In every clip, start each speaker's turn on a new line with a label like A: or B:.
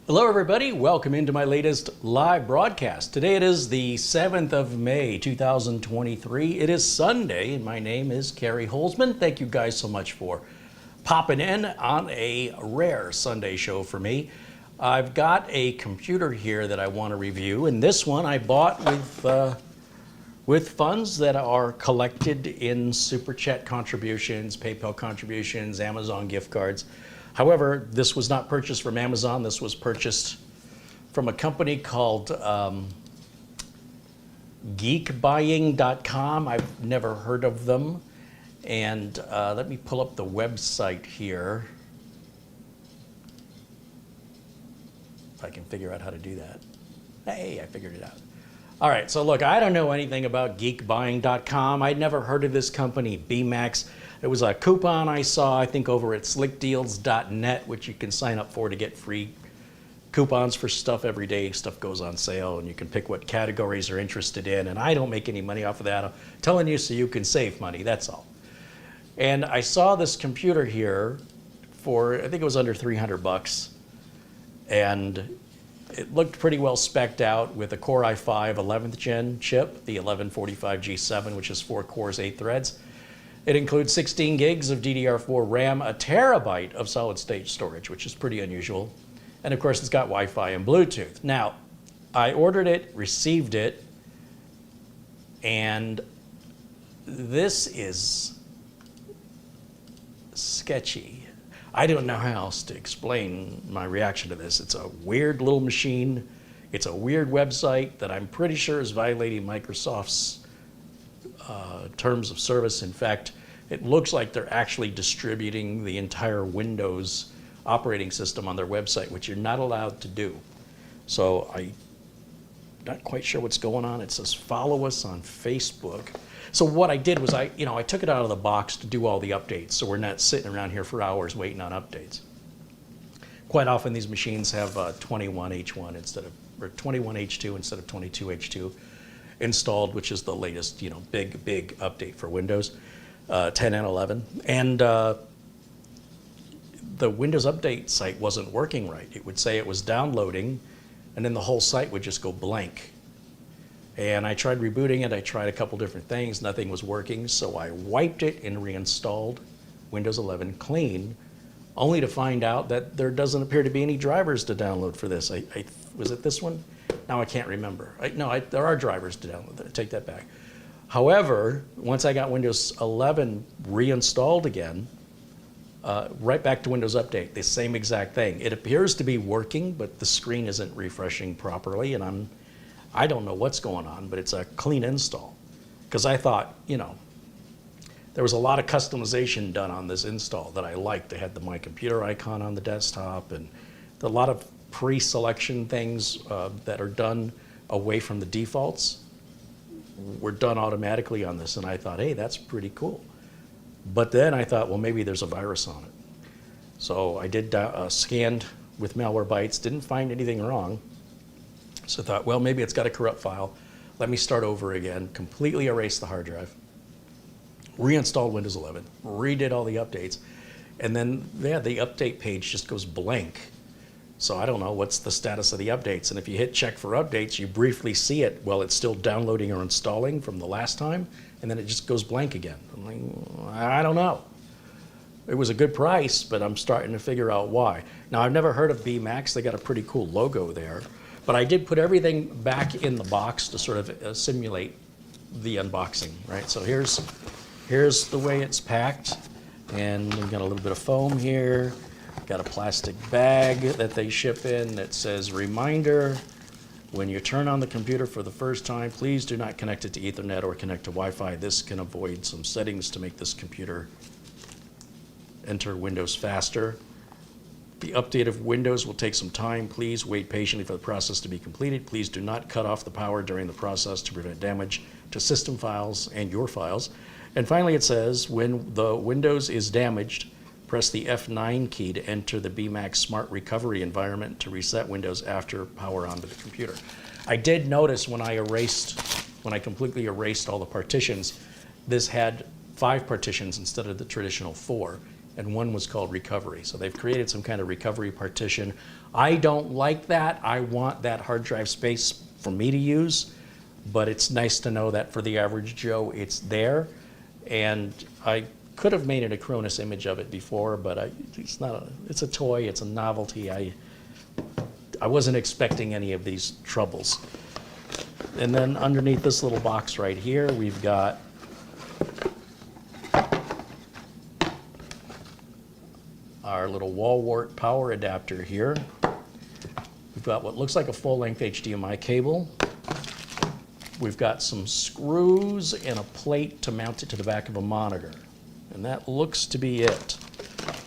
A: Hello everybody, welcome into my latest live broadcast. Today it is the 7th of May 2023. It is Sunday and my name is Kerry Holzman. Thank you guys so much for popping in on a rare Sunday show for me. I've got a computer here that I want to review, and this one I bought with funds that are collected in Super Chat contributions, PayPal contributions, Amazon gift cards. However, this was not purchased from Amazon. This was purchased from a company called geekbuying.com. I've never heard of them. And let me pull up the website here. If I can figure out how to do that. Hey, I figured it out. All right, so look, I don't know anything about geekbuying.com. I'd never heard of this company, BMax. It was a coupon I saw, I think, over at slickdeals.net, which you can sign up for to get free coupons for stuff every day. Stuff goes on sale, and you can pick what categories you're interested in. And I don't make any money off of that. I'm telling you so you can save money, that's all. And I saw this computer here for, I think it was under 300 bucks. And it looked pretty well spec'd out with a Core i5 11th gen chip, the 11145G7, which is 4 cores, 8 threads. It includes 16 gigs of DDR4 RAM, a terabyte of solid-state storage, which is pretty unusual. And of course, it's got Wi-Fi and Bluetooth. Now, I ordered it, received it, and this is sketchy. I don't know how else to explain my reaction to this. It's a weird little machine. It's a weird website that I'm pretty sure is violating Microsoft's terms of service. In fact, it looks like they're actually distributing the entire Windows operating system on their website, which you're not allowed to do. So I'm not quite sure what's going on. It says follow us on Facebook. So what I did was I took it out of the box to do all the updates, so we're not sitting around here for hours waiting on updates. Quite often these machines have 21H1 instead of, or 21H2 instead of 22H2 installed, which is the latest, big update for Windows 10 and 11. And the Windows Update site wasn't working right. It would say it was downloading, and then the whole site would just go blank. And I tried rebooting it. I tried a couple different things. Nothing was working, so I wiped it and reinstalled Windows 11 clean, only to find out that there doesn't appear to be any drivers to download for this. Was it this one? Now I can't remember. There are drivers to download. I take that back. However, once I got Windows 11 reinstalled again, right back to Windows Update, the same exact thing. It appears to be working, but the screen isn't refreshing properly, and I don't know what's going on, but it's a clean install. Because I thought, there was a lot of customization done on this install that I liked. They had the My Computer icon on the desktop, and a lot of pre-selection things that are done away from the defaults were done automatically on this, and I thought, hey, that's pretty cool. But then I thought, well, maybe there's a virus on it. So I did scanned with Malwarebytes, didn't find anything wrong. So I thought, well, maybe it's got a corrupt file. Let me start over again, completely erase the hard drive, reinstalled Windows 11, redid all the updates, and then the update page just goes blank. So I don't know what's the status of the updates. And if you hit check for updates, you briefly see it while it's still downloading or installing from the last time, and then it just goes blank again. I'm like, I don't know. It was a good price, but I'm starting to figure out why. Now, I've never heard of BMax. They got a pretty cool logo there. But I did put everything back in the box to sort of simulate the unboxing, right? So here's the way it's packed. And we've got a little bit of foam here. Got a plastic bag that they ship in that says, reminder, when you turn on the computer for the first time, please do not connect it to Ethernet or connect to Wi-Fi. This can avoid some settings to make this computer enter Windows faster. The update of Windows will take some time. Please wait patiently for the process to be completed. Please do not cut off the power during the process to prevent damage to system files and your files. And finally, it says, when the Windows is damaged, press the F9 key to enter the BMax Smart Recovery environment to reset Windows after power onto the computer. I did notice when I completely erased all the partitions, this had 5 partitions instead of the traditional 4. and one was called recovery. So they've created some kind of recovery partition. I don't like that. I want that hard drive space for me to use, but it's nice to know that for the average Joe, it's there. And I could have made an Acronis image of it before, but it's a toy, it's a novelty. I wasn't expecting any of these troubles. And then underneath this little box right here, we've got our little wall wart power adapter here. We've got what looks like a full-length HDMI cable. We've got some screws and a plate to mount it to the back of a monitor. And that looks to be it.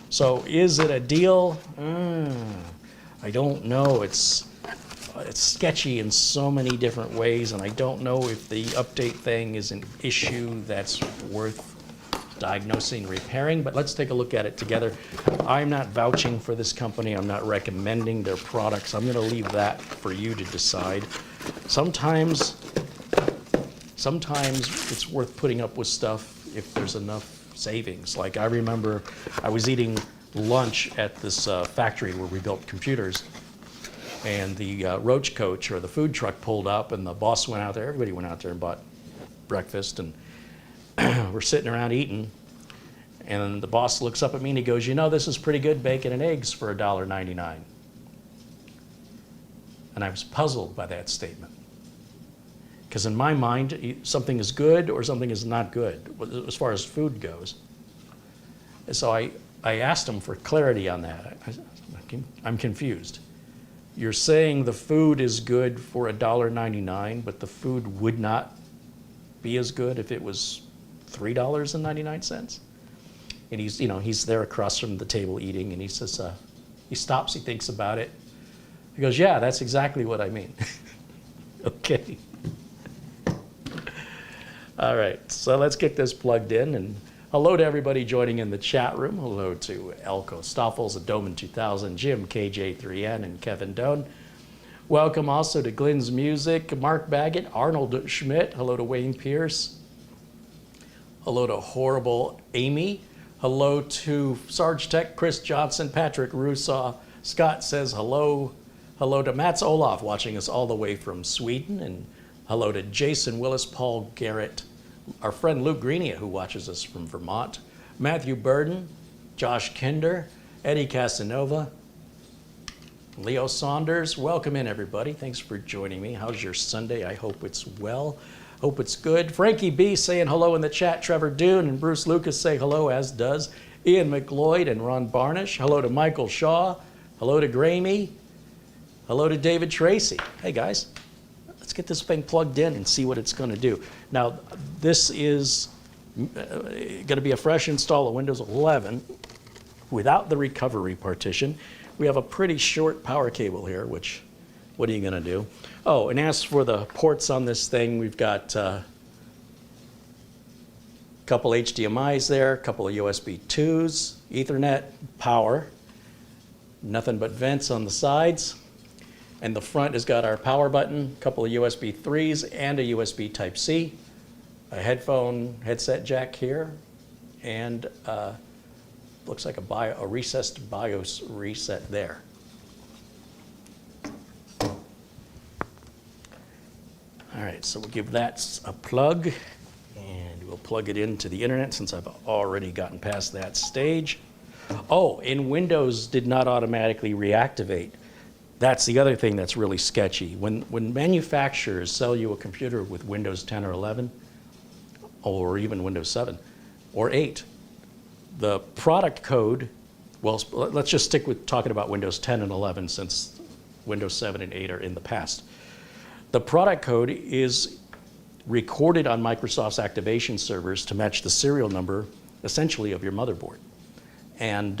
A: So is it a deal? I don't know. It's sketchy in so many different ways, and I don't know if the update thing is an issue that's worth diagnosing, repairing, but let's take a look at it together. I'm not vouching for this company. I'm not recommending their products. I'm going to leave that for you to decide. Sometimes it's worth putting up with stuff if there's enough savings. Like I remember I was eating lunch at this factory where we built computers, and the roach coach or the food truck pulled up, and the boss went out there. Everybody went out there and bought breakfast, and we're sitting around eating, and the boss looks up at me and he goes, "You know, this is pretty good bacon and eggs for $1.99. And I was puzzled by that statement. Because in my mind, something is good or something is not good, as far as food goes. And so I asked him for clarity on that. I'm confused. You're saying the food is good for $1.99, but the food would not be as good if it was $3.99? And he's there across from the table eating, and he says, he stops, he thinks about it. He goes, "Yeah, that's exactly what I mean." Okay. All right, so let's get this plugged in. And hello to everybody joining in the chat room. Hello to Elko Stoffels, Adoman 2000, Jim, KJ3N, and Kevin Doan. Welcome also to Glenn's Music, Mark Baggett, Arnold Schmidt. Hello to Wayne Pierce. Hello to Horrible Amy. Hello to Sarge Tech, Chris Johnson, Patrick Rusaw. Scott says hello. Hello to Mats Olaf, watching us all the way from Sweden. And hello to Jason Willis, Paul Garrett, our friend Luke Greenia, who watches us from Vermont, Matthew Burden, Josh Kinder, Eddie Casanova, Leo Saunders. Welcome in, everybody. Thanks for joining me. How's your Sunday? I hope it's well. Hope it's good. Frankie B saying hello in the chat. Trevor Dune and Bruce Lucas say hello, as does Ian McLeod and Ron Barnish. Hello to Michael Shaw. Hello to Gramey. Hello to David Tracy. Hey, guys. Let's get this thing plugged in and see what it's going to do. Now, this is going to be a fresh install of Windows 11 without the recovery partition. We have a pretty short power cable here, which, what are you going to do? Oh, and as for the ports on this thing, we've got a couple HDMIs there, a couple of USB 2s, Ethernet, power, nothing but vents on the sides. And the front has got our power button, a couple of USB 3s, and a USB Type-C, a headset jack here, and looks like a recessed BIOS reset there. All right, so we'll give that a plug, and we'll plug it into the internet since I've already gotten past that stage. Oh, and Windows did not automatically reactivate. That's the other thing that's really sketchy. When manufacturers sell you a computer with Windows 10 or 11, or even Windows 7 or 8, the product code, well, let's just stick with talking about Windows 10 and 11 since Windows 7 and 8 are in the past. The product code is recorded on Microsoft's activation servers to match the serial number, essentially, of your motherboard. And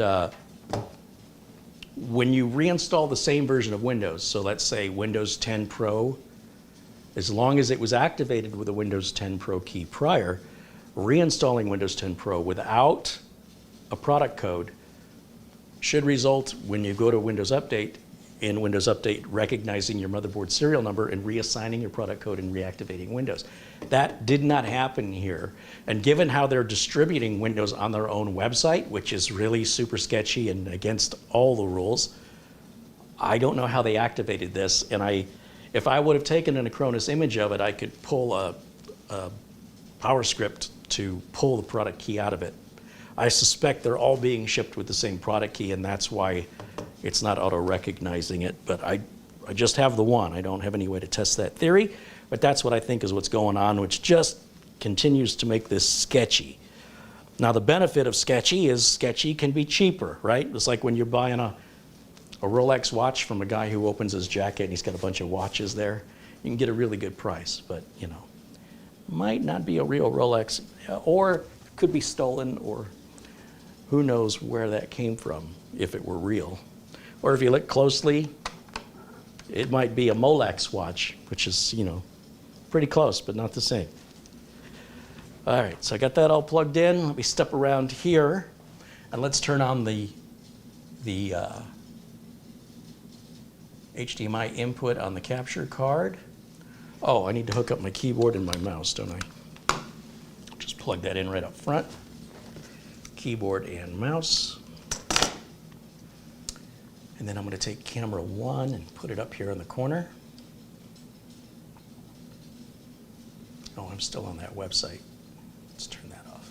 A: when you reinstall the same version of Windows, so let's say Windows 10 Pro, as long as it was activated with a Windows 10 Pro key prior, reinstalling Windows 10 Pro without a product code should result, when you go to Windows Update, in Windows Update recognizing your motherboard serial number and reassigning your product code and reactivating Windows. That did not happen here. And given how they're distributing Windows on their own website, which is really super sketchy and against all the rules, I don't know how they activated this. And if I would have taken an Acronis image of it, I could pull a power script to pull the product key out of it. I suspect they're all being shipped with the same product key, and that's why it's not auto-recognizing it. But I just have the one. I don't have any way to test that theory, but that's what I think is what's going on, which just continues to make this sketchy. Now, the benefit of sketchy is sketchy can be cheaper, right? It's like when you're buying a Rolex watch from a guy who opens his jacket and he's got a bunch of watches there. You can get a really good price, but, you know, might not be a real Rolex, or could be stolen, or who knows where that came from if it were real. Or if you look closely, it might be a Molex watch, which is, you know, pretty close, but not the same. All right, so I got that all plugged in. Let me step around here, and let's turn on the HDMI input on the capture card. Oh, I need to hook up my keyboard and my mouse, don't I? Just plug that in right up front. Keyboard and mouse. And then I'm going to take camera 1 and put it up here in the corner. Oh, I'm still on that website. Let's turn that off.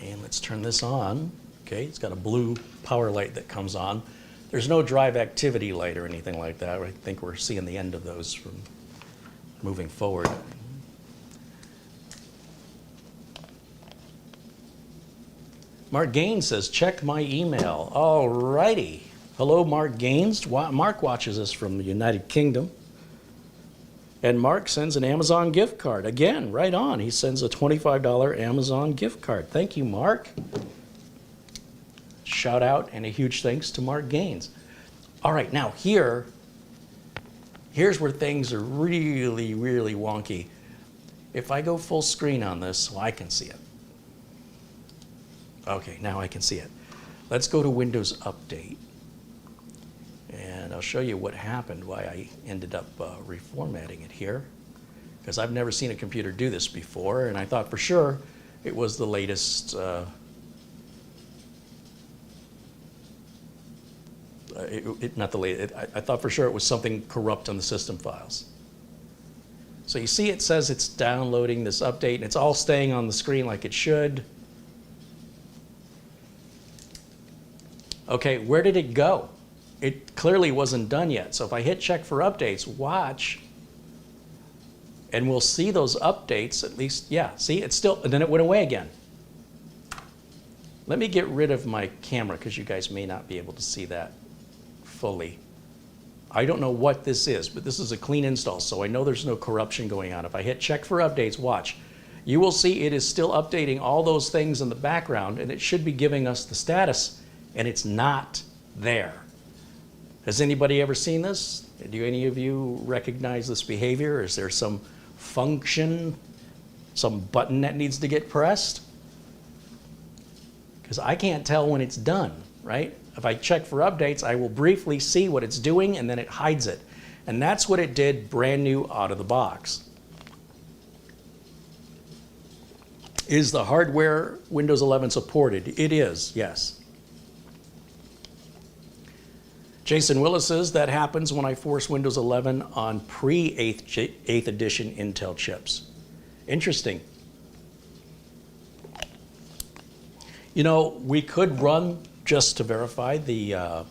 A: And let's turn this on. Okay, it's got a blue power light that comes on. There's no drive activity light or anything like that. I think we're seeing the end of those from moving forward. Mark Gaines says, check my email. All righty. Hello, Mark Gaines. Mark watches us from the United Kingdom. And Mark sends an Amazon gift card. Again, right on. He sends a $25 Amazon gift card. Thank you, Mark. Shout out and a huge thanks to Mark Gaines. All right, now here's where things are really, really wonky. If I go full screen on this so I can see it. Okay, now I can see it. Let's go to Windows Update. And I'll show you what happened, why I ended up reformatting it here. Because I've never seen a computer do this before, and I thought for sure it was the latest not the latest. I thought for sure it was something corrupt on the system files. So you see it says it's downloading this update, and it's all staying on the screen like it should. Okay, where did it go? It clearly wasn't done yet. So if I hit check for updates, watch, and we'll see those updates at least. Yeah, see, it's still, and then it went away again. Let me get rid of my camera because you guys may not be able to see that fully. I don't know what this is, but this is a clean install, so I know there's no corruption going on. If I hit check for updates, watch. You will see it is still updating all those things in the background, and it should be giving us the status, and it's not there. Has anybody ever seen this? Do any of you recognize this behavior? Is there some function, some button that needs to get pressed? Because I can't tell when it's done, right? If I check for updates, I will briefly see what it's doing, and then it hides it. And that's what it did brand new out of the box. Is the hardware Windows 11 supported? It is, yes. Jason Willis says that happens when I force Windows 11 on pre-8th edition Intel chips. Interesting. You know, we could run, just to verify, the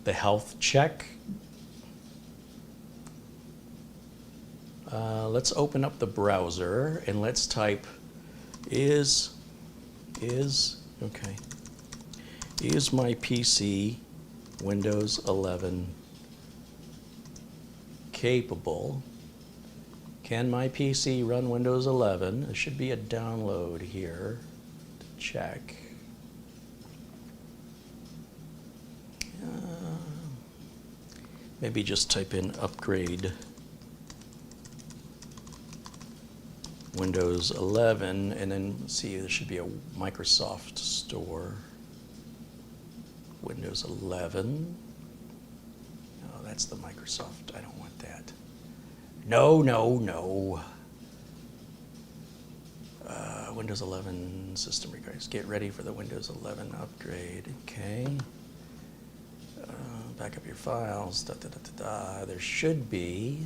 A: health check. Let's open up the browser and let's type is my PC Windows 11 capable? Can my PC run Windows 11? There should be a download here to check. Maybe just type in upgrade. Windows 11, and then let's see, there should be a Microsoft Store. Windows 11. Oh, that's the Microsoft. I don't want that. No, no, no. Windows 11 system requirements. Get ready for the Windows 11 upgrade. Okay. Back up your files. Da, da, da, da, da. There should be.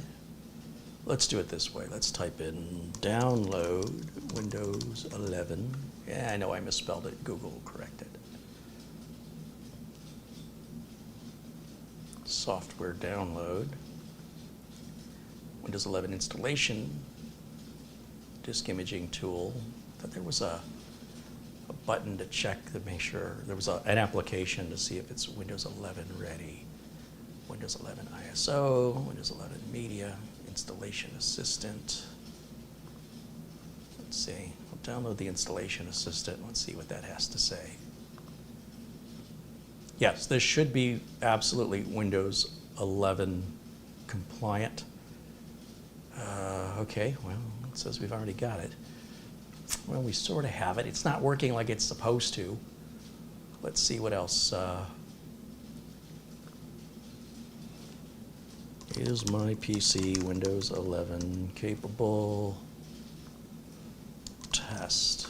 A: Let's do it this way. Let's type in download Windows 11. Yeah, I know I misspelled it. Google will correct it. Software download. Windows 11 installation. Disk imaging tool. I thought there was a button to check to make sure. There was an application to see if it's Windows 11 ready. Windows 11 ISO, Windows 11 Media, Installation Assistant. Let's see. I'll download the Installation Assistant. Let's see what that has to say. Yes, this should be absolutely Windows 11 compliant. Okay, well, it says we've already got it. Well, we sort of have it. It's not working like it's supposed to. Let's see what else. Is my PC Windows 11 capable? Test.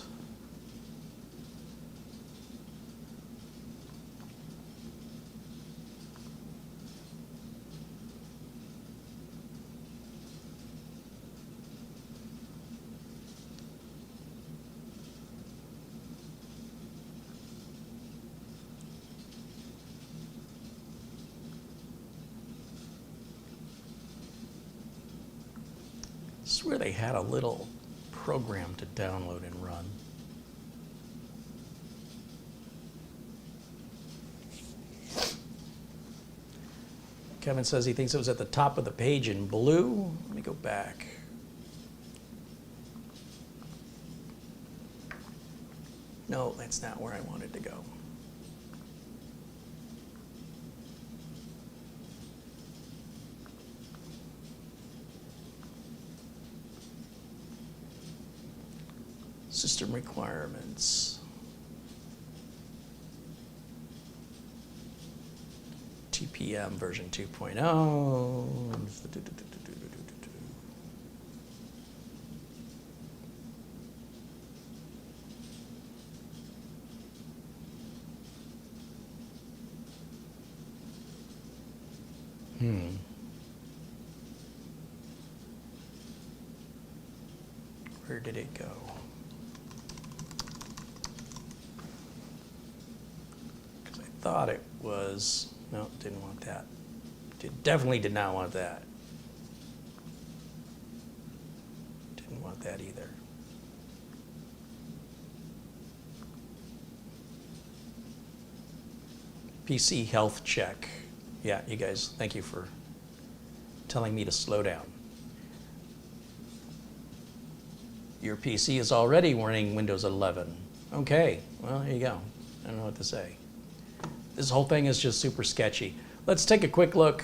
A: I swear they had a little program to download and run. Kevin says he thinks it was at the top of the page in blue. Let me go back. No, that's not where I wanted to go. System requirements. TPM version 2.0. Where did it go? Because I thought it was, no, didn't want that. Definitely did not want that. Didn't want that either. PC health check. Yeah, you guys, thank you for telling me to slow down. Your PC is already running Windows 11. Okay, well, there you go. I don't know what to say. This whole thing is just super sketchy. Let's take a quick look.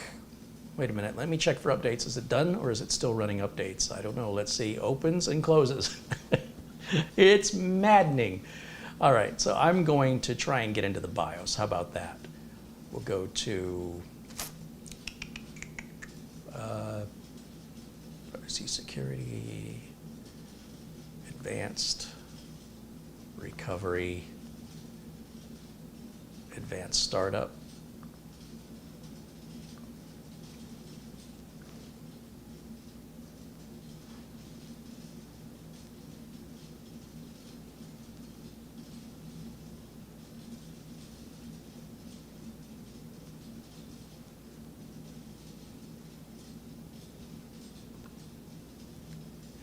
A: Wait a minute, let me check for updates. Is it done or is it still running updates? I don't know. Let's see, opens and closes. It's maddening. All right, so I'm going to try and get into the BIOS. How about that? We'll go to privacy security, advanced recovery, advanced startup.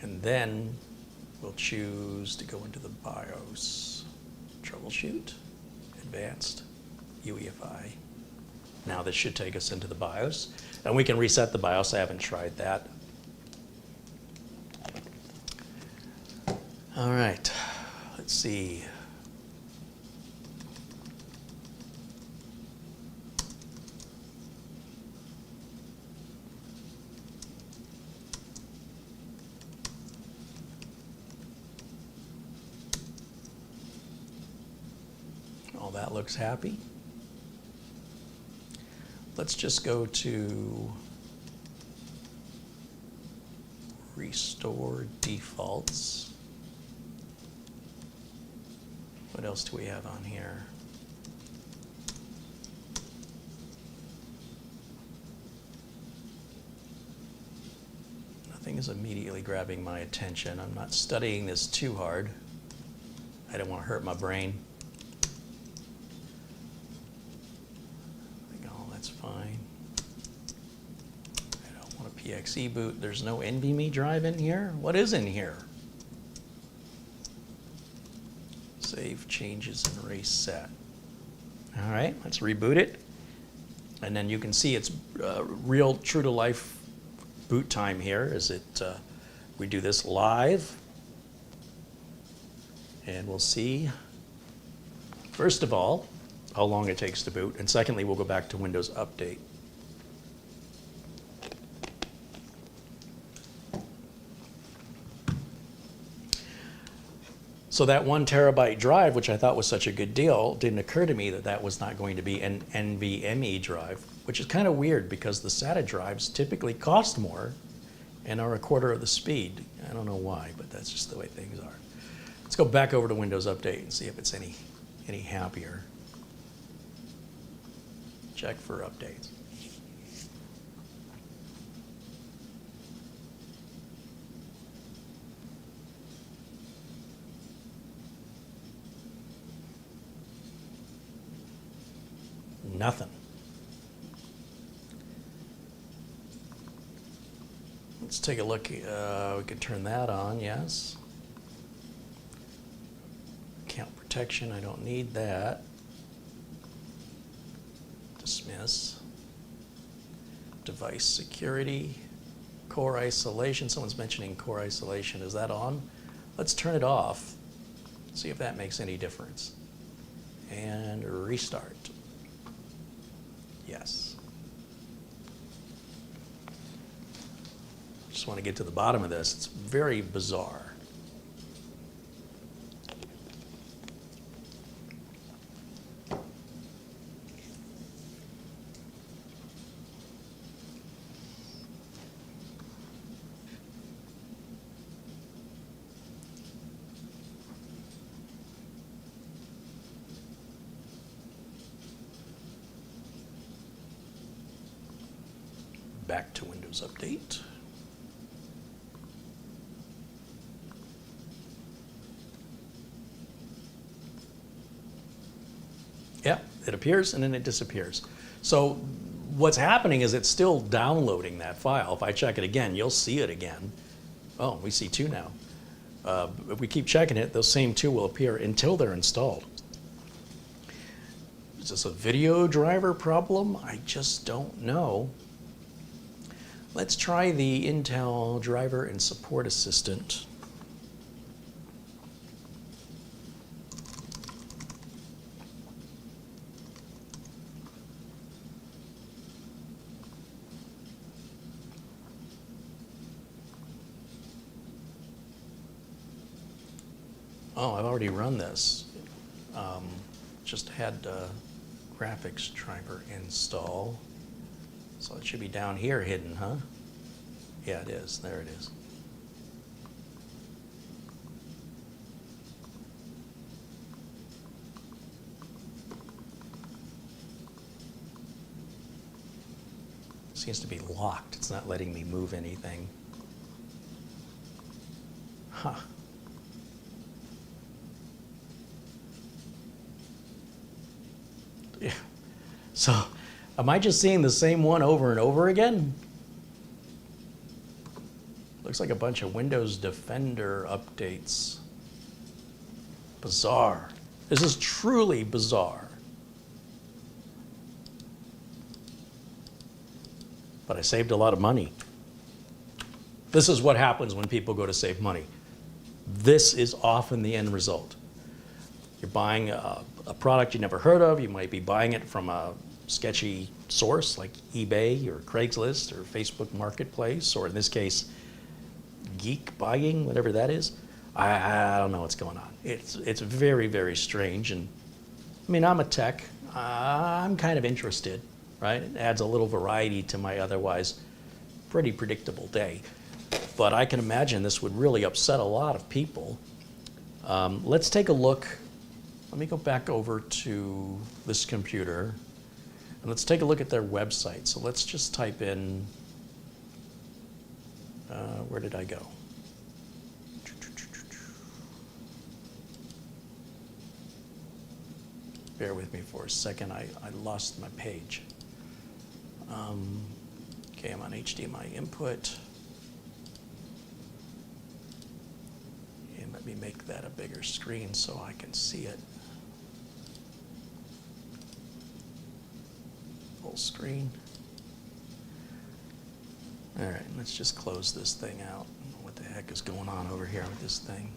A: And then we'll choose to go into the BIOS. Troubleshoot, advanced, UEFI. Now this should take us into the BIOS. And we can reset the BIOS. I haven't tried that. All right, let's see. Now that looks happy. Let's just go to restore defaults. What else do we have on here? Nothing is immediately grabbing my attention. I'm not studying this too hard. I don't want to hurt my brain. That's fine. I don't want a PXE boot. There's no NVMe drive in here? What is in here? Save changes and reset. All right, let's reboot it. And then you can see it's real true to life boot time here as we do this live. And we'll see, first of all, how long it takes to boot, and secondly, we'll go back to Windows Update. So that 1 terabyte drive, which I thought was such a good deal, didn't occur to me that that was not going to be an NVMe drive, which is kind of weird because the SATA drives typically cost more and are a quarter of the speed. I don't know why, but that's just the way things are. Let's go back over to Windows Update and see if it's any happier. Check for updates. Nothing. Let's take a look. We can turn that on, yes. Account protection, I don't need that. Dismiss. Device security. Core isolation. Someone's mentioning core isolation. Is that on? Let's turn it off. See if that makes any difference. And restart. Yes. Just want to get to the bottom of this. It's very bizarre. Back to Windows Update. Yeah, it appears and then it disappears. So what's happening is it's still downloading that file. If I check it again, you'll see it again. Oh, we see two now. If we keep checking it, those same two will appear until they're installed. Is this a video driver problem? I just don't know. Let's try the Intel Driver and Support Assistant. Oh, I've already run this. Just had graphics driver install. So it should be down here hidden, huh? Yeah, it is. There it is. Seems to be locked. It's not letting me move anything. Huh. Yeah. So, am I just seeing the same one over and over again? Looks like a bunch of Windows Defender updates. Bizarre. This is truly bizarre. But I saved a lot of money. This is what happens when people go to save money. This is often the end result. You're buying a product you never heard of. You might be buying it from a sketchy source like eBay or Craigslist or Facebook Marketplace, or in this case, Geek Buying, whatever that is. I don't know what's going on. It's very, very strange, and I mean, I'm a tech. I'm kind of interested, right? It adds a little variety to my otherwise pretty predictable day. But I can imagine this would really upset a lot of people. Let's take a look. Let me go back over to this computer and let's take a look at their website. So let's just type in, where did I go? Bear with me for a second, I lost my page. Okay, I'm on HDMI input. And let me make that a bigger screen so I can see it. Full screen. All right, let's just close this thing out. I don't know what the heck is going on over here with this thing.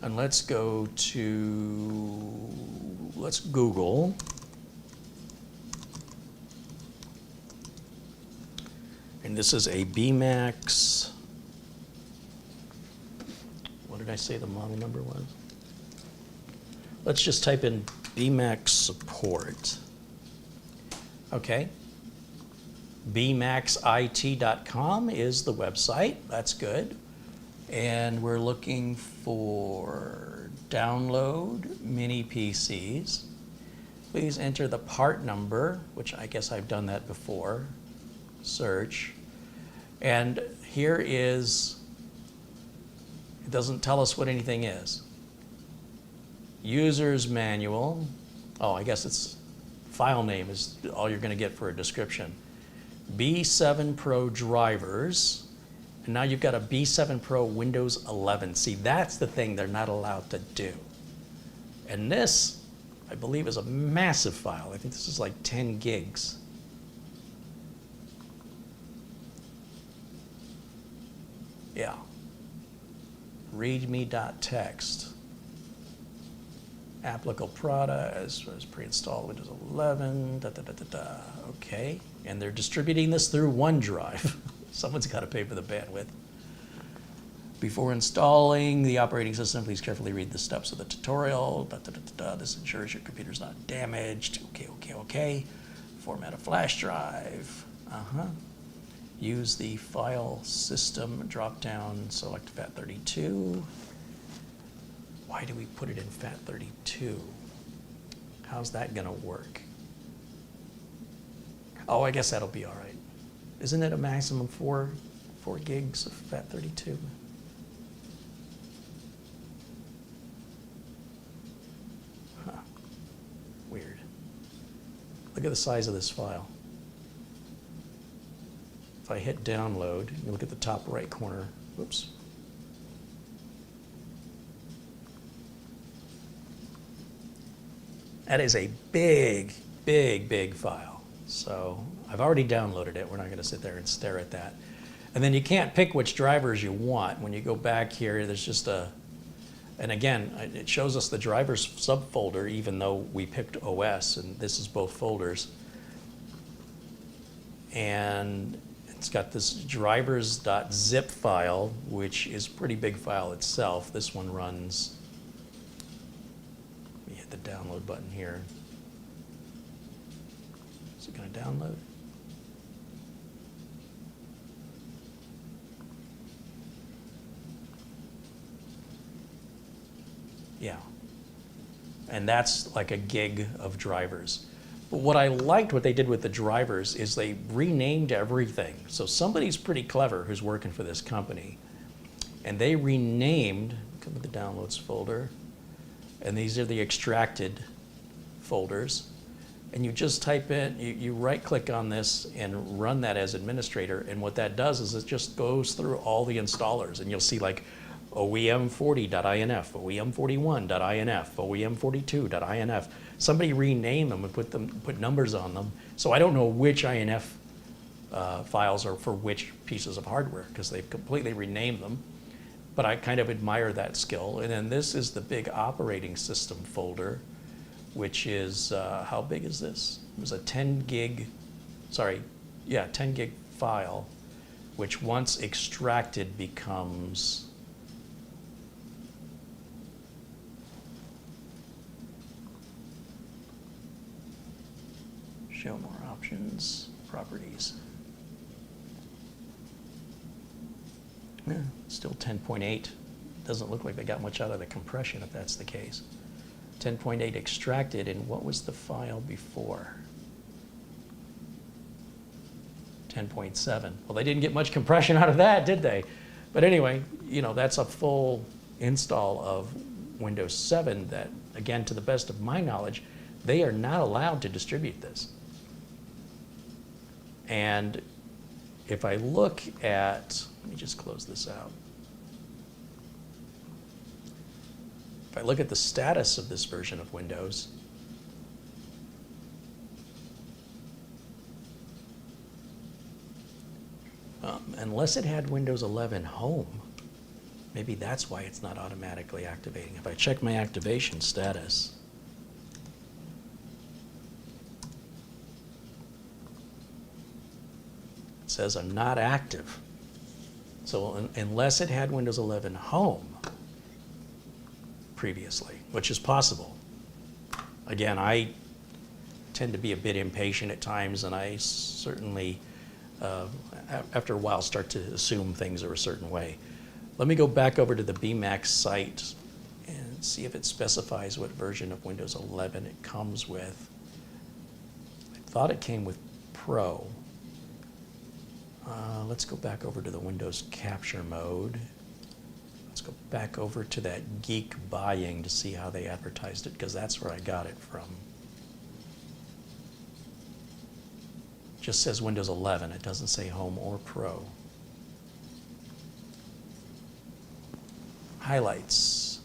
A: And let's go to, let's Google. And this is a BMax, what did I say the model number was? Let's just type in BMax support. Okay. BMaxIT.com is the website, that's good. And we're looking for download mini PCs. Please enter the part number, which I guess I've done that before. Search. And here is, it doesn't tell us what anything is. User's manual. Oh, I guess it's file name is all you're going to get for a description. B7 Pro drivers. And now you've got a B7 Pro Windows 11. See, that's the thing they're not allowed to do. And this, I believe, is a massive file. I think this is like 10 gigs. Yeah. Readme.txt. Applicable product as pre-installed Windows 11. Okay. And they're distributing this through OneDrive. Someone's got to pay for the bandwidth. Before installing the operating system, please carefully read the steps of the tutorial. This ensures your computer's not damaged. Okay. Format a flash drive. Use the file system drop-down, select FAT32. Why do we put it in FAT32? How's that gonna work? Oh, I guess that'll be all right. Isn't it a maximum 4 gigs of FAT32? Huh. Weird. Look at the size of this file. If I hit download, you look at the top right corner. Whoops. That is a big file. So I've already downloaded it. We're not going to sit there and stare at that. And then you can't pick which drivers you want. When you go back here, there's just a, and again, it shows us the drivers subfolder, even though we picked OS, and this is both folders. And it's got this drivers.zip file, which is a pretty big file itself. This one runs, let me hit the download button here. Is it going to download? Yeah. And that's like a gig of drivers. But what I liked what they did with the drivers is they renamed everything. So somebody's pretty clever who's working for this company. And they renamed, come to the downloads folder, and these are the extracted folders. And you just type in, you right click on this and run that as administrator. And what that does is it just goes through all the installers, and you'll see like OEM40.inf, OEM41.inf, OEM42.inf. Somebody rename them and put numbers on them. So I don't know which INF files are for which pieces of hardware because they've completely renamed them. But I kind of admire that skill. And then this is the big operating system folder, which is, how big is this? It was a 10 gig file, which once extracted becomes, Show more options, properties. Yeah, still 10.8. Doesn't look like they got much out of the compression if that's the case. 10.8 extracted, and what was the file before? 10.7. Well, they didn't get much compression out of that, did they? But anyway, you know, that's a full install of Windows 7 that, again, to the best of my knowledge, they are not allowed to distribute this. And if I look at, let me just close this out. If I look at the status of this version of Windows, unless it had Windows 11 Home, maybe that's why it's not automatically activating. If I check my activation status, it says I'm not active. So unless it had Windows 11 Home previously, which is possible. Again, I tend to be a bit impatient at times, and I certainly, after a while, start to assume things are a certain way. Let me go back over to the BMax site and see if it specifies what version of Windows 11 it comes with. I thought it came with Pro. Let's go back over to the Windows capture mode. Let's go back over to that Geek Buying to see how they advertised it, because that's where I got it from. It just says Windows 11. It doesn't say Home or Pro. Highlights.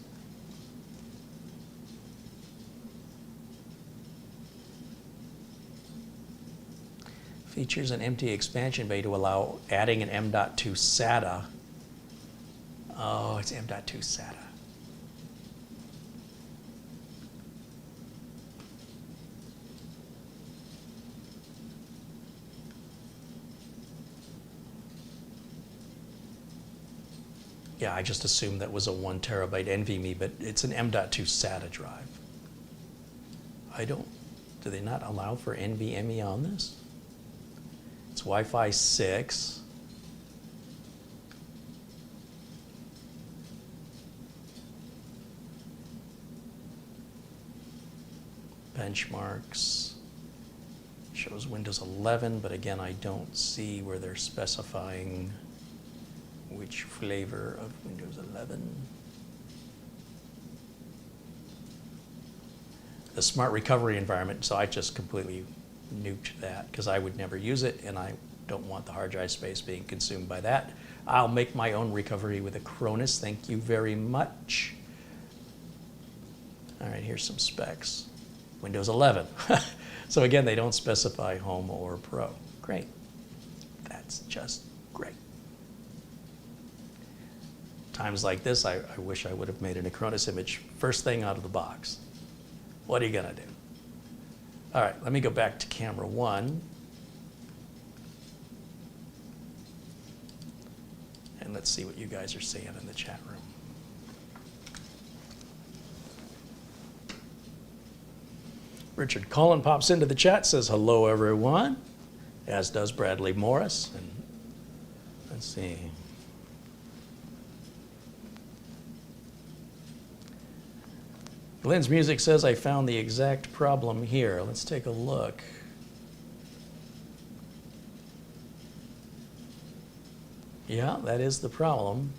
A: Features an empty expansion bay to allow adding an M.2 SATA. Oh, it's M.2 SATA. Yeah, I just assumed that was a 1 terabyte NVMe, but it's an M.2 SATA drive. Do they not allow for NVMe on this? It's Wi-Fi 6. Benchmarks. Shows Windows 11, but again, I don't see where they're specifying which flavor of Windows 11. The smart recovery environment, so I just completely nuked that because I would never use it, and I don't want the hard drive space being consumed by that. I'll make my own recovery with Acronis. Thank you very much. All right, here's some specs. Windows 11. So again, they don't specify Home or Pro. Great. That's just great. Times like this, I wish I would have made an Acronis image first thing out of the box. What are you gonna do? All right, let me go back to camera 1. And let's see what you guys are saying in the chat room. Richard Cullen pops into the chat, says hello everyone, as does Bradley Morris. And let's see. Glenn's Music says I found the exact problem here. Let's take a look. Yeah, that is the problem.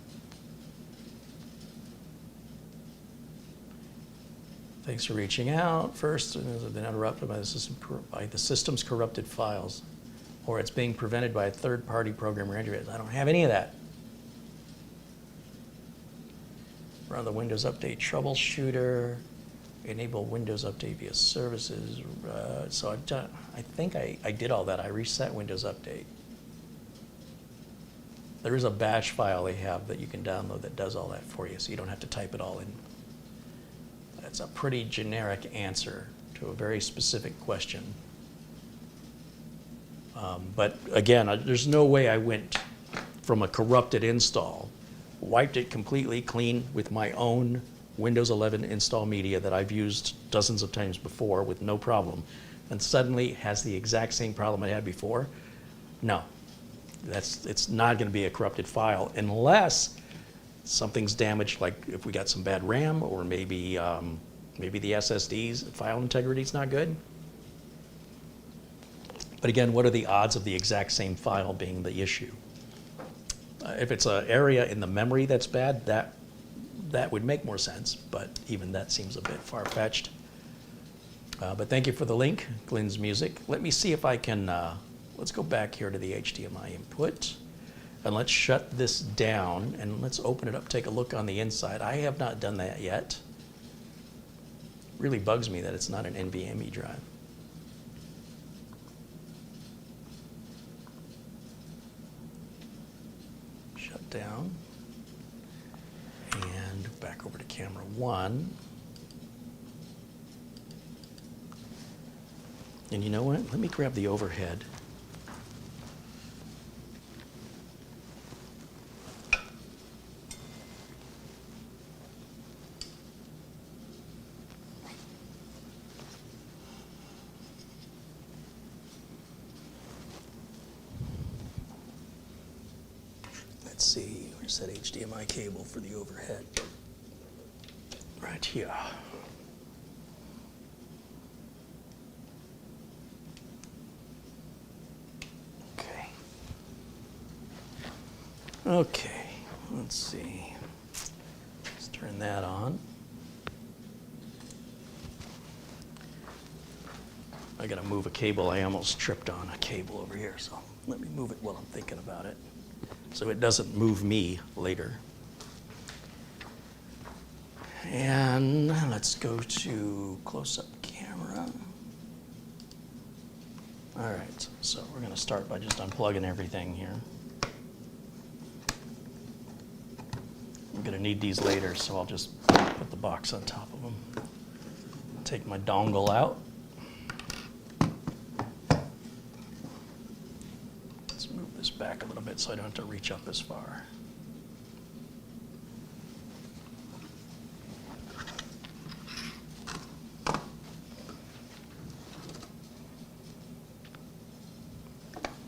A: Thanks for reaching out. First, I've been interrupted by the system's corrupted files, or it's being prevented by a third-party program or entry. I don't have any of that. Run the Windows Update troubleshooter. Enable Windows Update via services. So I've done, I think I did all that. I reset Windows Update. There is a bash file they have that you can download that does all that for you, so you don't have to type it all in. That's a pretty generic answer to a very specific question. But again, there's no way I went from a corrupted install, wiped it completely clean with my own Windows 11 install media that I've used dozens of times before with no problem, and suddenly it has the exact same problem it had before, no, it's not going to be a corrupted file unless something's damaged, like if we got some bad RAM, or maybe the SSD's file integrity is not good. But again, what are the odds of the exact same file being the issue? If it's an area in the memory that's bad, that would make more sense, but even that seems a bit far-fetched. But thank you for the link, Glenn's Music. Let me see if I can, let's go back here to the HDMI input, and let's shut this down, and let's open it up, take a look on the inside. I have not done that yet. Really bugs me that it's not an NVMe drive. Shut down. And back over to camera 1. And you know what? Let me grab the overhead. Let's see, where's that HDMI cable for the overhead? Right here. Okay. Okay, let's see. Let's turn that on. I gotta move a cable. I almost tripped on a cable over here, so let me move it while I'm thinking about it, so it doesn't move me later. And let's go to close-up camera. All right, so we're gonna start by just unplugging everything here. I'm gonna need these later, so I'll just put the box on top of them. Take my dongle out. Let's move this back a little bit so I don't have to reach up as far.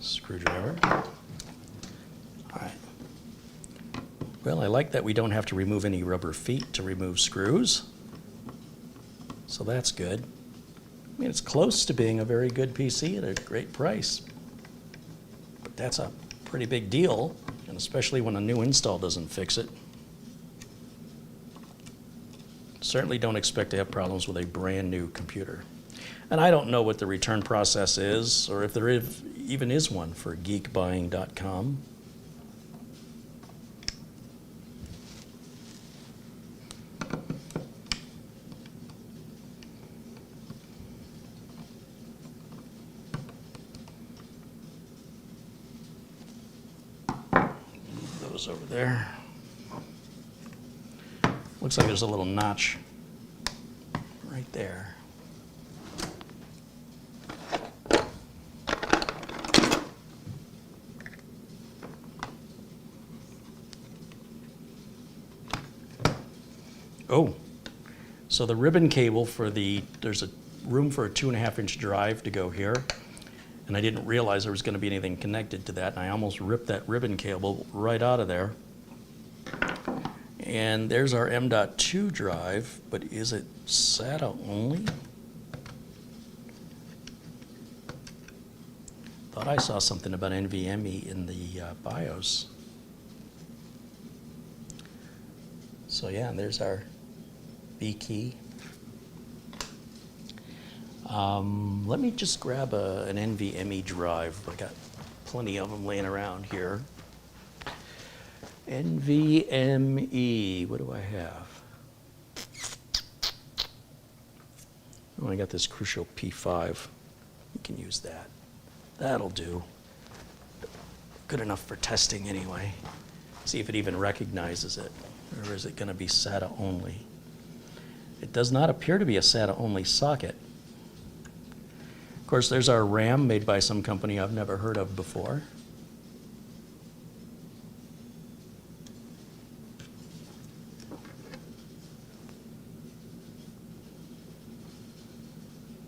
A: Screwdriver. All right. Well, I like that we don't have to remove any rubber feet to remove screws. So that's good. I mean, it's close to being a very good PC at a great price. But that's a pretty big deal, and especially when a new install doesn't fix it. Certainly don't expect to have problems with a brand new computer. And I don't know what the return process is, or if there even is one for geekbuying.com. Move those over there. Looks like there's a little notch right there. Oh, so the ribbon cable for there's a room for a 2.5-inch drive to go here, and I didn't realize there was going to be anything connected to that, and I almost ripped that ribbon cable right out of there. And there's our M.2 drive, but is it SATA only? Thought I saw something about NVMe in the BIOS. So yeah, and there's our B key. Let me just grab an NVMe drive. I got plenty of them laying around here. NVMe, what do I have? Oh, I got this Crucial P5. You can use that. That'll do. Good enough for testing anyway. See if it even recognizes it, or is it going to be SATA only? It does not appear to be a SATA only socket. Of course, there's our RAM made by some company I've never heard of before.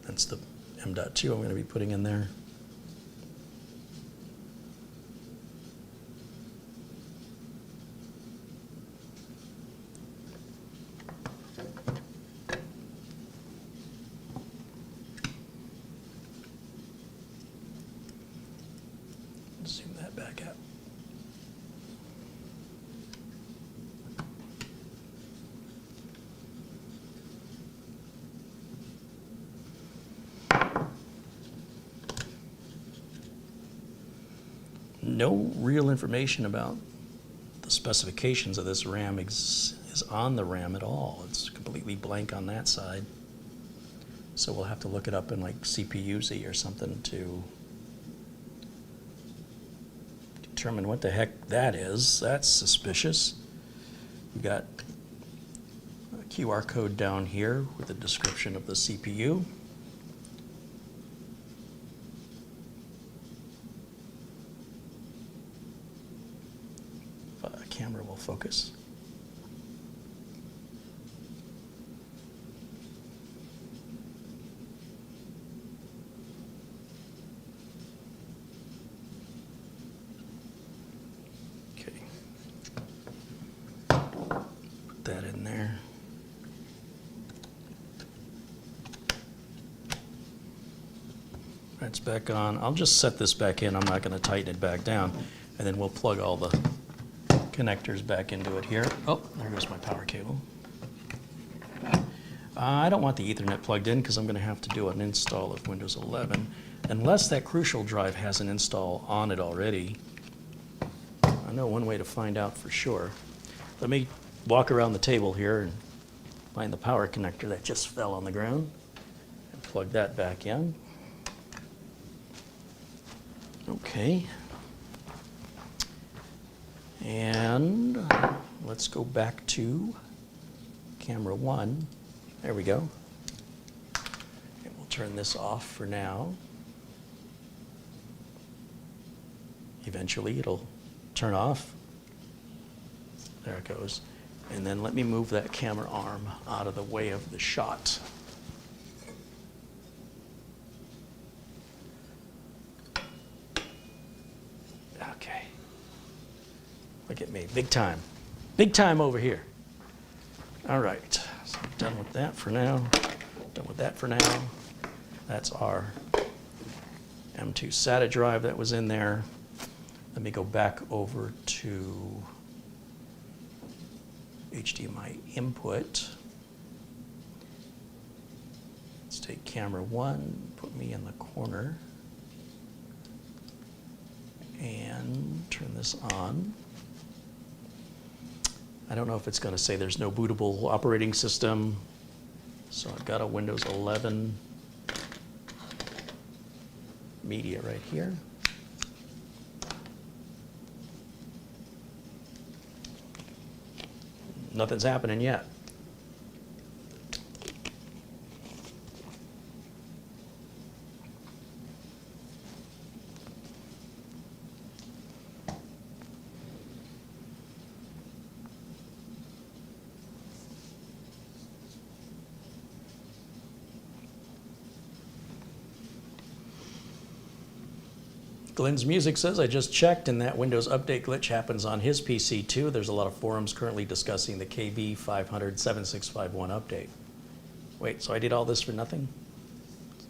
A: That's the M.2 I'm going to be putting in there. Zoom that back out. No real information about the specifications of this RAM is on the RAM at all. It's completely blank on that side. So we'll have to look it up in like CPU-Z or something to determine what the heck that is. That's suspicious. We got a QR code down here with a description of the CPU. Camera will focus. Okay. Put that in there. That's back on. I'll just set this back in. I'm not going to tighten it back down. And then we'll plug all the connectors back into it here. Oh, there goes my power cable. I don't want the Ethernet plugged in because I'm going to have to do an install of Windows 11 unless that Crucial drive has an install on it already. I know one way to find out for sure. Let me walk around the table here and find the power connector that just fell on the ground and plug that back in. Okay. And let's go back to camera 1. There we go. And we'll turn this off for now. Eventually it'll turn off. There it goes. And then let me move that camera arm out of the way of the shot. Okay. Look at me, big time. Big time over here. All right, so I'm done with that for now. Done with that for now. That's our M2 SATA drive that was in there. Let me go back over to HDMI input. Let's take camera 1, put me in the corner, and turn this on. I don't know if it's going to say there's no bootable operating system. So I've got a Windows 11 media right here. Nothing's happening yet. Glenn's Music says, I just checked and that Windows Update glitch happens on his PC too. There's a lot of forums currently discussing the KB500-7651 update. Wait, so I did all this for nothing?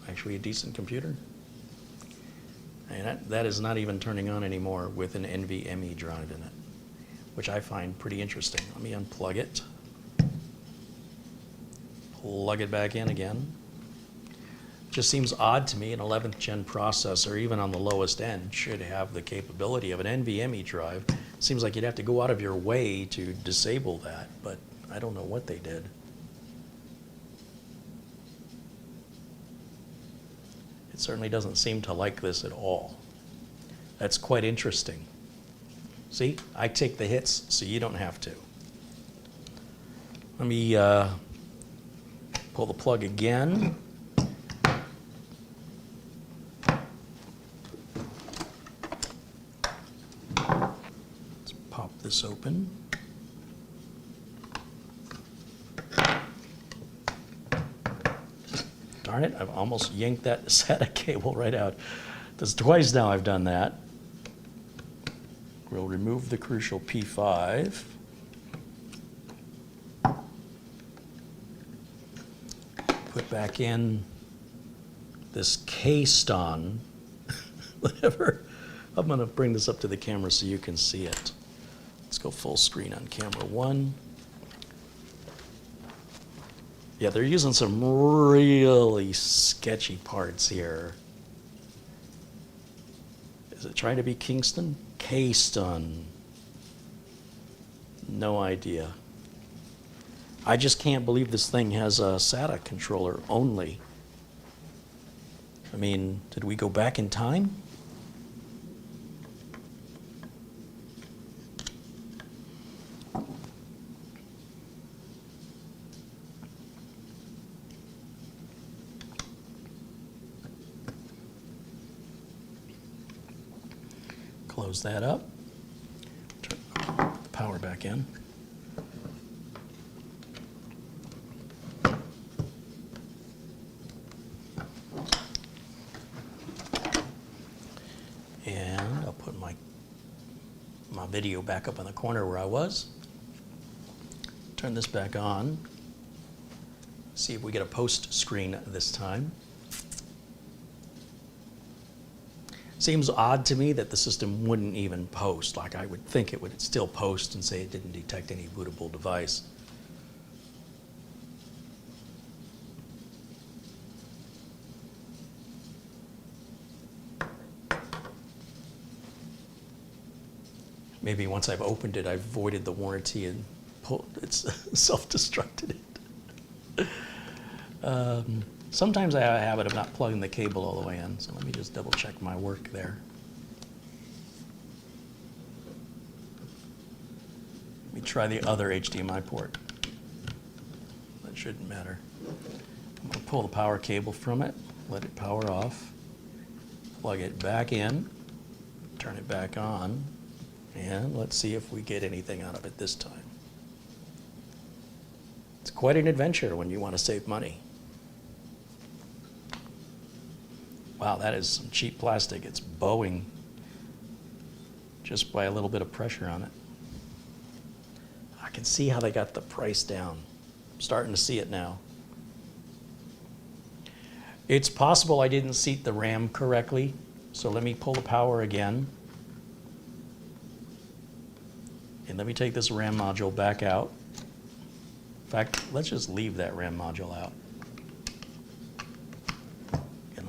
A: Actually a decent computer? And that is not even turning on anymore with an NVMe drive in it, which I find pretty interesting. Let me unplug it. Plug it back in again. Just seems odd to me, an 11th gen processor, even on the lowest end, should have the capability of an NVMe drive. Seems like you'd have to go out of your way to disable that, but I don't know what they did. It certainly doesn't seem to like this at all. That's quite interesting. See, I take the hits so you don't have to. Let me pull the plug again. Pop this open. Darn it, I've almost yanked that SATA cable right out. That's twice now I've done that. We'll remove the crucial P5. Put back in this K-ston, whatever. I'm gonna bring this up to the camera so you can see it. Let's go full screen on camera 1. Yeah, they're using some really sketchy parts here. Is it trying to be Kingston? K-ston. No idea. I just can't believe this thing has a SATA controller only. I mean, did we go back in time? Close that up. Turn the power back in. And I'll put my video back up in the corner where I was. Turn this back on. See if we get a post screen this time. Seems odd to me that the system wouldn't even post. Like I would think it would still post and say it didn't detect any bootable device. Maybe once I've opened it, I've voided the warranty and it's self-destructed it. Sometimes I have a habit of not plugging the cable all the way in, so let me just double check my work there. Let me try the other HDMI port. That shouldn't matter. I'm going to pull the power cable from it, let it power off, plug it back in, turn it back on, and let's see if we get anything out of it this time. It's quite an adventure when you want to save money. Wow, that is some cheap plastic. It's bowing just by a little bit of pressure on it. I can see how they got the price down. I'm starting to see it now. It's possible I didn't seat the RAM correctly, so let me pull the power again. And let me take this RAM module back out. In fact, let's just leave that RAM module out.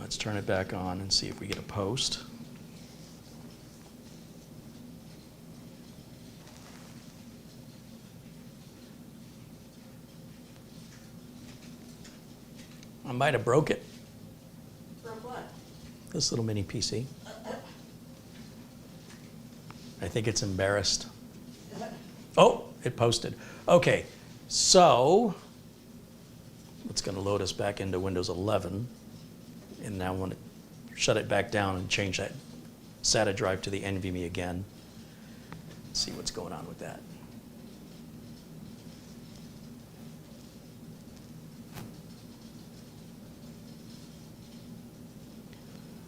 A: Let's turn it back on and see if we get a post. I might have broke it.
B: Broke what?
A: This little mini PC. I think it's embarrassed. Oh, it posted. Okay, so it's going to load us back into Windows 11. And now I want to shut it back down and change that SATA drive to the NVMe again. See what's going on with that.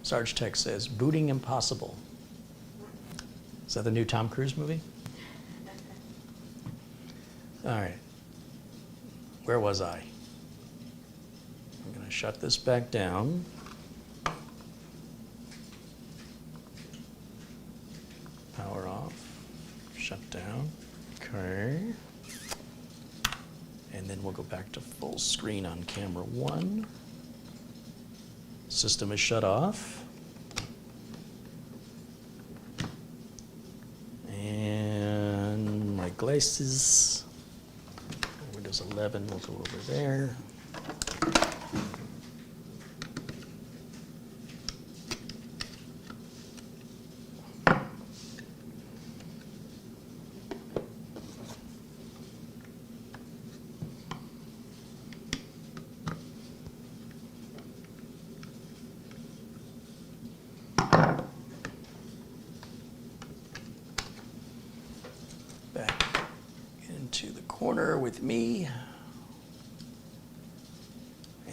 A: Sarge Tech says, booting impossible. Is that the new Tom Cruise movie? All right. Where was I? I'm going to shut this back down. Power off. Shut down. Okay. And then we'll go back to full screen on camera 1. System is shut off. And my glasses. Windows 11 will go over there. Back into the corner with me.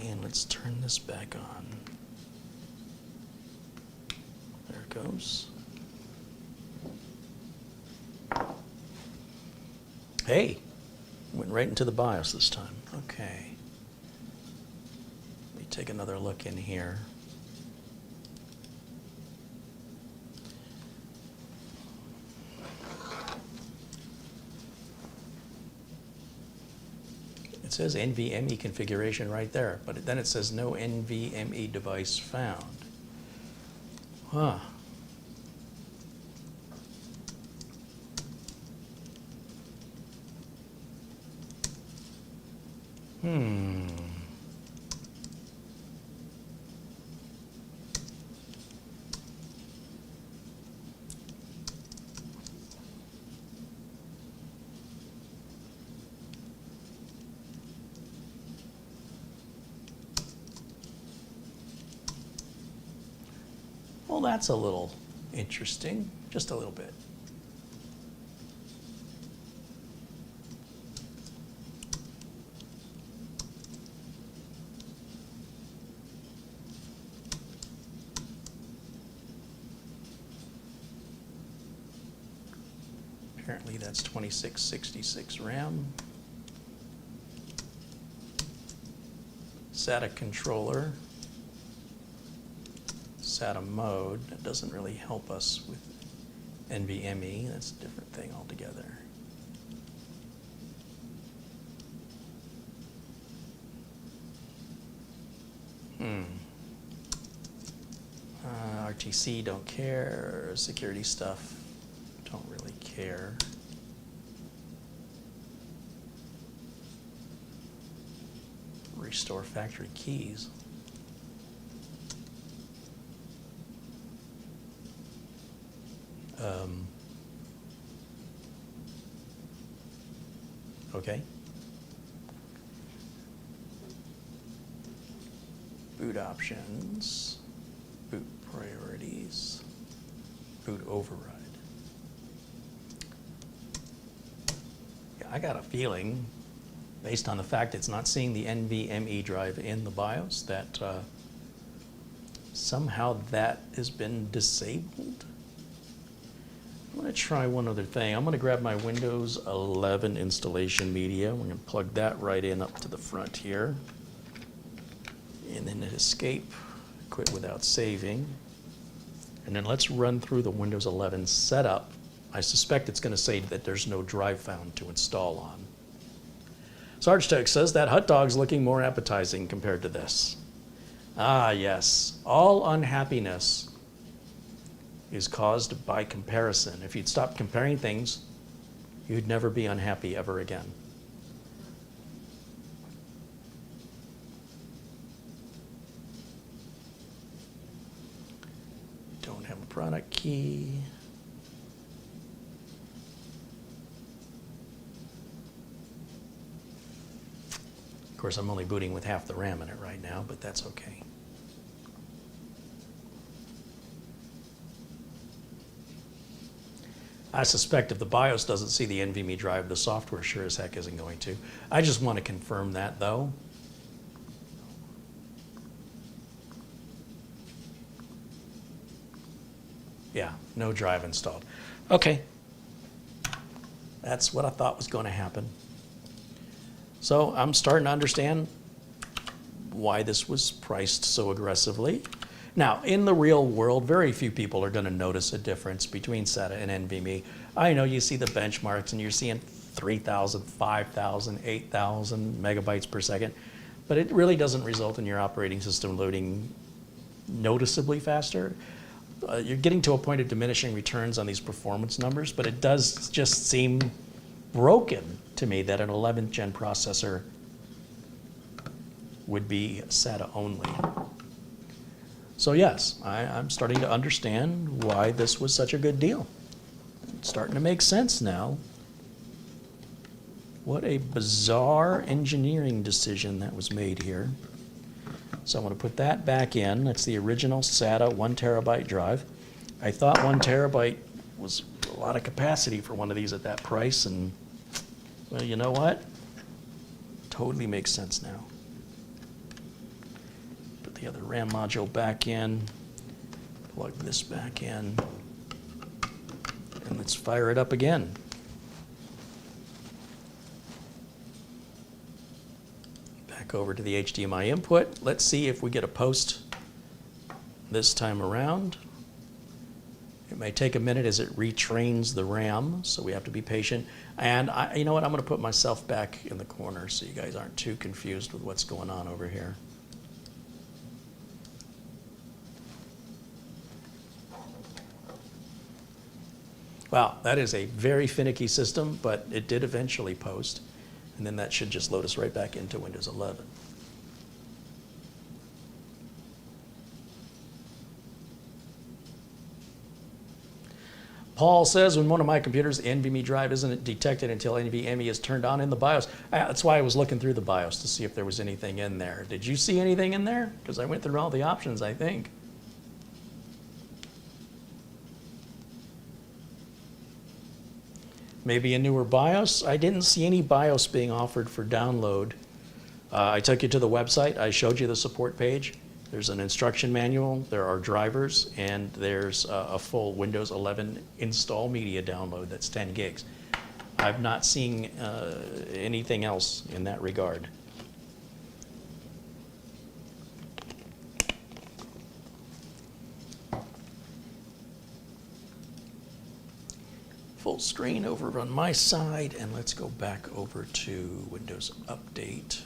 A: And let's turn this back on. There it goes. Hey, went right into the BIOS this time. Okay. Let me take another look in here. It says NVMe configuration right there, but then it says no NVMe device found. Huh. Well, that's a little interesting, just a little bit. Apparently that's 2666 RAM. SATA controller. SATA mode. That doesn't really help us with NVMe. That's a different thing altogether. RTC, don't care. Security stuff, don't really care. Restore factory keys. Okay. Boot options, boot priorities, boot override. Yeah, I got a feeling, based on the fact it's not seeing the NVMe drive in the BIOS, that somehow that has been disabled. I'm going to try one other thing. I'm going to grab my Windows 11 installation media. We're going to plug that right in up to the front here. And then hit escape, quit without saving. And then let's run through the Windows 11 setup. I suspect it's going to say that there's no drive found to install on. Sarge Tech says that hot dog's looking more appetizing compared to this. Ah, yes. All unhappiness is caused by comparison. If you'd stop comparing things, you'd never be unhappy ever again. Don't have a product key. Of course, I'm only booting with half the RAM in it right now, but that's okay. I suspect if the BIOS doesn't see the NVMe drive, the software sure as heck isn't going to. I just want to confirm that, though. Yeah, no drive installed. Okay. That's what I thought was going to happen. So I'm starting to understand why this was priced so aggressively. Now, in the real world, very few people are going to notice a difference between SATA and NVMe. I know you see the benchmarks and you're seeing 3,000, 5,000, 8,000 megabytes per second, but it really doesn't result in your operating system loading noticeably faster. You're getting to a point of diminishing returns on these performance numbers, but it does just seem broken to me that an 11th gen processor would be SATA only. So yes, I'm starting to understand why this was such a good deal. It's starting to make sense now. What a bizarre engineering decision that was made here. So I'm going to put that back in. That's the original SATA 1 terabyte drive. I thought 1 terabyte was a lot of capacity for one of these at that price, and well, you know what? Totally makes sense now. the other RAM module back in, plug this back in, and let's fire it up again. Back over to the HDMI input. Let's see if we get a post this time around. It may take a minute as it retrains the RAM, so we have to be patient. And you know what, I'm going to put myself back in the corner so you guys aren't too confused with what's going on over here. Wow, that is a very finicky system, but it did eventually post. And then that should just load us right back into Windows 11. Paul says, when one of my computers, the NVMe drive isn't detected until NVMe is turned on in the BIOS. That's why I was looking through the BIOS to see if there was anything in there. Did you see anything in there? Because I went through all the options, I think. Maybe a newer BIOS? I didn't see any BIOS being offered for download. I took you to the website. I showed you the support page. There's an instruction manual, there are drivers, and there's a full Windows 11 install media download that's 10 gigs. I've not seen anything else in that regard. Full screen over on my side, and let's go back over to Windows Update.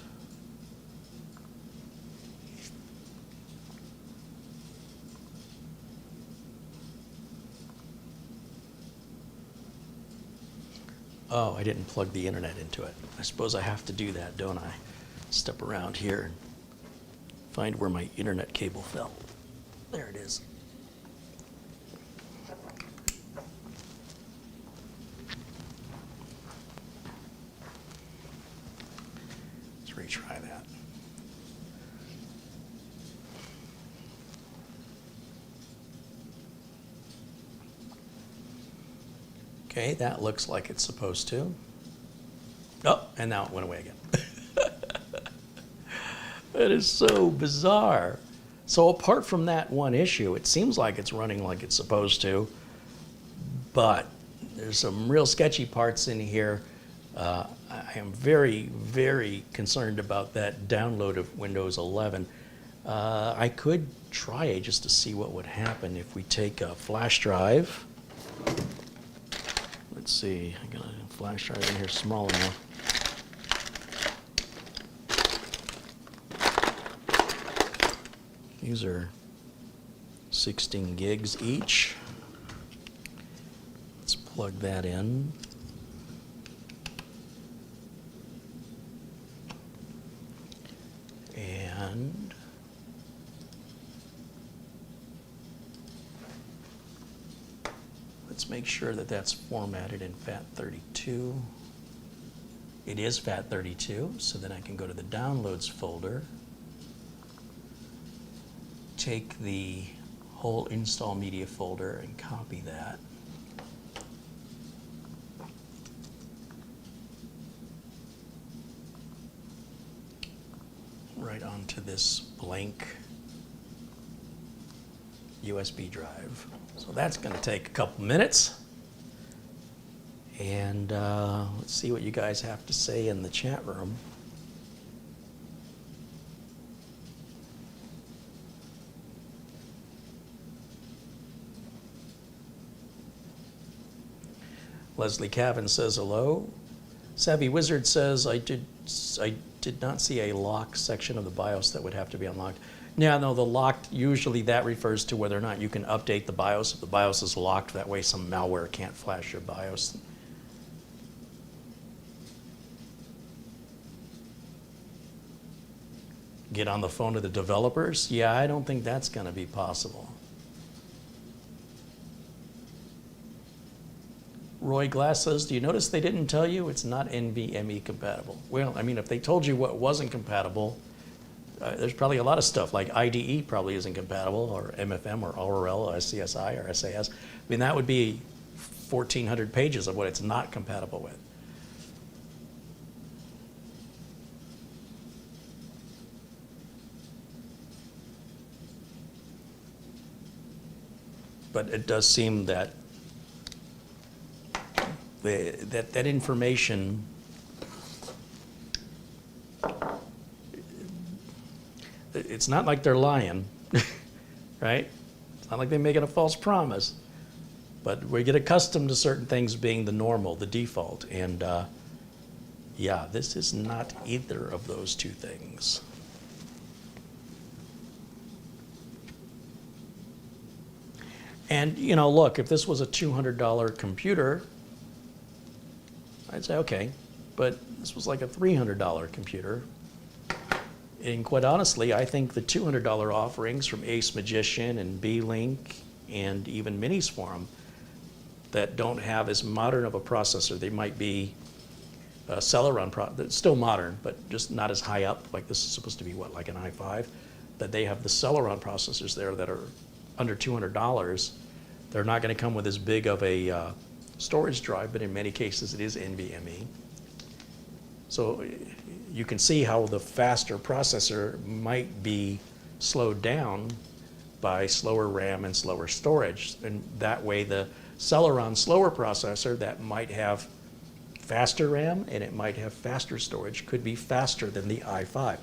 A: Oh, I didn't plug the internet into it. I suppose I have to do that, don't I? Step around here and find where my internet cable fell. There it is. Let's retry that. Okay, that looks like it's supposed to. Oh, and now it went away again. That is so bizarre. So apart from that one issue, it seems like it's running like it's supposed to, but there's some real sketchy parts in here. I am very, very concerned about that download of Windows 11. I could try it just to see what would happen if we take a flash drive. Let's see, I got a flash drive in here small enough. These are 16 gigs each. Let's plug that in. And let's make sure that that's formatted in FAT32. It is FAT32, so then I can go to the Downloads folder, take the whole Install Media folder and copy that. Right onto this blank USB drive. So that's going to take a couple minutes. And let's see what you guys have to say in the chat room. Leslie Cavan says hello. Savvy Wizard says, I did not see a lock section of the BIOS that would have to be unlocked. Yeah, no, the locked, usually that refers to whether or not you can update the BIOS. If the BIOS is locked, that way some malware can't flash your BIOS. Get on the phone to the developers? Yeah, I don't think that's going to be possible. Roy Glass says, do you notice they didn't tell you it's not NVMe compatible? Well, I mean, if they told you what wasn't compatible, there's probably a lot of stuff, like IDE probably isn't compatible, or MFM, or RRL, or SCSI, or SAS. I mean, that would be 1,400 pages of what it's not compatible with. But it does seem that that information it's not like they're lying, right? It's not like they're making a false promise. But we get accustomed to certain things being the normal, the default. And yeah, this is not either of those two things. And, you know, look, if this was a $200 computer, I'd say, okay. But this was like a $300 computer. And quite honestly, I think the $200 offerings from Ace Magician and B-Link and even Minis Forum that don't have as modern of a processor, they might be Celeron, still modern, but just not as high up. Like this is supposed to be what, like an i5, that they have the Celeron processors there that are under $200. They're not going to come with as big of a storage drive, but in many cases it is NVMe. So you can see how the faster processor might be slowed down by slower RAM and slower storage. And that way the Celeron slower processor that might have faster RAM and it might have faster storage could be faster than the i5.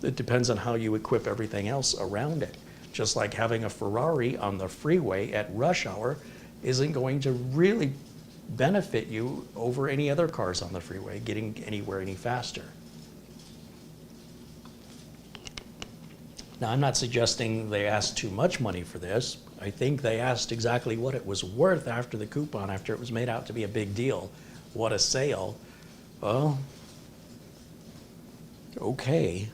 A: It depends on how you equip everything else around it. Just like having a Ferrari on the freeway at rush hour isn't going to really benefit you over any other cars on the freeway getting anywhere any faster. Now, I'm not suggesting they asked too much money for this. I think they asked exactly what it was worth after the coupon, after it was made out to be a big deal. What a sale. Well, okay.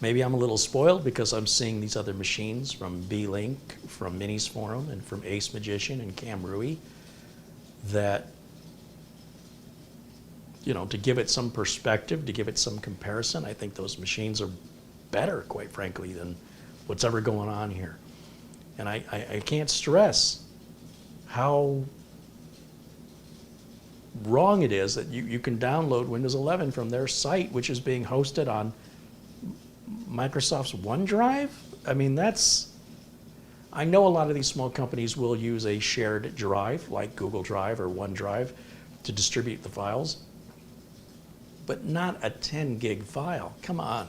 A: Maybe I'm a little spoiled because I'm seeing these other machines from B-Link, from Minis Forum, and from Ace Magician and Cam Rui that, you know, to give it some perspective, to give it some comparison, I think those machines are better, quite frankly, than what's ever going on here. And I can't stress how wrong it is that you can download Windows 11 from their site, which is being hosted on Microsoft's OneDrive. I mean, I know a lot of these small companies will use a shared drive like Google Drive or OneDrive to distribute the files, but not a 10 gig file. Come on.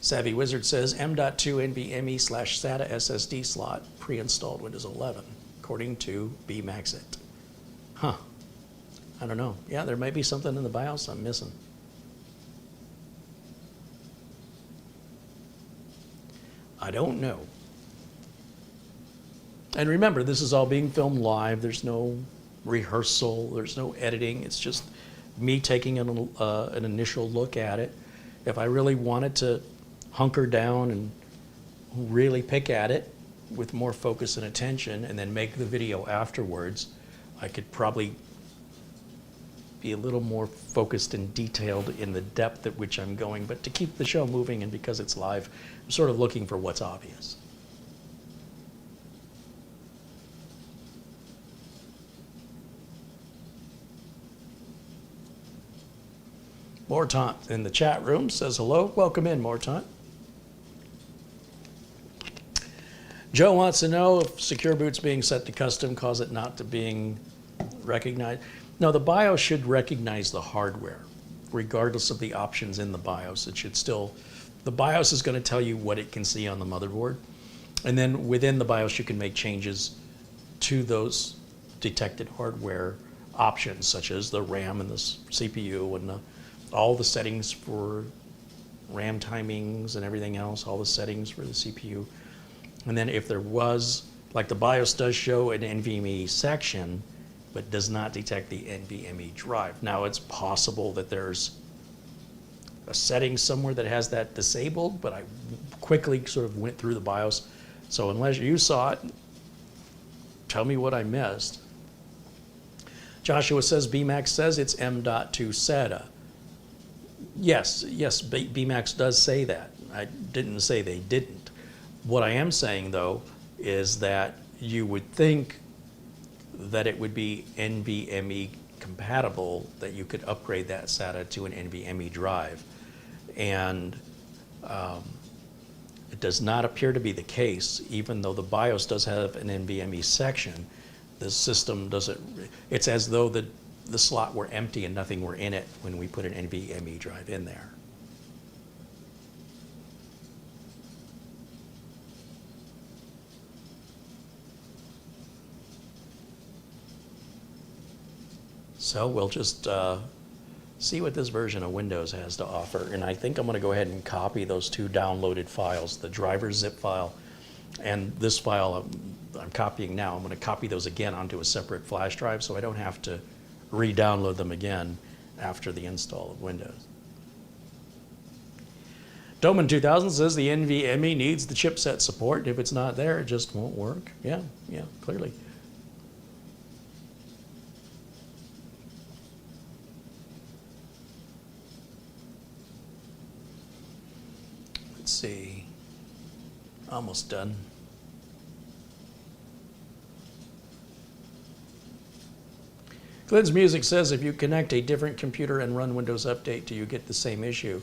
A: Savvy Wizard says M.2 NVMe/SATA SSD slot pre-installed Windows 11, according to BMax it. Huh. I don't know. Yeah, there may be something in the BIOS I'm missing. I don't know. And remember, this is all being filmed live. There's no rehearsal. There's no editing. It's just me taking an initial look at it. If I really wanted to hunker down and really pick at it with more focus and attention and then make the video afterwards, I could probably be a little more focused and detailed in the depth at which I'm going. But to keep the show moving and because it's live, I'm sort of looking for what's obvious. Mortant in the chat room says hello. Welcome in, Mortant. Joe wants to know if secure boots being set to custom cause it not to being recognized. No, the BIOS should recognize the hardware, regardless of the options in the BIOS. It should still, the BIOS is going to tell you what it can see on the motherboard. And then within the BIOS, you can make changes to those detected hardware options, such as the RAM and the CPU and all the settings for RAM timings and everything else, all the settings for the CPU. And then if there was, like the BIOS does show an NVMe section, but does not detect the NVMe drive. Now it's possible that there's a setting somewhere that has that disabled, but I quickly sort of went through the BIOS. So unless you saw it, tell me what I missed. Joshua says BMax says it's M.2 SATA. Yes, BMax does say that. I didn't say they didn't. What I am saying, though, is that you would think that it would be NVMe compatible, that you could upgrade that SATA to an NVMe drive. And it does not appear to be the case, even though the BIOS does have an NVMe section. The system doesn't, it's as though the slot were empty and nothing were in it when we put an NVMe drive in there. So we'll just see what this version of Windows has to offer. And I think I'm going to go ahead and copy those two downloaded files, the driver zip file and this file I'm copying now. I'm going to copy those again onto a separate flash drive so I don't have to re-download them again after the install of Windows. Doman 2000 says the NVMe needs the chipset support. If it's not there, it just won't work. Yeah, clearly. Let's see, almost done. Glenn's Music says if you connect a different computer and run Windows Update, do you get the same issue?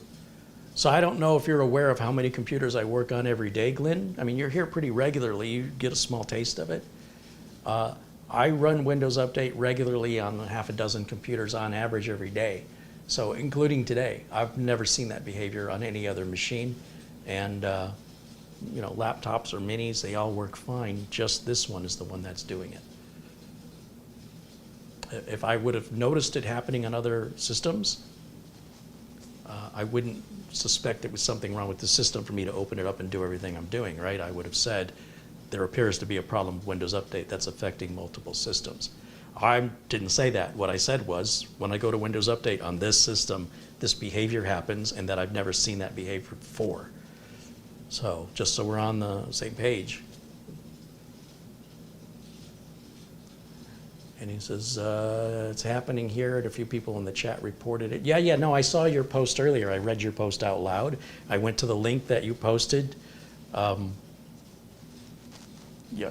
A: So I don't know if you're aware of how many computers I work on every day, Glenn. I mean, you're here pretty regularly. You get a small taste of it. I run Windows Update regularly on half a dozen computers on average every day. So including today, I've never seen that behavior on any other machine. And you know, laptops or minis, they all work fine. Just this one is the one that's doing it. If I would have noticed it happening on other systems, I wouldn't suspect it was something wrong with the system for me to open it up and do everything I'm doing, right? I would have said, there appears to be a problem with Windows Update that's affecting multiple systems. I didn't say that. What I said was, when I go to Windows Update on this system, this behavior happens, and that I've never seen that behavior before. So, just so we're on the same page. And he says, it's happening here, and a few people in the chat reported it. Yeah, no, I saw your post earlier. I read your post out loud. I went to the link that you posted. Yeah,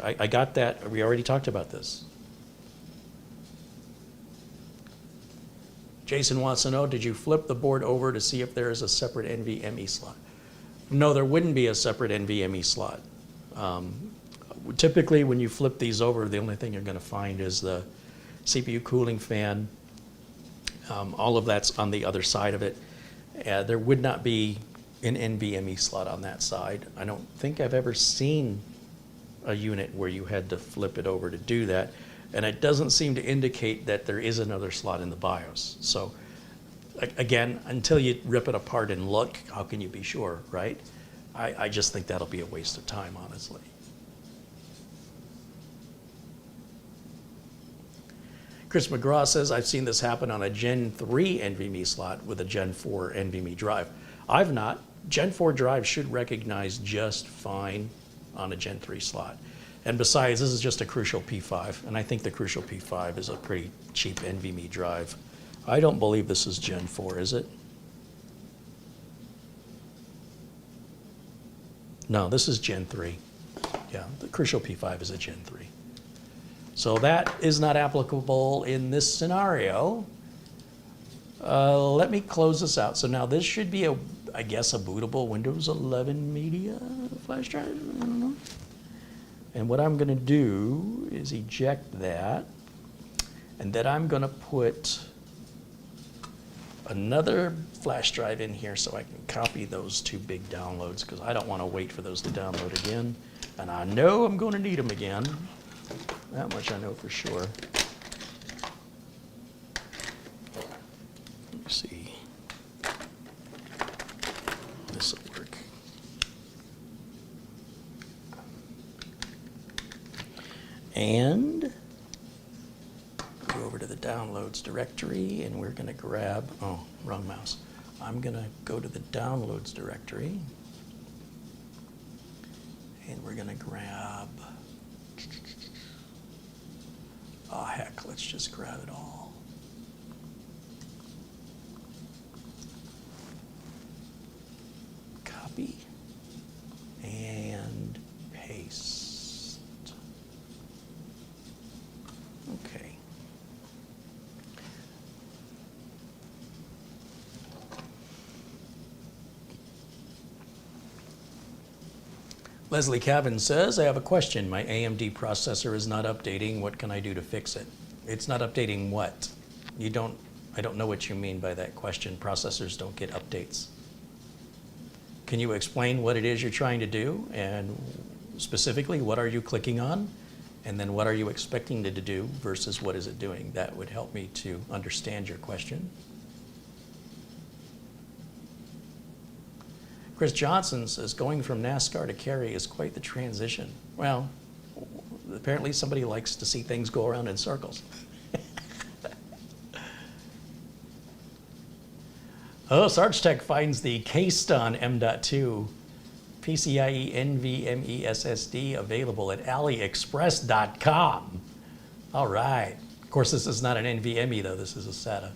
A: I got that. We already talked about this. Jason wants to know, did you flip the board over to see if there is a separate NVMe slot? No, there wouldn't be a separate NVMe slot. Typically, when you flip these over, the only thing you're going to find is the CPU cooling fan. All of that's on the other side of it. There would not be an NVMe slot on that side. I don't think I've ever seen a unit where you had to flip it over to do that. And it doesn't seem to indicate that there is another slot in the BIOS. So again, until you rip it apart and look, how can you be sure, right? I just think that'll be a waste of time, honestly. Chris McGraw says, I've seen this happen on a Gen 3 NVMe slot with a Gen 4 NVMe drive. I've not. Gen 4 drive should recognize just fine on a Gen 3 slot. And besides, this is just a Crucial P5, and I think the Crucial P5 is a pretty cheap NVMe drive. I don't believe this is Gen 4, is it? No, this is Gen 3. Yeah, the Crucial P5 is a Gen 3. So that is not applicable in this scenario. Let me close this out. So now this should be, I guess, a bootable Windows 11 media flash drive. I don't know. And what I'm going to do is eject that. And then I'm going to put another flash drive in here so I can copy those two big downloads, because I don't want to wait for those to download again. And I know I'm going to need them again. That much I know for sure. Let me see. This will work. And go over to the downloads directory, and we're going to grab, oh, wrong mouse. I'm going to go to the downloads directory, and we're going to grab, oh heck, let's just grab it all. Copy and paste. Okay. Leslie Cavan says, I have a question. My AMD processor is not updating. What can I do to fix it? It's not updating what? I don't know what you mean by that question. Processors don't get updates. Can you explain what it is you're trying to do? And specifically, what are you clicking on? And then what are you expecting it to do versus what is it doing? That would help me to understand your question. Chris Johnson says, going from NASCAR to carry is quite the transition. Well, apparently somebody likes to see things go around in circles. Oh, Sarge Tech finds the Keystone M.2 PCIe NVMe SSD available at AliExpress.com. All right. Of course, this is not an NVMe, though. This is a SATA.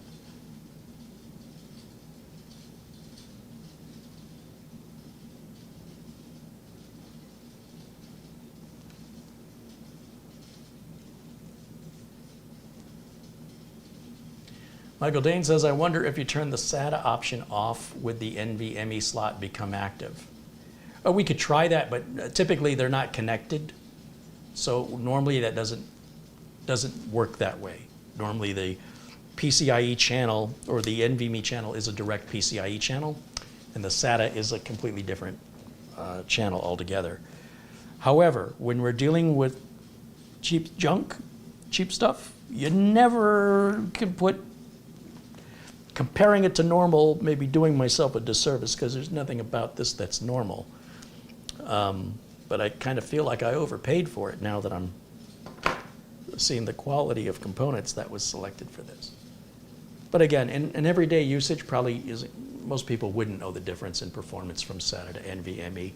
A: Michael Dane says, I wonder if you turn the SATA option off, would the NVMe slot become active? Oh, we could try that, but typically they're not connected. So normally that doesn't work that way. Normally the PCIe channel or the NVMe channel is a direct PCIe channel, and the SATA is a completely different channel altogether. However, when we're dealing with cheap junk, cheap stuff, you never can put comparing it to normal, maybe doing myself a disservice because there's nothing about this that's normal. But I kind of feel like I overpaid for it now that I'm seeing the quality of components that was selected for this. But again, in everyday usage, probably most people wouldn't know the difference in performance from SATA to NVMe.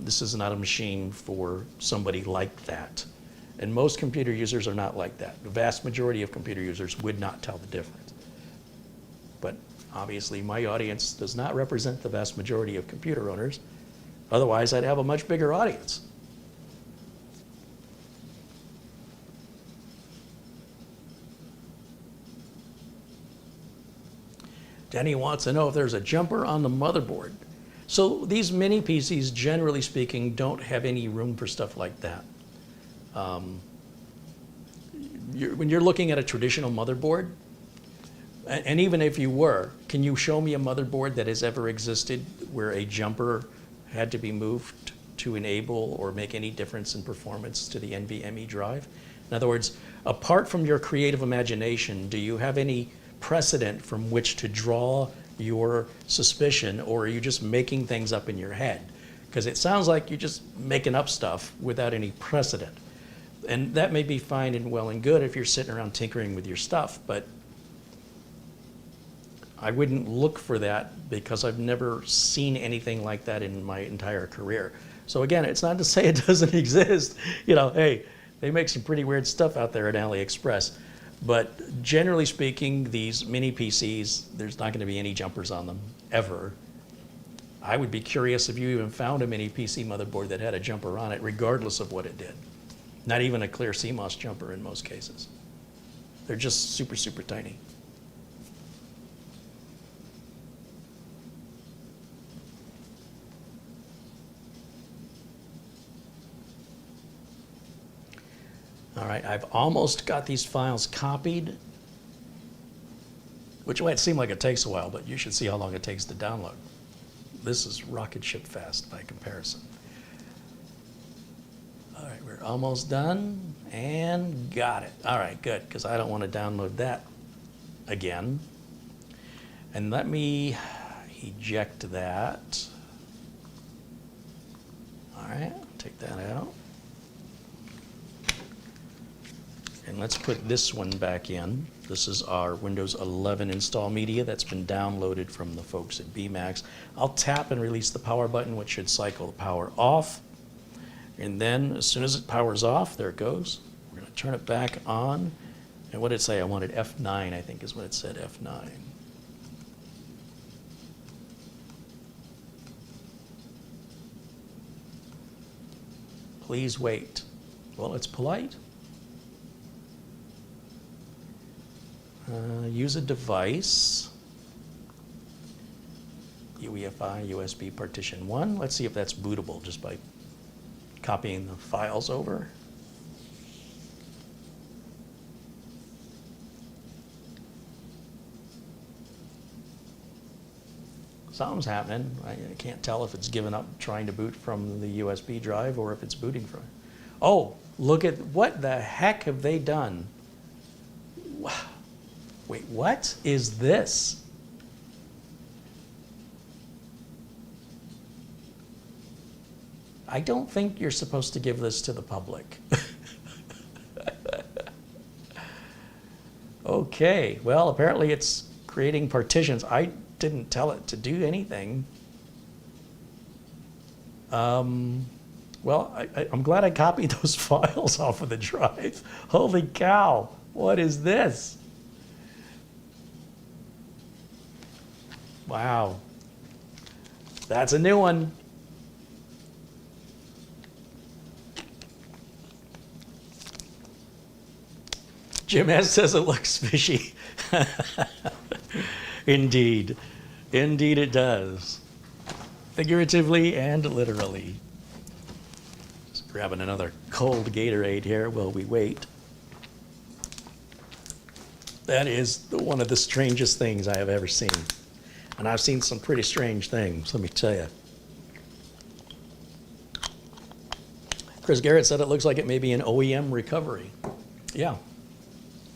A: This is not a machine for somebody like that. And most computer users are not like that. The vast majority of computer users would not tell the difference. But obviously my audience does not represent the vast majority of computer owners. Otherwise, I'd have a much bigger audience. Danny wants to know if there's a jumper on the motherboard. So these mini PCs, generally speaking, don't have any room for stuff like that. When you're looking at a traditional motherboard, and even if you were, can you show me a motherboard that has ever existed where a jumper had to be moved to enable or make any difference in performance to the NVMe drive? In other words, apart from your creative imagination, do you have any precedent from which to draw your suspicion, or are you just making things up in your head? Because it sounds like you're just making up stuff without any precedent. And that may be fine and well and good if you're sitting around tinkering with your stuff, but I wouldn't look for that because I've never seen anything like that in my entire career. So again, it's not to say it doesn't exist. You know, hey, they make some pretty weird stuff out there at AliExpress. But generally speaking, these mini PCs, there's not going to be any jumpers on them, ever. I would be curious if you even found a mini PC motherboard that had a jumper on it, regardless of what it did. Not even a clear CMOS jumper in most cases. They're just super, super tiny. All right, I've almost got these files copied, which might seem like it takes a while, but you should see how long it takes to download. This is rocket ship fast by comparison. All right, we're almost done and got it. All right, good, because I don't want to download that again. And let me eject that. All right, take that out. And let's put this one back in. This is our Windows 11 install media that's been downloaded from the folks at BMax. I'll tap and release the power button, which should cycle the power off. And then as soon as it powers off, there it goes. We're going to turn it back on. And what did it say? I wanted F9, I think is what it said, F9. Please wait. Well, it's polite. Use a device, UEFI, USB partition 1. Let's see if that's bootable just by copying the files over. Something's happening. I can't tell if it's given up trying to boot from the USB drive or if it's booting from it. Oh, look at what the heck have they done? Wait, what is this? I don't think you're supposed to give this to the public. Okay, well, apparently it's creating partitions. I didn't tell it to do anything. Well, I'm glad I copied those files off of the drive. Holy cow, what is this? Wow, that's a new one. Jim S. says it looks fishy. Indeed. Indeed it does. Figuratively and literally. Just grabbing another cold Gatorade here while we wait. That is one of the strangest things I have ever seen. And I've seen some pretty strange things, let me tell you. Chris Garrett said it looks like it may be an OEM recovery. Yeah.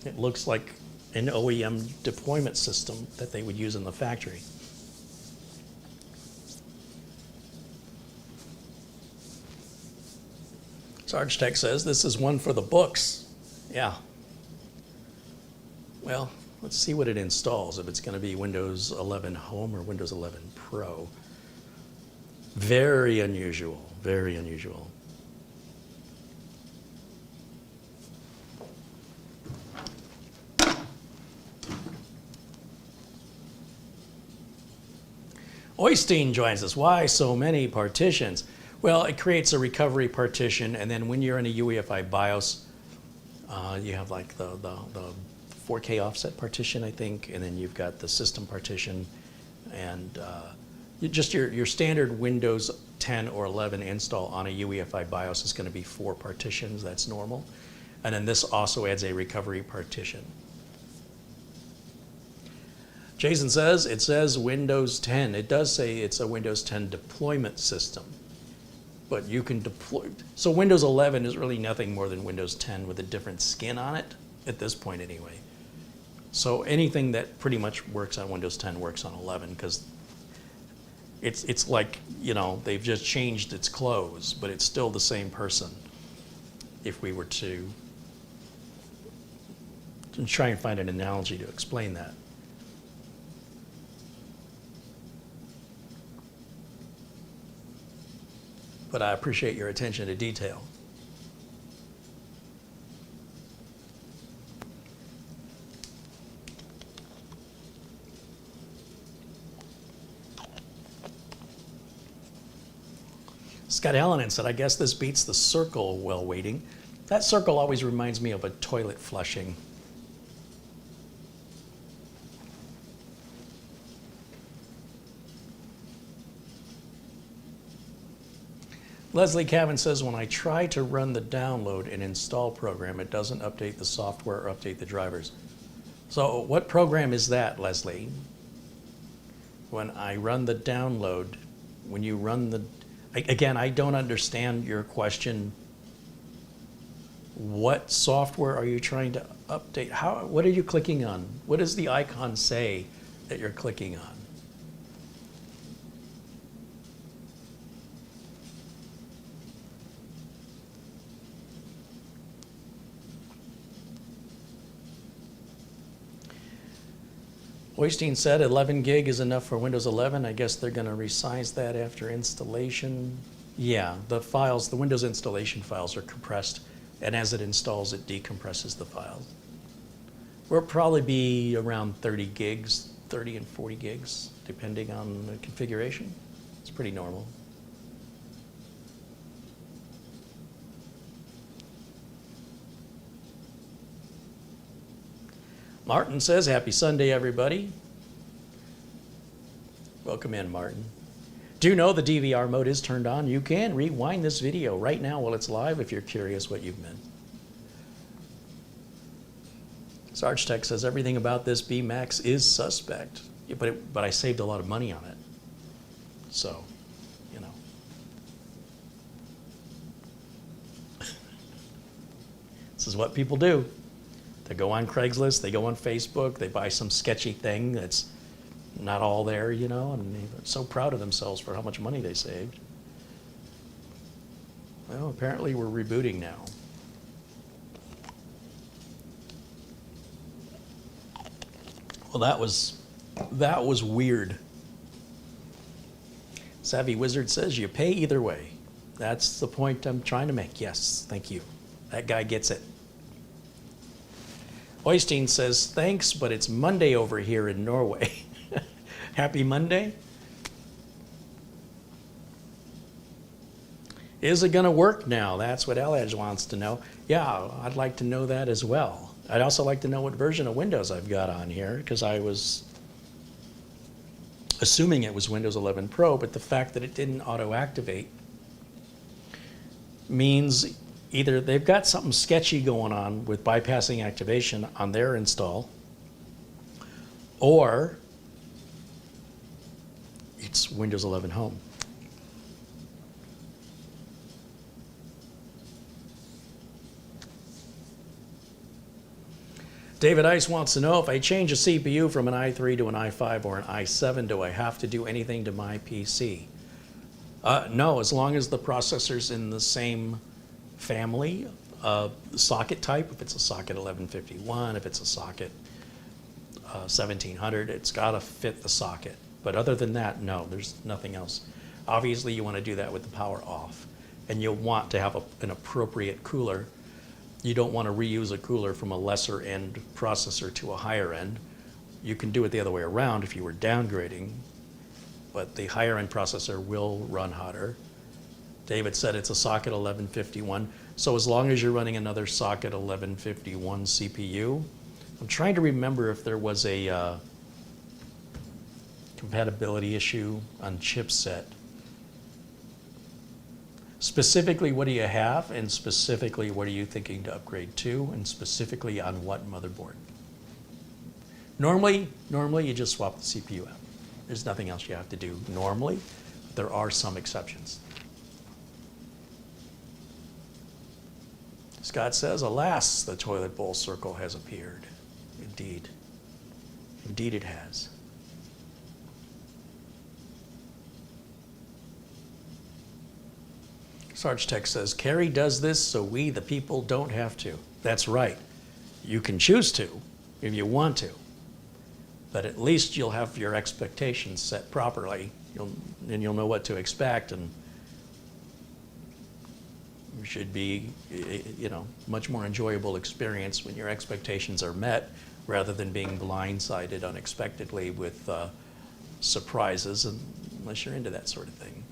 A: It looks like an OEM deployment system that they would use in the factory. Sarge Tech says this is one for the books. Yeah. Well, let's see what it installs, if it's going to be Windows 11 Home or Windows 11 Pro. Very unusual, very unusual. Oystein joins us. Why so many partitions? Well, it creates a recovery partition, and then when you're in a UEFI BIOS, you have like the 4K offset partition, I think, and then you've got the system partition, and just your standard Windows 10 or 11 install on a UEFI BIOS is going to be 4 partitions. That's normal. And then this also adds a recovery partition. Jason says, it says Windows 10. It does say it's a Windows 10 deployment system, but you can deploy. So Windows 11 is really nothing more than Windows 10 with a different skin on it, at this point anyway. So anything that pretty much works on Windows 10 works on 11, because it's like, you know, they've just changed its clothes, but it's still the same person. If we were to try and find an analogy to explain that. But I appreciate your attention to detail. Scott Hallinan said, I guess this beats the circle while waiting. That circle always reminds me of a toilet flushing. Leslie Cavan says, when I try to run the download and install program, it doesn't update the software or update the drivers. So what program is that, Leslie? When I run the download, when you run the, again, I don't understand your question. What software are you trying to update? What are you clicking on? What does the icon say that you're clicking on? Oystein said 11 gig is enough for Windows 11. I guess they're going to resize that after installation. Yeah, the files, the Windows installation files are compressed, and as it installs, it decompresses the files. We'll probably be around 30 gigs, 30 and 40 gigs, depending on the configuration. It's pretty normal. Martin says, happy Sunday, everybody. Welcome in, Martin. Do know the DVR mode is turned on. You can rewind this video right now while it's live if you're curious what you've been. Sarge Tech says everything about this BMax is suspect, yeah, but I saved a lot of money on it. So, you know. This is what people do. They go on Craigslist, they go on Facebook, they buy some sketchy thing that's not all there, you know, and they're so proud of themselves for how much money they saved. Well, apparently we're rebooting now. Well, that was weird. Savvy Wizard says you pay either way. That's the point I'm trying to make. Yes, thank you. That guy gets it. Oystein says, thanks, but it's Monday over here in Norway. Happy Monday. Is it going to work now? That's what Eledge wants to know. Yeah, I'd like to know that as well. I'd also like to know what version of Windows I've got on here, because I was assuming it was Windows 11 Pro, but the fact that it didn't auto-activate means either they've got something sketchy going on with bypassing activation on their install, or it's Windows 11 Home. David Ice wants to know, if I change a CPU from an i3 to an i5 or an i7, do I have to do anything to my PC? No, as long as the processor's in the same family, socket type, if it's a socket 1151, if it's a socket 1700, it's got to fit the socket. But other than that, no, there's nothing else. Obviously, you want to do that with the power off, and you'll want to have an appropriate cooler. You don't want to reuse a cooler from a lesser end processor to a higher end. You can do it the other way around if you were downgrading, but the higher end processor will run hotter. David said it's a socket 1151, so as long as you're running another socket 1151 CPU, I'm trying to remember if there was a compatibility issue on chipset. Specifically, what do you have, and specifically, what are you thinking to upgrade to, and specifically on what motherboard? Normally you just swap the CPU out. There's nothing else you have to do normally, but there are some exceptions. Scott says, alas, the toilet bowl circle has appeared. Indeed. Indeed it has. Sarge Tech says, Carrie does this so we, the people, don't have to. That's right. You can choose to if you want to, but at least you'll have your expectations set properly. You'll know what to expect, and it should be, you know, much more enjoyable experience when your expectations are met rather than being blindsided unexpectedly with surprises, unless you're into that sort of thing.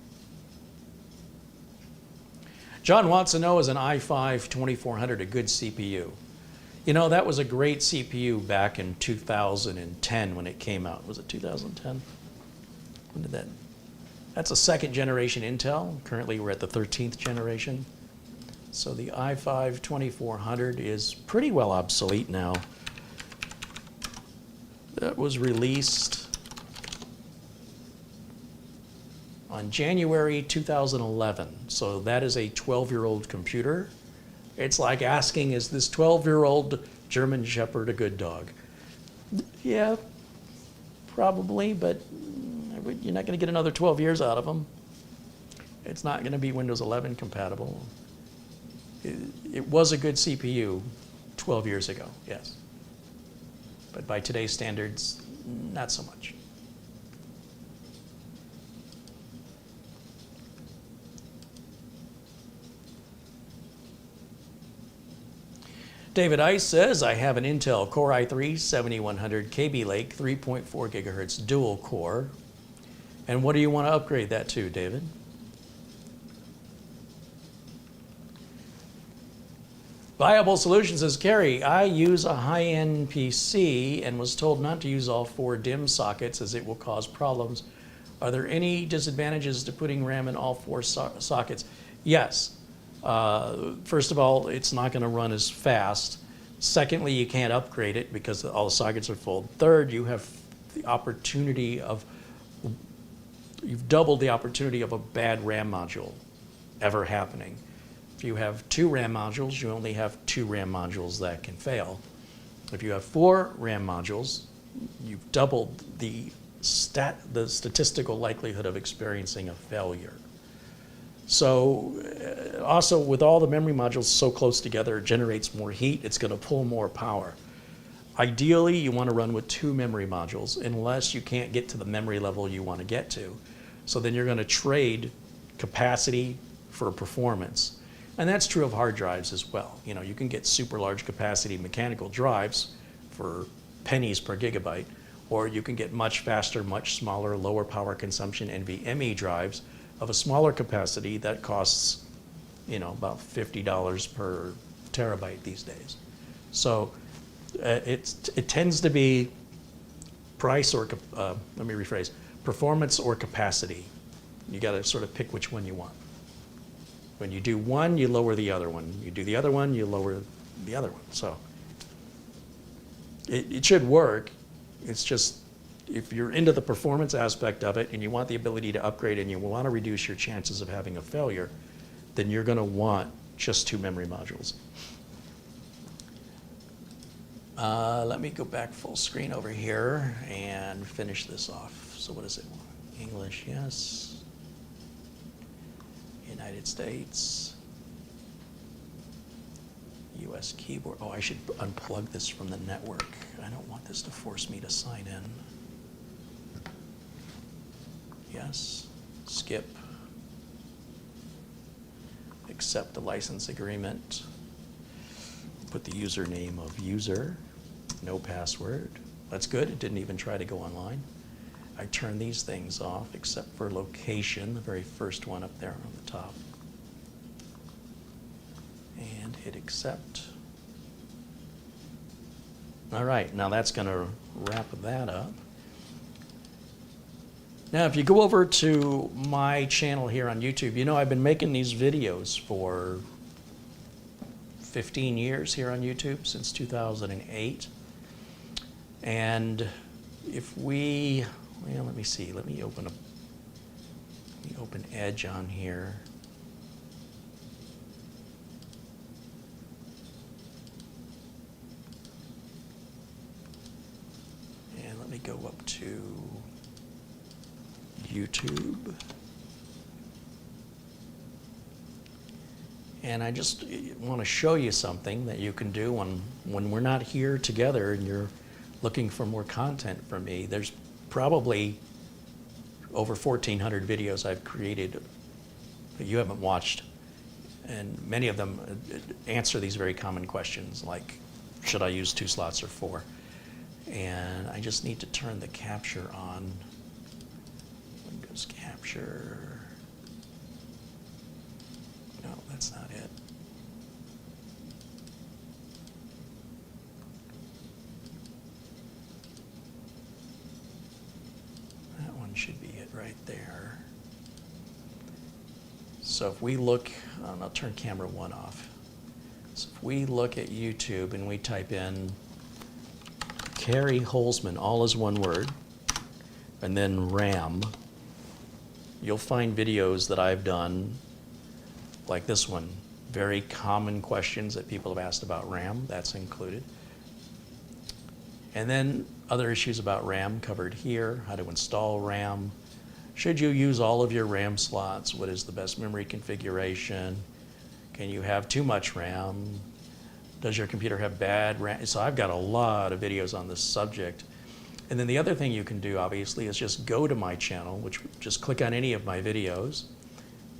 A: John wants to know, is an i5-2400 a good CPU? You know, that was a great CPU back in 2010 when it came out. Was it 2010? When did that? That's a second generation Intel. Currently we're at the 13th generation. So the i5-2400 is pretty well obsolete now. That was released on January 2011. So that is a 12-year-old computer. It's like asking, is this 12-year-old German Shepherd a good dog? Yeah, probably, but you're not going to get another 12 years out of them. It's not going to be Windows 11 compatible. It was a good CPU 12 years ago, yes. But by today's standards, not so much. David Ice says, I have an Intel Core i3-7100 Kaby Lake 3.4 gigahertz dual core. And what do you want to upgrade that to, David? Viable Solutions says, Carrie, I use a high-end PC and was told not to use all 4 DIMM sockets as it will cause problems Are there any disadvantages to putting RAM in all four sockets? Yes. First of all, it's not going to run as fast. Secondly, you can't upgrade it because all the sockets are full. Third, you have the opportunity of, you've doubled the opportunity of a bad RAM module ever happening. If you have 2 RAM modules, you only have 2 RAM modules that can fail. If you have 4 RAM modules, you've doubled the statistical likelihood of experiencing a failure. So also with all the memory modules so close together, it generates more heat, it's going to pull more power. Ideally, you want to run with 2 memory modules unless you can't get to the memory level you want to get to. So then you're going to trade capacity for performance. And that's true of hard drives as well. You know, you can get super large capacity mechanical drives for pennies per gigabyte, or you can get much faster, much smaller, lower power consumption NVMe drives of a smaller capacity that costs, you know, about $50 per terabyte these days. So it tends to be price or, let me rephrase, performance or capacity. You got to sort of pick which one you want. When you do one, you lower the other one. You do the other one, you lower the other one. So it should work. It's just, if you're into the performance aspect of it and you want the ability to upgrade and you want to reduce your chances of having a failure, then you're going to want just 2 memory modules. Let me go back full screen over here and finish this off. So what does it want? English, yes. United States. US keyboard. Oh, I should unplug this from the network. I don't want this to force me to sign in. Yes. Skip. Accept the license agreement. Put the username of user. No password. That's good. It didn't even try to go online. I turn these things off except for location, the very first one up there on the top. And hit accept. All right, now that's going to wrap that up. Now, if you go over to my channel here on YouTube, you know I've been making these videos for 15 years here on YouTube, since 2008. And if we, well, let me see, let me open Edge on here. And let me go up to YouTube. And I just want to show you something that you can do when we're not here together and you're looking for more content from me. There's probably over 1,400 videos I've created that you haven't watched. And many of them answer these very common questions like, should I use 2 slots or 4? And I just need to turn the capture on. Windows capture. No, that's not it. That one should be it right there. So if we look, I'll turn camera 1 off. So if we look at YouTube and we type in Carrie Holzman, all as one word, and then RAM, you'll find videos that I've done like this one. Very common questions that people have asked about RAM, that's included. And then other issues about RAM covered here, how to install RAM. Should you use all of your RAM slots? What is the best memory configuration? Can you have too much RAM? Does your computer have bad RAM? So I've got a lot of videos on this subject. And then the other thing you can do, obviously, is just go to my channel, which just click on any of my videos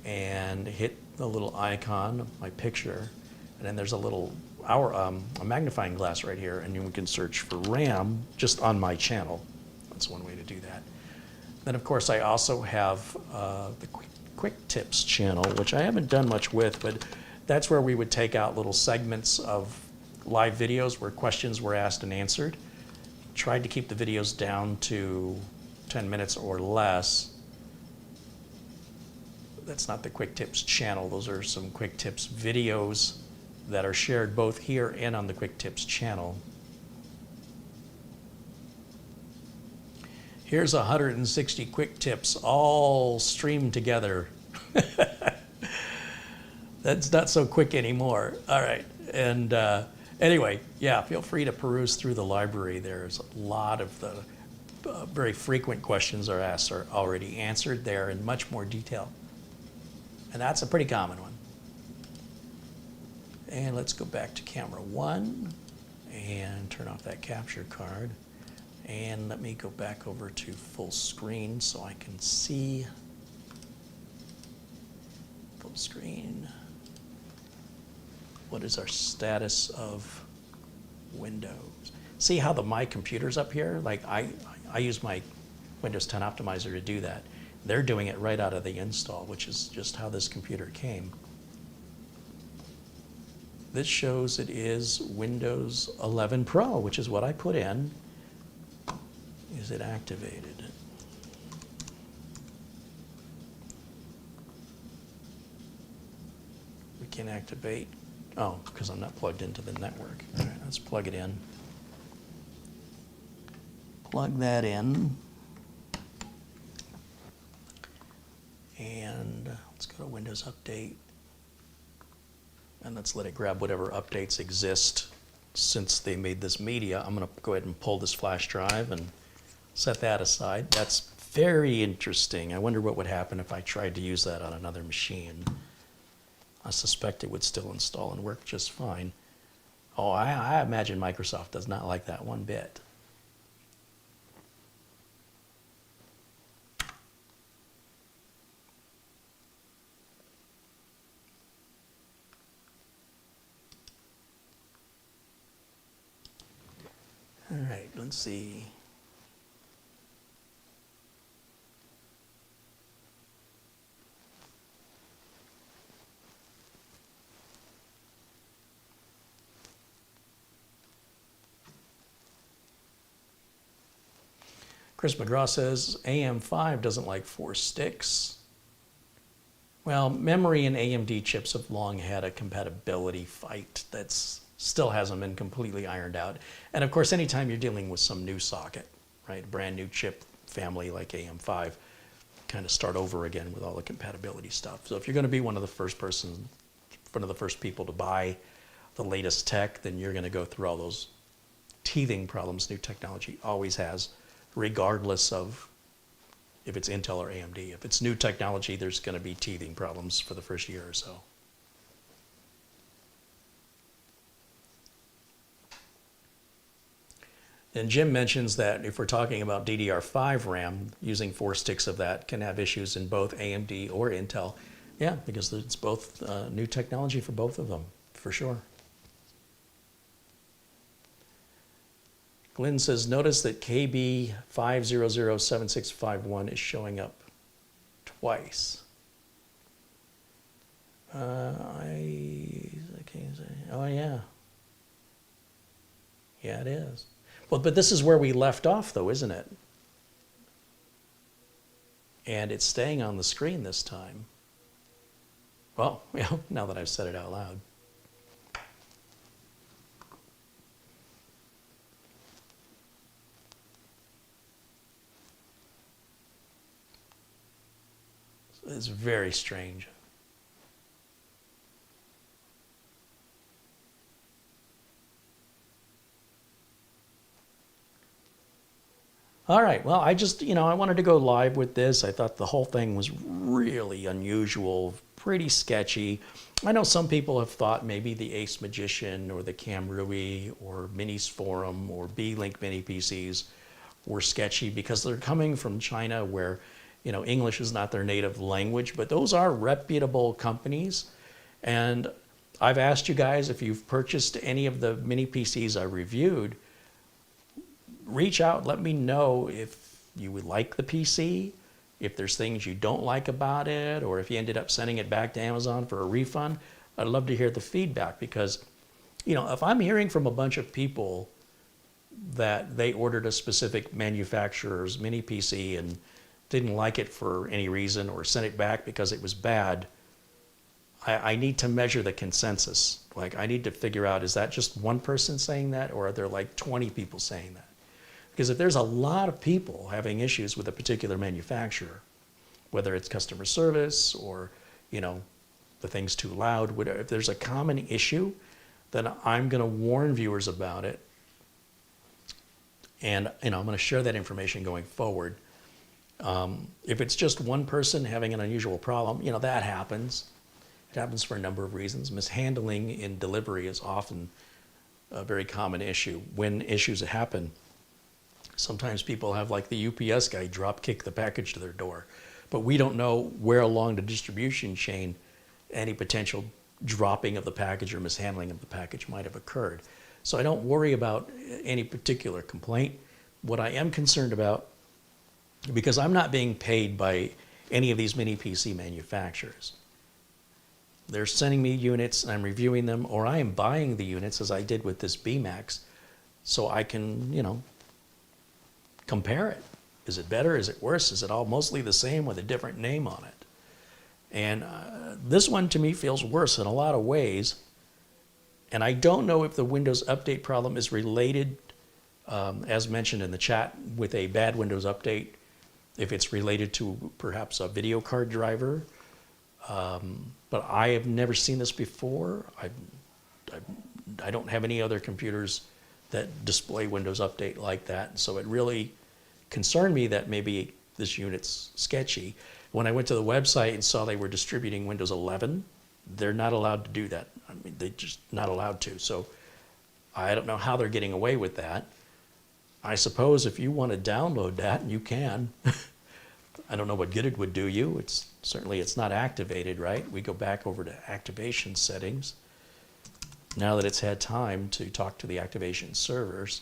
A: and hit the little icon of my picture. And then there's a little a magnifying glass right here, and you can search for RAM just on my channel. That's one way to do that. Then, of course, I also have the Quick Tips channel, which I haven't done much with, but that's where we would take out little segments of live videos where questions were asked and answered. Tried to keep the videos down to 10 minutes or less, that's not the Quick Tips channel. Those are some Quick Tips videos that are shared both here and on the Quick Tips channel. Here's 160 Quick Tips all streamed together. That's not so quick anymore. All right, and anyway, yeah, feel free to peruse through the library. There's a lot of the very frequent questions are asked are already answered there in much more detail. And that's a pretty common one. And let's go back to camera 1 and turn off that capture card. And let me go back over to full screen so I can see full screen. What is our status of Windows? See how my computer's up here? Like I use my Windows 10 optimizer to do that. They're doing it right out of the install, which is just how this computer came. This shows it is Windows 11 Pro, which is what I put in. Is it activated? We can activate, oh, because I'm not plugged into the network. All right, let's plug it in. Plug that in. And let's go to Windows Update. And let's let it grab whatever updates exist since they made this media. I'm going to go ahead and pull this flash drive and set that aside. That's very interesting. I wonder what would happen if I tried to use that on another machine. I suspect it would still install and work just fine. Oh, I imagine Microsoft does not like that one bit. All right, let's see. Chris McGraw says AM5 doesn't like 4 sticks. Well, memory and AMD chips have long had a compatibility fight that's still hasn't been completely ironed out. And of course, anytime you're dealing with some new socket, right, a brand new chip family like AM5, kind of start over again with all the compatibility stuff. So if you're going to be one of the first people to buy the latest tech, then you're going to go through all those teething problems new technology always has, regardless of if it's Intel or AMD. If it's new technology, there's going to be teething problems for the first year or so. And Jim mentions that if we're talking about DDR5 RAM, using 4 sticks of that can have issues in both AMD or Intel. Yeah, because it's both new technology for both of them, for sure. Glenn says, notice that KB5007651 is showing up twice. Oh yeah. Yeah, it is. Well, but this is where we left off though, isn't it? And it's staying on the screen this time. Well, now that I've said it out loud. It's very strange. All right, well, I just, I wanted to go live with this. I thought the whole thing was really unusual, pretty sketchy. I know some people have thought maybe the Ace Magician or the Camrui or Minis Forum or B-Link Mini PCs were sketchy because they're coming from China where English is not their native language, but those are reputable companies. And I've asked you guys if you've purchased any of the mini PCs I reviewed, reach out, let me know if you would like the PC, if there's things you don't like about it, or if you ended up sending it back to Amazon for a refund. I'd love to hear the feedback because, if I'm hearing from a bunch of people that they ordered a specific manufacturer's mini PC and didn't like it for any reason or sent it back because it was bad, I need to measure the consensus. Like, I need to figure out, is that just one person saying that, or are there like 20 people saying that? Because if there's a lot of people having issues with a particular manufacturer, whether it's customer service or, you know, the thing's too loud, whatever, if there's a common issue, then I'm going to warn viewers about it. And, you know, I'm going to share that information going forward. If it's just one person having an unusual problem, you know, that happens. It happens for a number of reasons. Mishandling in delivery is often a very common issue. When issues happen, sometimes people have, like, the UPS guy drop kick the package to their door, but we don't know where along the distribution chain any potential dropping of the package or mishandling of the package might have occurred. So I don't worry about any particular complaint. What I am concerned about, because I'm not being paid by any of these mini PC manufacturers. They're sending me units and I'm reviewing them, or I am buying the units as I did with this BMax so I can, you know, compare it. Is it better? Is it worse? Is it all mostly the same with a different name on it? And this one to me feels worse in a lot of ways. And I don't know if the Windows Update problem is related, as mentioned in the chat, with a bad Windows Update, if it's related to perhaps a video card driver. But I have never seen this before. I don't have any other computers that display Windows Update like that. So it really concerned me that maybe this unit's sketchy. When I went to the website and saw they were distributing Windows 11, they're not allowed to do that. I mean, they're just not allowed to. So I don't know how they're getting away with that. I suppose if you want to download that, you can. I don't know what good it would do you. Certainly it's not activated, right? We go back over to activation settings. Now that it's had time to talk to the activation servers.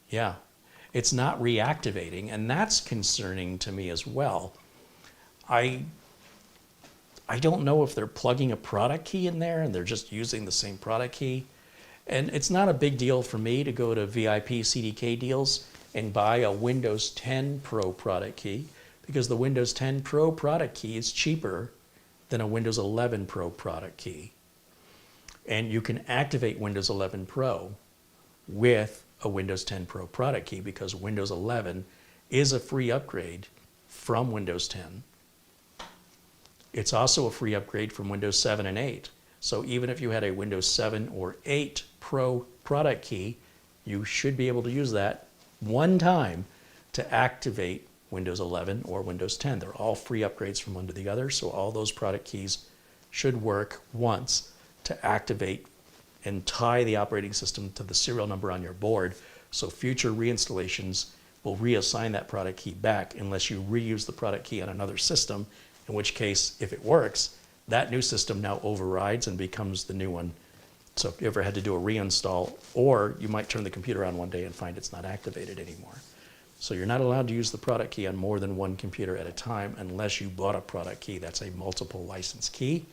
A: Yeah, it's not reactivating, and that's concerning to me as well. I don't know if they're plugging a product key in there and they're just using the same product key. And it's not a big deal for me to go to VIP CDK deals and buy a Windows 10 Pro product key, because the Windows 10 Pro product key is cheaper than a Windows 11 Pro product key. And you can activate Windows 11 Pro with a Windows 10 Pro product key, because Windows 11 is a free upgrade from Windows 10. It's also a free upgrade from Windows 7 and 8. So even if you had a Windows 7 or 8 Pro product key, you should be able to use that one time to activate Windows 11 or Windows 10. They're all free upgrades from one to the other, so all those product keys should work once to activate and tie the operating system to the serial number on your board, so future reinstallations will reassign that product key back unless you reuse the product key on another system, in which case, if it works, that new system now overrides and becomes the new one. So if you ever had to do a reinstall, or you might turn the computer on one day and find it's not activated anymore. So you're not allowed to use the product key on more than one computer at a time unless you bought a product key. That's a multiple license key.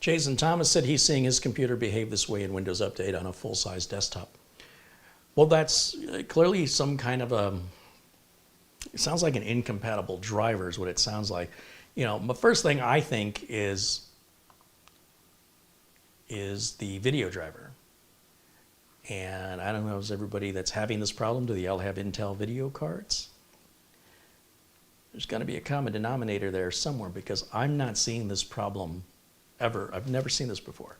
A: Jason Thomas said he's seeing his computer behave this way in Windows Update on a full-size desktop. Well, that's clearly some kind of it sounds like an incompatible driver is what it sounds like. You know, the first thing I think is the video driver. And I don't know, is everybody that's having this problem, do they all have Intel video cards? There's got to be a common denominator there somewhere, because I'm not seeing this problem ever. I've never seen this before.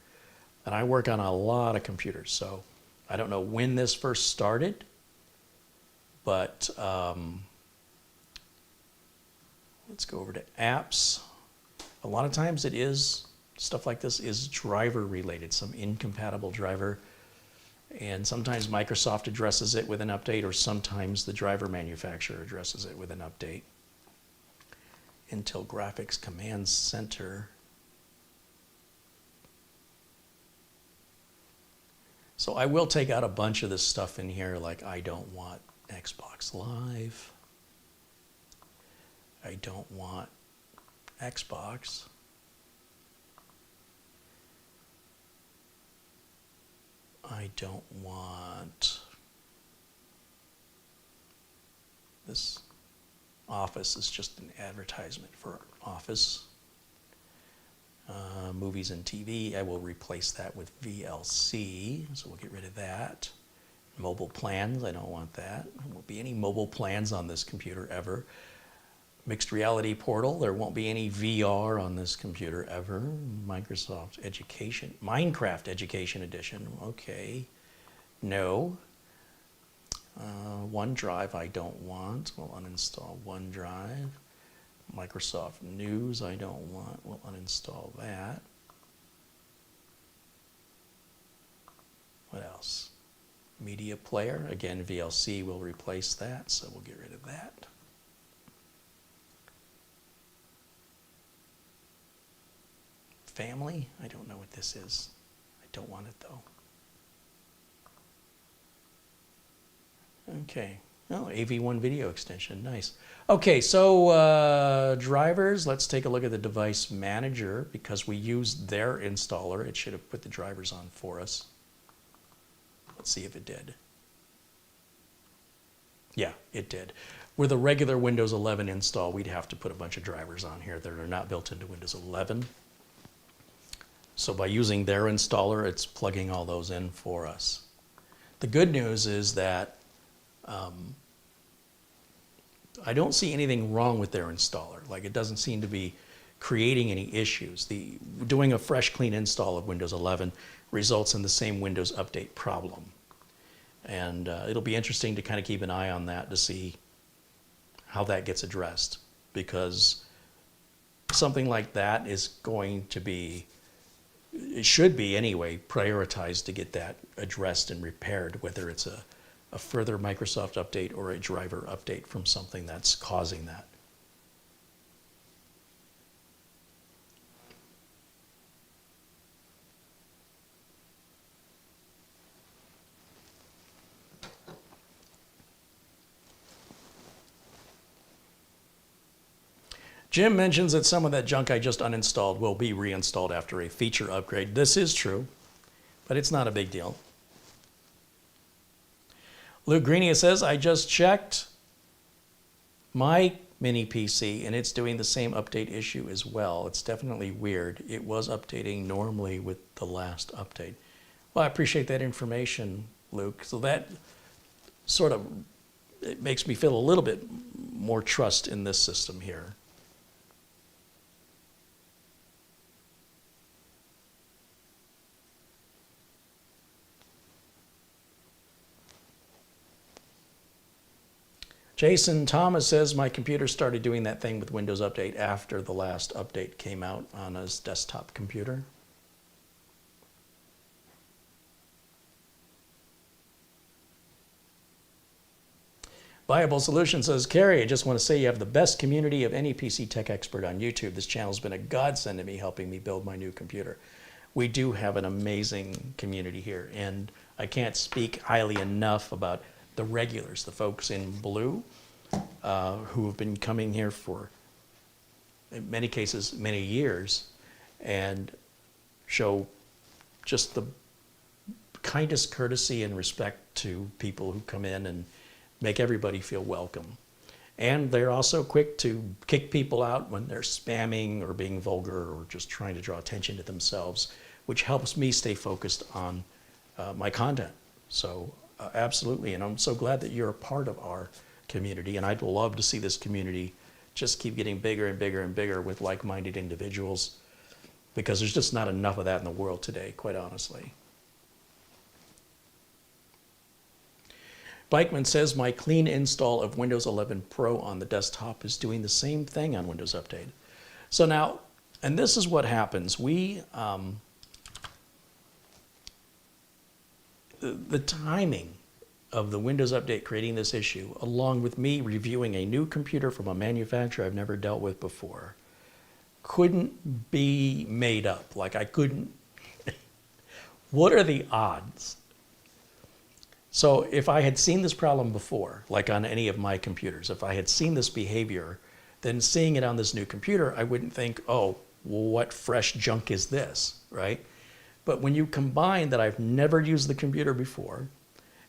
A: And I work on a lot of computers, so I don't know when this first started, but let's go over to apps. A lot of times it is, stuff like this is driver related, some incompatible driver. And sometimes Microsoft addresses it with an update, or sometimes the driver manufacturer addresses it with an update. Intel Graphics Command Center. So I will take out a bunch of this stuff in here, like I don't want Xbox Live. I don't want Xbox. I don't want this. Office is just an advertisement for Office. Movies and TV, I will replace that with VLC, so we'll get rid of that. Mobile plans, I don't want that. There won't be any mobile plans on this computer ever. Mixed reality portal, there won't be any VR on this computer ever. Microsoft Education, Minecraft Education Edition, okay. No. OneDrive I don't want, we'll uninstall OneDrive. Microsoft News I don't want, we'll uninstall that. What else? Media player, again VLC will replace that, so we'll get rid of that. Family, I don't know what this is. I don't want it though. Okay, oh, AV1 video extension, nice. Okay, so drivers, let's take a look at the device manager because we used their installer. It should have put the drivers on for us. Let's see if it did. Yeah, it did. With a regular Windows 11 install, we'd have to put a bunch of drivers on here that are not built into Windows 11. So by using their installer, it's plugging all those in for us. The good news is that I don't see anything wrong with their installer. Like it doesn't seem to be creating any issues. Doing a fresh, clean install of Windows 11 results in the same Windows Update problem. And it'll be interesting to kind of keep an eye on that to see how that gets addressed, because something like that is going to be, it should be anyway, prioritized to get that addressed and repaired, whether it's a further Microsoft update or a driver update from something that's causing that. Jim mentions that some of that junk I just uninstalled will be reinstalled after a feature upgrade. This is true, but it's not a big deal. Luke Greenia says, I just checked my mini PC and it's doing the same update issue as well. It's definitely weird. It was updating normally with the last update. Well, I appreciate that information, Luke. So that sort of, it makes me feel a little bit more trust in this system here. Jason Thomas says, my computer started doing that thing with Windows Update after the last update came out on his desktop computer. Viable Solution says, Carrie, I just want to say you have the best community of any PC tech expert on YouTube. This channel has been a godsend to me, helping me build my new computer. We do have an amazing community here, and I can't speak highly enough about the regulars, the folks in blue, who have been coming here for, in many cases, many years, and show just the kindest courtesy and respect to people who come in and make everybody feel welcome. And they're also quick to kick people out when they're spamming or being vulgar or just trying to draw attention to themselves, which helps me stay focused on my content. So absolutely, and I'm so glad that you're a part of our community, and I'd love to see this community just keep getting bigger and bigger and bigger with like-minded individuals, because there's just not enough of that in the world today, quite honestly. Bikeman says, my clean install of Windows 11 Pro on the desktop is doing the same thing on Windows Update. So now, and this is what happens, the timing of the Windows Update creating this issue, along with me reviewing a new computer from a manufacturer I've never dealt with before, couldn't be made up. Like I couldn't, what are the odds? So if I had seen this problem before, like on any of my computers, if I had seen this behavior then seeing it on this new computer, I wouldn't think, oh, well, what fresh junk is this, right? But when you combine that I've never used the computer before,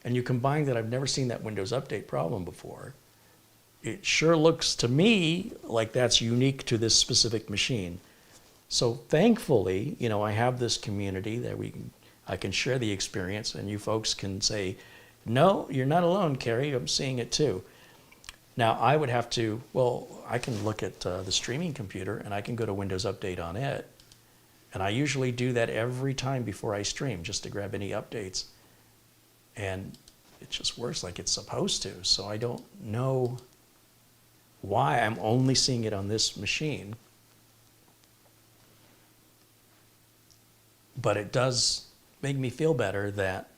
A: and you combine that I've never seen that Windows Update problem before, it sure looks to me like that's unique to this specific machine. So thankfully, you know, I have this community that I can share the experience, and you folks can say, no, you're not alone, Kerry, I'm seeing it too. Now I would have to, well, I can look at the streaming computer and I can go to Windows Update on it. And I usually do that every time before I stream, just to grab any updates. And it just works like it's supposed to. So I don't know why I'm only seeing it on this machine. But it does make me feel better that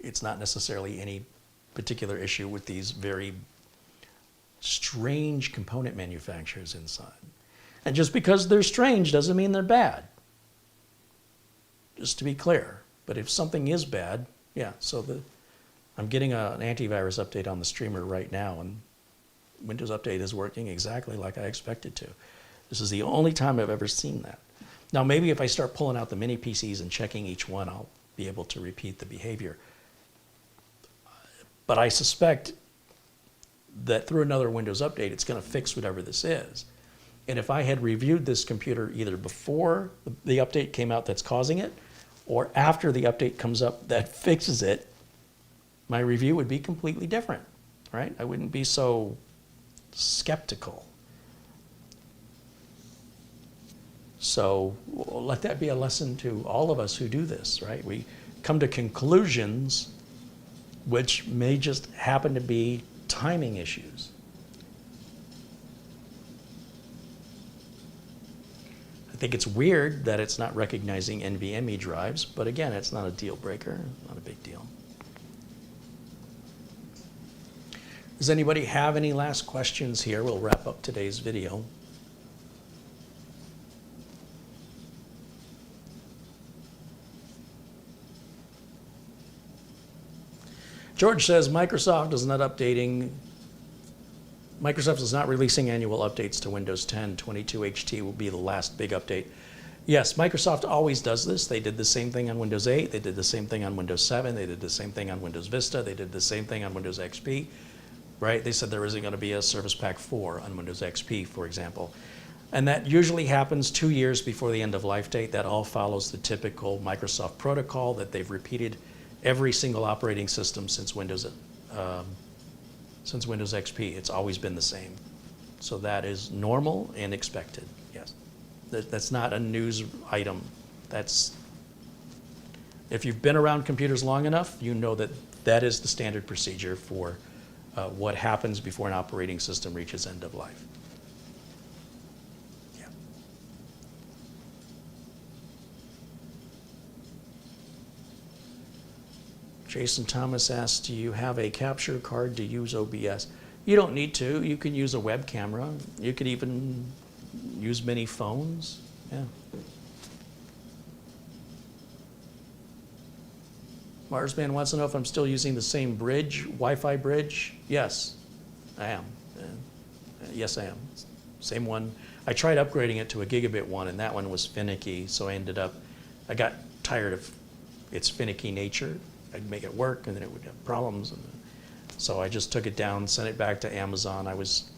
A: it's not necessarily any particular issue with these very strange component manufacturers inside. And just because they're strange doesn't mean they're bad. Just to be clear. But if something is bad, yeah, so I'm getting an antivirus update on the streamer right now, and Windows Update is working exactly like I expected to. This is the only time I've ever seen that. Now maybe if I start pulling out the mini PCs and checking each one, I'll be able to repeat the behavior. But I suspect that through another Windows Update, it's going to fix whatever this is. And if I had reviewed this computer either before the update came out that's causing it, or after the update comes up that fixes it, my review would be completely different, right? I wouldn't be so skeptical. So let that be a lesson to all of us who do this, right? We come to conclusions which may just happen to be timing issues. I think it's weird that it's not recognizing NVMe drives, but again, it's not a deal breaker, not a big deal. Does anybody have any last questions here? We'll wrap up today's video. George says Microsoft is not releasing annual updates to Windows 10. 22HT will be the last big update. Yes, Microsoft always does this. They did the same thing on Windows 8. They did the same thing on Windows 7. They did the same thing on Windows Vista. They did the same thing on Windows XP, right? They said there isn't going to be a Service Pack 4 on Windows XP, for example. And that usually happens 2 years before the end of life date. That all follows the typical Microsoft protocol that they've repeated every single operating system since Windows XP. It's always been the same. So that is normal and expected, yes. That's not a news item. That's, if you've been around computers long enough, you know that that is the standard procedure for what happens before an operating system reaches end of life. Jason Thomas asks, do you have a capture card to use OBS? You don't need to. You can use a web camera. You could even use many phones. Yeah. Marsman wants to know if I'm still using the same bridge, Wi-Fi bridge. Yes, I am. Yes, I am. Same one. I tried upgrading it to a gigabit one, and that one was finicky, so I got tired of its finicky nature. I'd make it work, and then it would have problems. So I just took it down, sent it back to Amazon. I was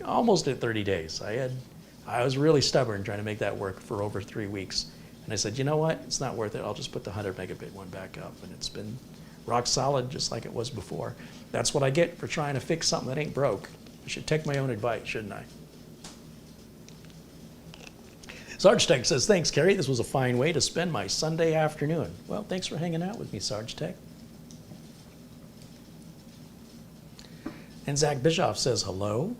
A: almost at 30 days. I was really stubborn trying to make that work for over 3 weeks. And I said, you know what? It's not worth it. I'll just put the 100 megabit one back up. And it's been rock solid, just like it was before. That's what I get for trying to fix something that ain't broke. I should take my own advice, shouldn't I? Sarge Tech says, thanks, Kerry. This was a fine way to spend my Sunday afternoon. Well, thanks for hanging out with me, Sarge Tech. And Zach Bischoff says, hello.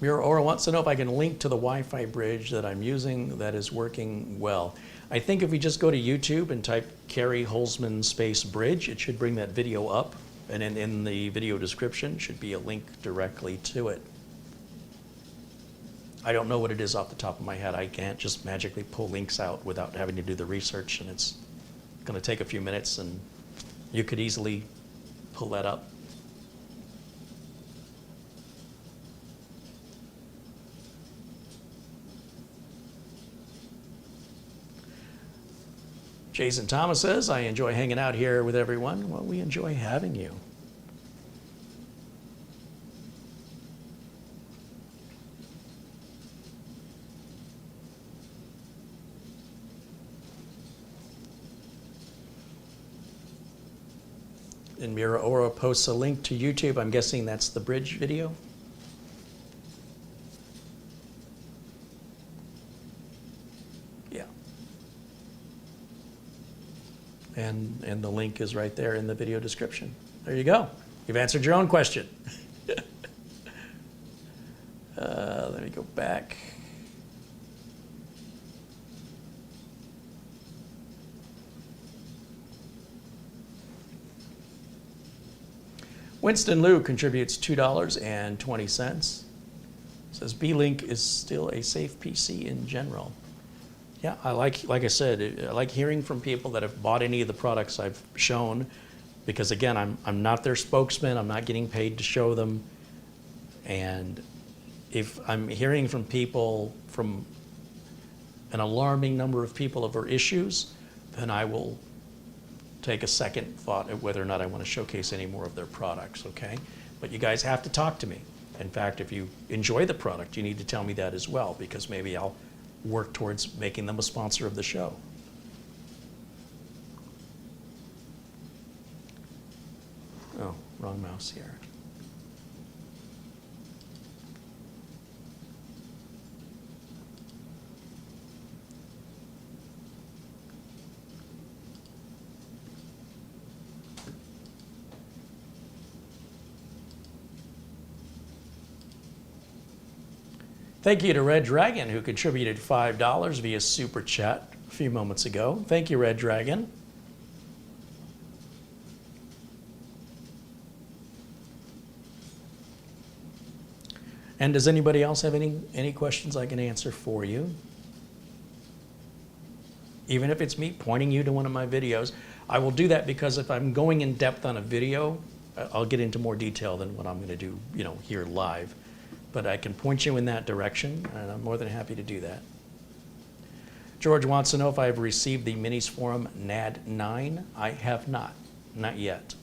A: Mira Ora wants to know if I can link to the Wi-Fi bridge that I'm using that is working well. I think if we just go to YouTube and type Kerry Holzman space bridge, it should bring that video up, and in the video description should be a link directly to it. I don't know what it is off the top of my head. I can't just magically pull links out without having to do the research, and it's going to take a few minutes, and you could easily pull that up. Jason Thomas says, I enjoy hanging out here with everyone. Well, we enjoy having you. And Mira Ora posts a link to YouTube. I'm guessing that's the bridge video. Yeah. And the link is right there in the video description. There you go. You've answered your own question. Let me go back. Winston Liu contributes $2.20. Says B-Link is still a safe PC in general. Yeah, like I said, I like hearing from people that have bought any of the products I've shown, because again, I'm not their spokesman. I'm not getting paid to show them. And if I'm hearing from people, from an alarming number of people over issues, then I will take a second thought at whether or not I want to showcase any more of their products, okay? But you guys have to talk to me. In fact, if you enjoy the product, you need to tell me that as well, because maybe I'll work towards making them a sponsor of the show. Oh, wrong mouse here. Thank you to Red Dragon, who contributed $5 via Super Chat a few moments ago. Thank you, Red Dragon. And does anybody else have any questions I can answer for you? Even if it's me pointing you to one of my videos. I will do that because if I'm going in depth on a video, I'll get into more detail than what I'm going to do, here live. But I can point you in that direction, and I'm more than happy to do that. George wants to know if I've received the Minis Forum NAD 9. I have not yet.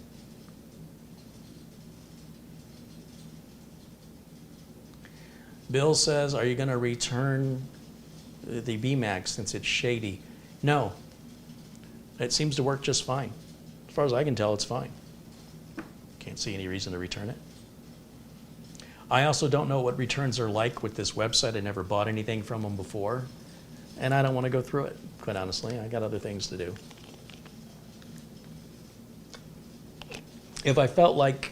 A: Bill says, are you going to return the BMax since it's shady? No. It seems to work just fine. As far as I can tell, it's fine. Can't see any reason to return it. I also don't know what returns are like with this website. I never bought anything from them before, and I don't want to go through it, quite honestly. I got other things to do. If I felt like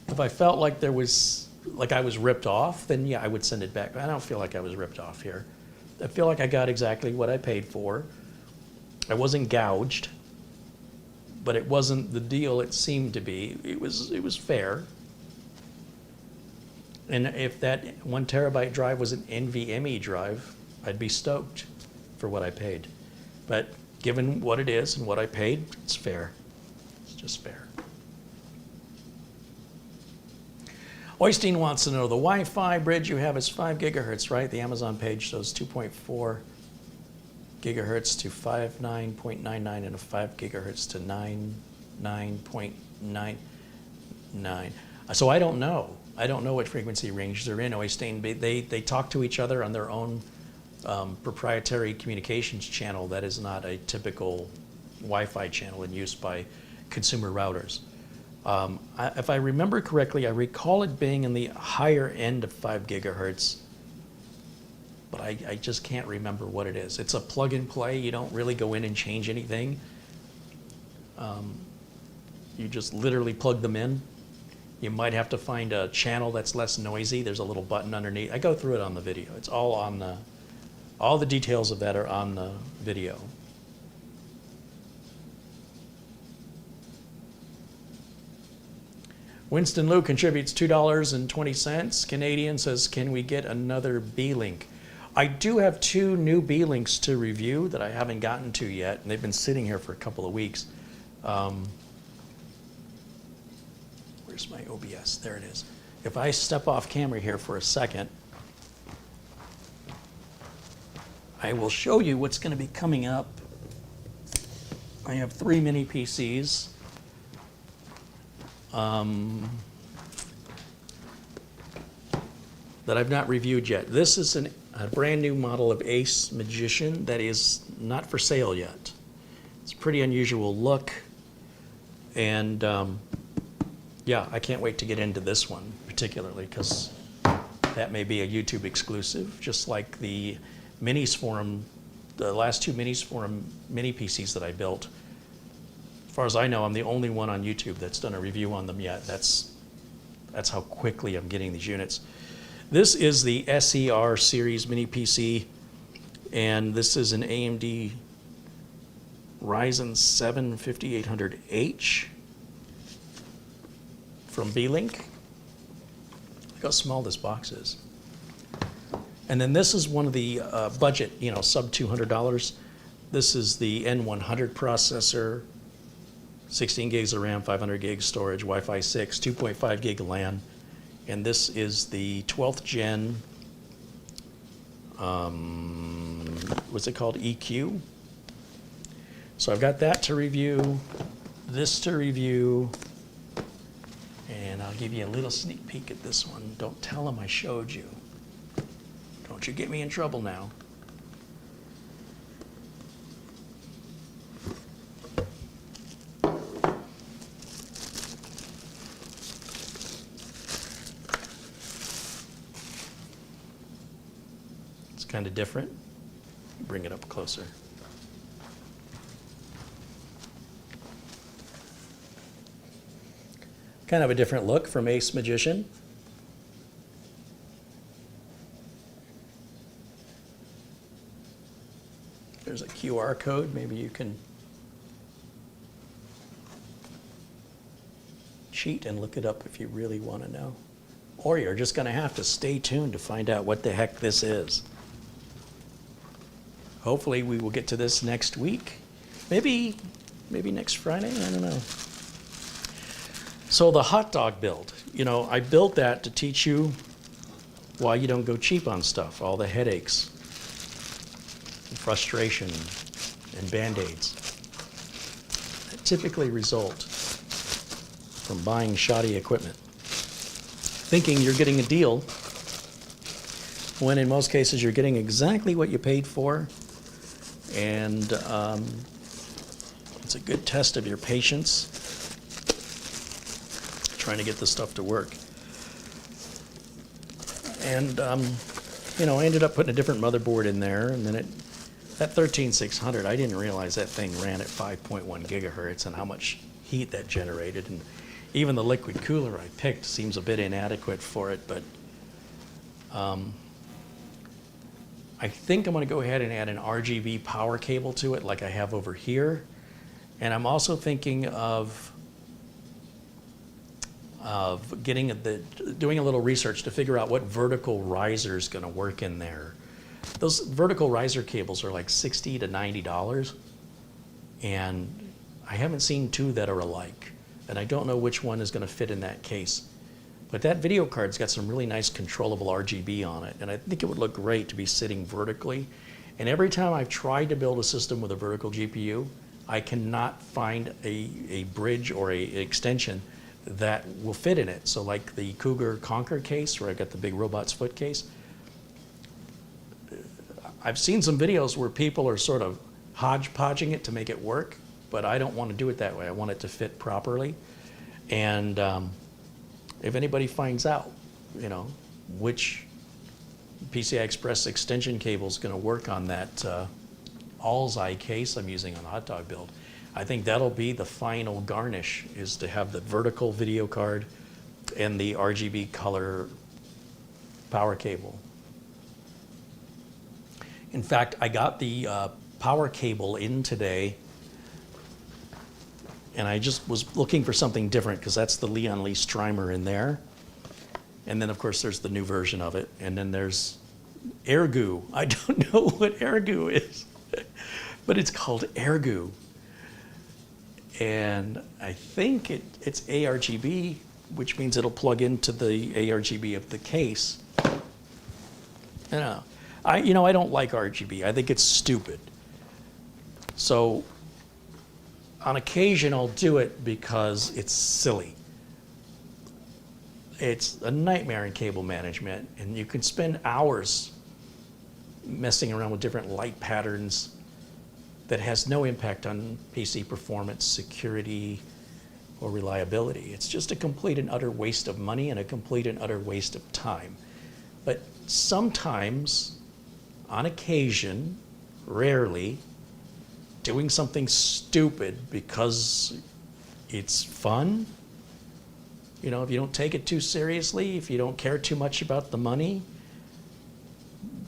A: there was, like I was ripped off, then yeah, I would send it back. I don't feel like I was ripped off here. I feel like I got exactly what I paid for. I wasn't gouged, but it wasn't the deal it seemed to be. It was fair. And if that 1 terabyte drive was an NVMe drive, I'd be stoked for what I paid. But given what it is and what I paid, it's fair. It's just fair. Oystein wants to know, the Wi-Fi bridge you have is 5 gigahertz, right? The Amazon page shows 2.4 gigahertz to 59.99 and a 5 gigahertz to 99.99. So I don't know. I don't know what frequency range they're in, Oystein. They talk to each other on their own proprietary communications channel that is not a typical Wi-Fi channel in use by consumer routers. If I remember correctly, I recall it being in the higher end of 5 gigahertz, but I just can't remember what it is. It's a plug and play. You don't really go in and change anything. You just literally plug them in. You might have to find a channel that's less noisy. There's a little button underneath. I go through it on the video. It's all on the, all the details of that are on the video. Winston Lou contributes $2.20. Canadian says, can we get another B-Link? I do have 2 new B-Links to review that I haven't gotten to yet, and they've been sitting here for a couple of weeks. Where's my OBS? There it is. If I step off camera here for a second, I will show you what's going to be coming up. I have 3 mini PCs. That I've not reviewed yet. This is a brand new model of Ace Magician that is not for sale yet. It's a pretty unusual look, and yeah, I can't wait to get into this one particularly because that may be a YouTube exclusive, just like the Minis Forum, the last 2 Minis Forum mini PCs that I built. As far as I know, I'm the only one on YouTube that's done a review on them yet. That's how quickly I'm getting these units. This is the SER series mini PC, and this is an AMD Ryzen 7 5800H from B-Link. Look how small this box is. And then this is one of the budget, sub $200. This is the N100 processor, 16 gigs of RAM, 500 gigs storage, Wi-Fi 6, 2.5 gig LAN. And this is the 12th gen, what's it called, EQ? So I've got that to review, this to review, and I'll give you a little sneak peek at this one. Don't tell them I showed you. Don't you get me in trouble now. Kind of different. Bring it up closer. Kind of a different look from Ace Magician. There's a QR code. Maybe you can cheat and look it up if you really want to know. Or you're just going to have to stay tuned to find out what the heck this is. Hopefully we will get to this next week. Maybe next Friday, I don't know. So the hot dog build, I built that to teach you why you don't go cheap on stuff, all the headaches, and frustration, and Band-Aids that typically result from buying shoddy equipment, thinking you're getting a deal, when in most cases you're getting exactly what you paid for. And it's a good test of your patience, trying to get this stuff to work. And, I ended up putting a different motherboard in there, and then that 13600, I didn't realize that thing ran at 5.1 gigahertz and how much heat that generated. And even the liquid cooler I picked seems a bit inadequate for it, but I think I'm going to go ahead and add an RGB power cable to it like I have over here. And I'm also thinking of doing a little research to figure out what vertical riser is going to work in there. Those vertical riser cables are like $60 to $90, and I haven't seen 2 that are alike. And I don't know which one is going to fit in that case. But that video card's got some really nice controllable RGB on it, and I think it would look great to be sitting vertically. And every time I've tried to build a system with a vertical GPU, I cannot find a bridge or an extension that will fit in it. So like the Cougar Conquer case, where I've got the big robot's foot case, I've seen some videos where people are sort of hodgepodging it to make it work, but I don't want to do it that way. I want it to fit properly. And if anybody finds out, which PCI Express extension cable is going to work on that All's-Eye case I'm using on the hot dog build, I think that'll be the final garnish, is to have the vertical video card and the RGB color power cable. In fact, I got the power cable in today, And I just was looking for something different because that's the Leon Lee Strymer in there. And then, of course, there's the new version of it. And then there's Ergu. I don't know what Ergu is, but it's called Ergu. And I think it's ARGB, which means it'll plug into the ARGB of the case. I don't like RGB. I think it's stupid. So on occasion, I'll do it because it's silly. It's a nightmare in cable management, and you can spend hours messing around with different light patterns that has no impact on PC performance, security, or reliability. It's just a complete and utter waste of money and a complete and utter waste of time. But sometimes, on occasion, rarely, doing something stupid because it's fun, if you don't take it too seriously, if you don't care too much about the money,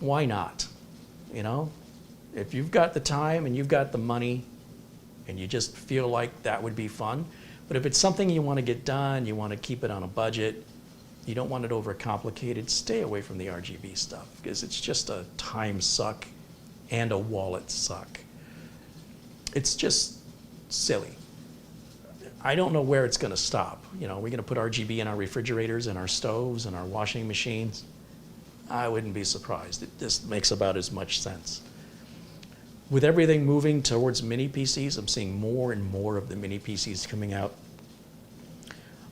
A: why not? If you've got the time and you've got the money and you just feel like that would be fun, but if it's something you want to get done, you want to keep it on a budget, you don't want it overcomplicated, stay away from the RGB stuff because it's just a time suck and a wallet suck. It's just silly. I don't know where it's going to stop. We're going to put RGB in our refrigerators and our stoves and our washing machines. I wouldn't be surprised. It just makes about as much sense. With everything moving towards mini PCs, I'm seeing more and more of the mini PCs coming out.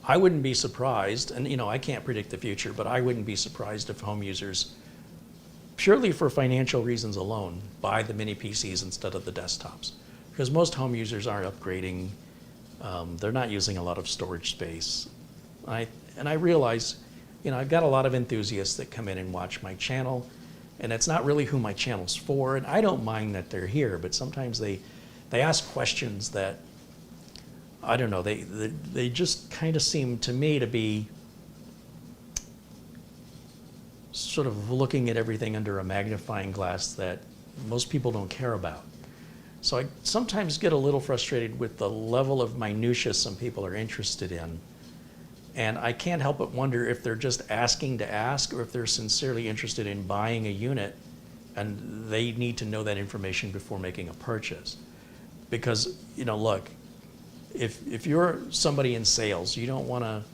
A: I wouldn't be surprised, and I can't predict the future, but I wouldn't be surprised if home users, purely for financial reasons alone, buy the mini PCs instead of the desktops. Because most home users aren't upgrading. They're not using a lot of storage space. And I realize, I've got a lot of enthusiasts that come in and watch my channel, and it's not really who my channel's for, and I don't mind that they're here, but sometimes they ask questions that, I don't know, they just kind of seem to me to be sort of looking at everything under a magnifying glass that most people don't care about. So I sometimes get a little frustrated with the level of minutia some people are interested in. And I can't help but wonder if they're just asking to ask or if they're sincerely interested in buying a unit and they need to know that information before making a purchase. Because, look, if you're somebody in sales, you don't want to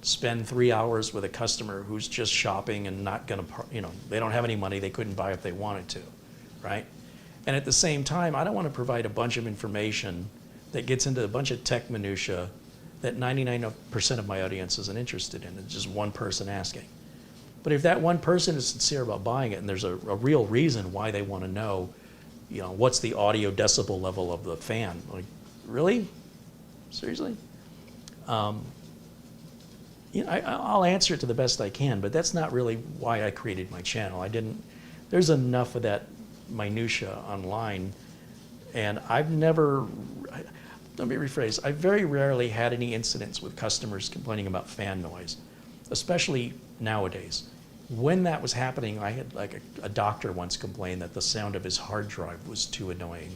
A: spend 3 hours with a customer who's just shopping and not going to, they don't have any money, they couldn't buy if they wanted to, right? And at the same time, I don't want to provide a bunch of information that gets into a bunch of tech minutia that 99% of my audience isn't interested in. It's just one person asking. But if that one person is sincere about buying it and there's a real reason why they want to know, what's the audio decibel level of the fan? Like, really? Seriously? I'll answer it to the best I can, but that's not really why I created my channel. There's enough of that minutia online, and let me rephrase, I very rarely had any incidents with customers complaining about fan noise, especially nowadays. When that was happening, I had a doctor once complained that the sound of his hard drive was too annoying.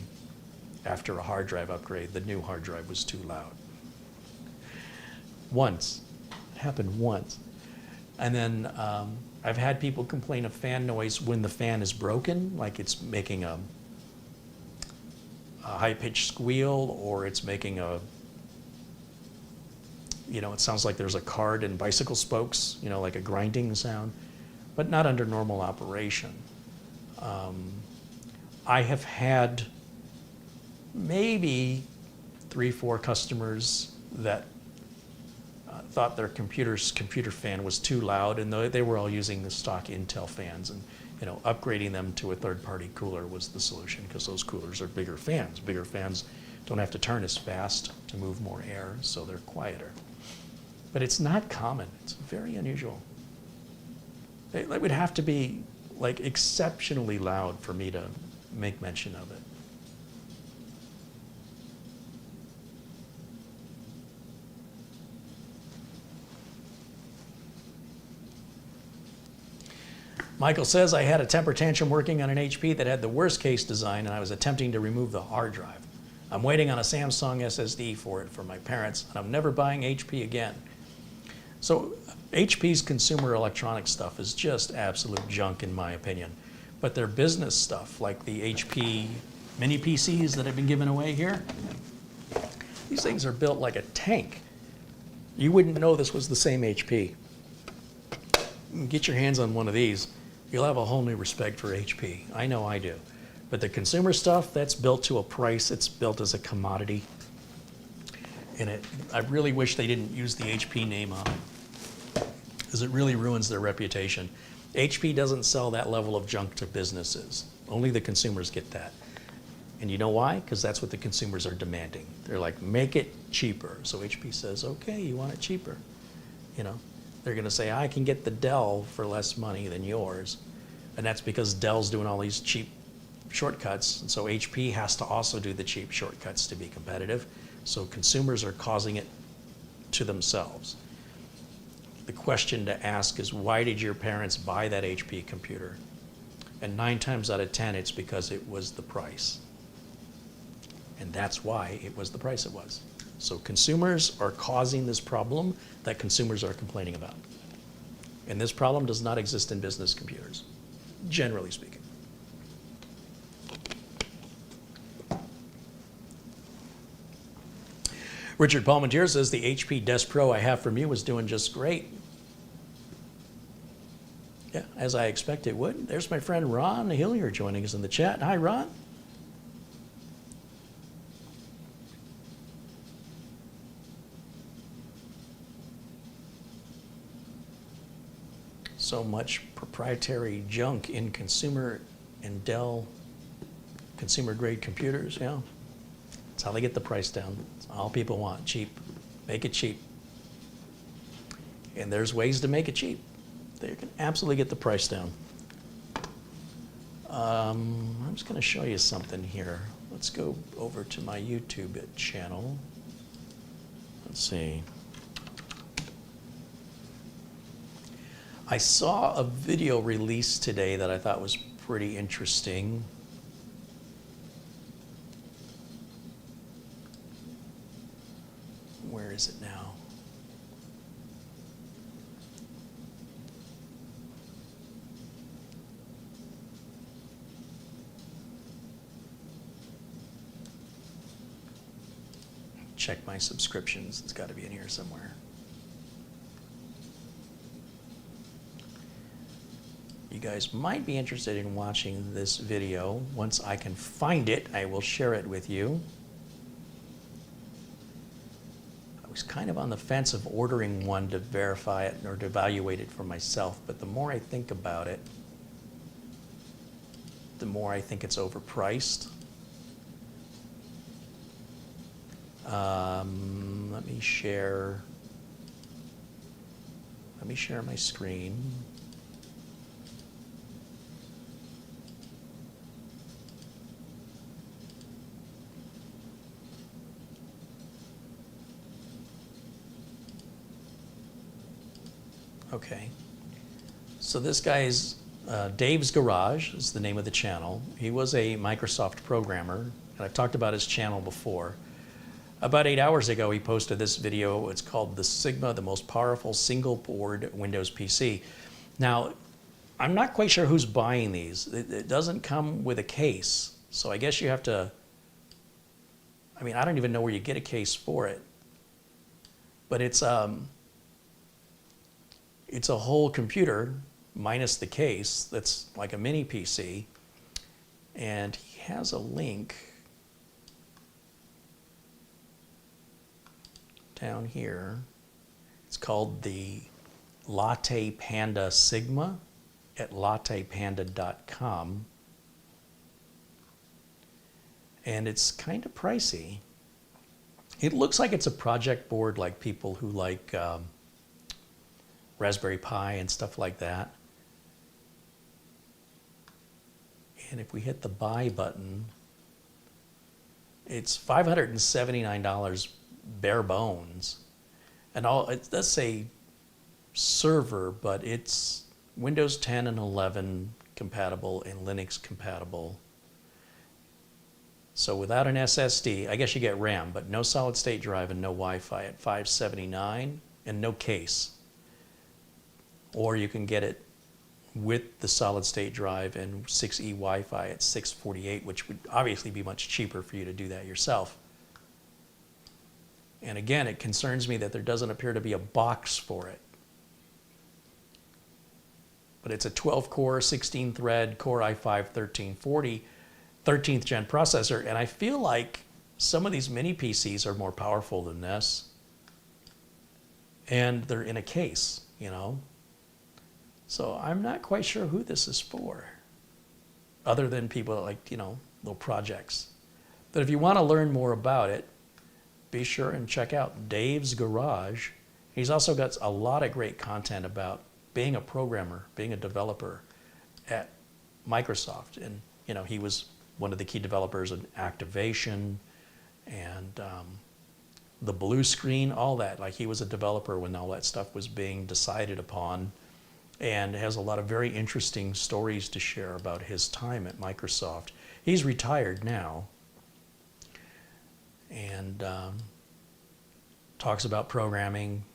A: After a hard drive upgrade, the new hard drive was too loud. Once. It happened once. And then I've had people complain of fan noise when the fan is broken, like it's making a high-pitched squeal, or it's making it sounds like there's a card and bicycle spokes, like a grinding sound, but not under normal operation. I have had maybe 3-4 customers that thought their computer fan was too loud, and they were all using the stock Intel fans, and upgrading them to a third-party cooler was the solution, because those coolers are bigger fans. Bigger fans don't have to turn as fast to move more air, so they're quieter. But it's not common. It's very unusual. It would have to be exceptionally loud for me to make mention of it. Michael says, I had a temper tantrum working on an HP that had the worst case design, and I was attempting to remove the hard drive. I'm waiting on a Samsung SSD for it for my parents, and I'm never buying HP again. So HP's consumer electronics stuff is just absolute junk in my opinion. But their business stuff, like the HP mini PCs that have been given away here, these things are built like a tank. You wouldn't know this was the same HP. Get your hands on one of these, you'll have a whole new respect for HP. I know I do. But the consumer stuff, that's built to a price. It's built as a commodity. And I really wish they didn't use the HP name on it, because it really ruins their reputation. HP doesn't sell that level of junk to businesses. Only the consumers get that. And you know why? Because that's what the consumers are demanding. They're like, make it cheaper. So HP says, okay, you want it cheaper. You know, they're going to say, I can get the Dell for less money than yours. And that's because Dell's doing all these cheap shortcuts. And so HP has to also do the cheap shortcuts to be competitive. So consumers are causing it to themselves. The question to ask is, why did your parents buy that HP computer? And 9 times out of 10, it's because it was the price. And that's why it was the price it was. So consumers are causing this problem that consumers are complaining about. And this problem does not exist in business computers, generally speaking. Richard Palmentier says the HP Desk Pro I have from you was doing just great. Yeah, as I expect it would. There's my friend Ron Hillier joining us in the chat. Hi, Ron. So much proprietary junk in consumer and Dell consumer grade computers, yeah. That's how they get the price down. That's all people want, cheap. Make it cheap. And there's ways to make it cheap. They can absolutely get the price down. I'm just gonna show you something here. Let's go over to my YouTube channel. Let's see. I saw a video released today that I thought was pretty interesting. Where is it now? Check my subscriptions. It's got to be in here somewhere. You guys might be interested in watching this video. Once I can find it, I will share it with you. I was kind of on the fence of ordering one to verify it or to evaluate it for myself, but the more I think about it, the more I think it's overpriced. Let me share my screen. Okay, so this guy's Dave's Garage is the name of the channel. He was a Microsoft programmer, and I've talked about his channel before. About 8 hours ago, he posted this video. It's called The Sigma, the most powerful single board Windows PC. Now, I'm not quite sure who's buying these. It doesn't come with a case, so I guess you have to, I mean, I don't even know where you get a case for it, but it's a whole computer minus the case that's like a mini PC, and he has a link down here. It's called the Latte Panda Sigma at lattepanda.com, and it's kind of pricey. It looks like it's a project board like people who like Raspberry Pi and stuff like that. And if we hit the buy button, it's $579 bare bones. And it does say server, but it's Windows 10 and 11 compatible and Linux compatible. So without an SSD, I guess you get RAM, but no solid state drive and no Wi-Fi at $579 and no case. Or you can get it with the solid state drive and 6E Wi-Fi at $648, which would obviously be much cheaper for you to do that yourself. And again, it concerns me that there doesn't appear to be a box for it. But it's a 12-core, 16-thread Core i5-1340 13th gen processor, and I feel like some of these mini PCs are more powerful than this. And they're in a case, you know. So I'm not quite sure who this is for, other than people that like, you know, little projects. But if you want to learn more about it, be sure and check out Dave's Garage. He's also got a lot of great content about being a programmer, being a developer at Microsoft. And, you know, he was one of the key developers in Activation and the blue screen, all that. Like, he was a developer when all that stuff was being decided upon, and has a lot of very interesting stories to share about his time at Microsoft. He's retired now, and talks about programming,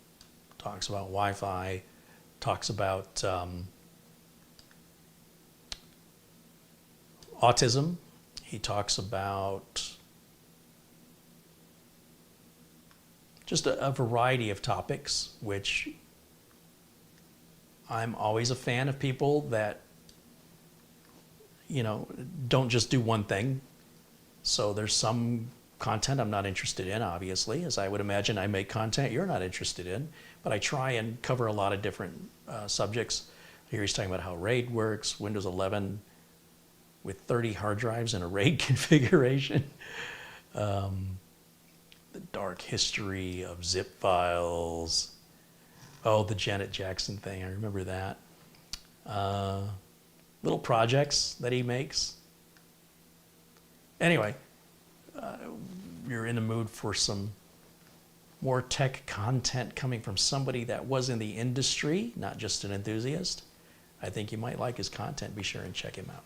A: talks about Wi-Fi, talks about autism. He talks about just a variety of topics, which I'm always a fan of people that, you know, don't just do one thing. So there's some content I'm not interested in, obviously, as I would imagine I make content you're not interested in, but I try and cover a lot of different subjects. Here he's talking about how RAID works, Windows 11 with 30 hard drives in a RAID configuration, the dark history of zip files. Oh, the Janet Jackson thing, I remember that. Little projects that he makes. Anyway, you're in the mood for some more tech content coming from somebody that was in the industry, not just an enthusiast. I think you might like his content. Be sure and check him out.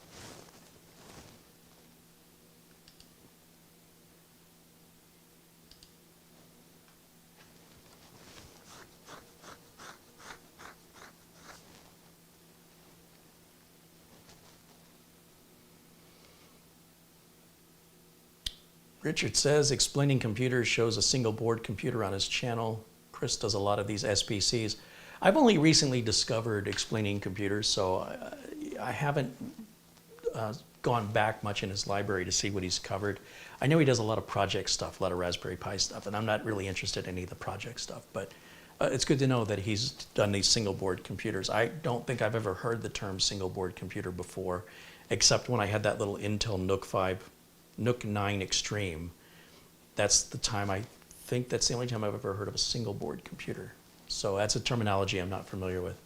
A: Richard says, explaining computers, shows a single board computer on his channel. Chris does a lot of these SPCs. I've only recently discovered explaining computers, so I haven't gone back much in his library to see what he's covered. I know he does a lot of project stuff, a lot of Raspberry Pi stuff, and I'm not really interested in any of the project stuff, but it's good to know that he's done these single board computers. I don't think I've ever heard the term single board computer before, except when I had that little Intel Nook 9 Extreme. That's the time, I think that's the only time I've ever heard of a single board computer. So that's a terminology I'm not familiar with.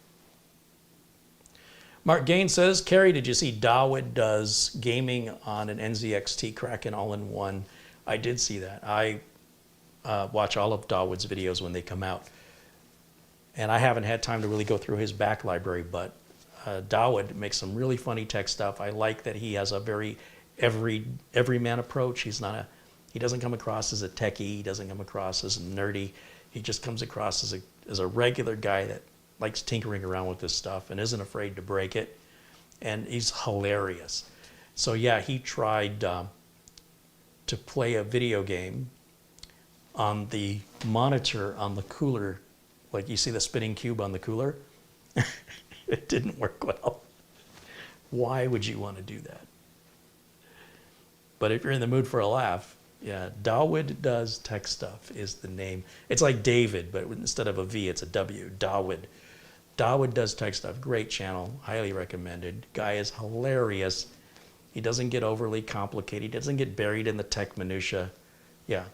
A: Mark Gain says, Carrie, did you see Dawood does gaming on an NZXT Kraken all-in-one? I did see that. I watch all of Dawood's videos when they come out. And I haven't had time to really go through his back library, but Dawood makes some really funny tech stuff. I like that he has a very everyman approach. He doesn't come across as a techie. He doesn't come across as nerdy. He just comes across as a regular guy that likes tinkering around with this stuff and isn't afraid to break it. And he's hilarious. So yeah, he tried to play a video game on the monitor on the cooler. Like, you see the spinning cube on the cooler? It didn't work well. Why would you want to do that? But if you're in the mood for a laugh, yeah, Dawood Does Tech Stuff is the name. It's like David, but instead of a V, it's a W. Dawood. Dawood Does Tech Stuff. Great channel. Highly recommended. Guy is hilarious. He doesn't get overly complicated. He doesn't get buried in the tech minutia. Yeah.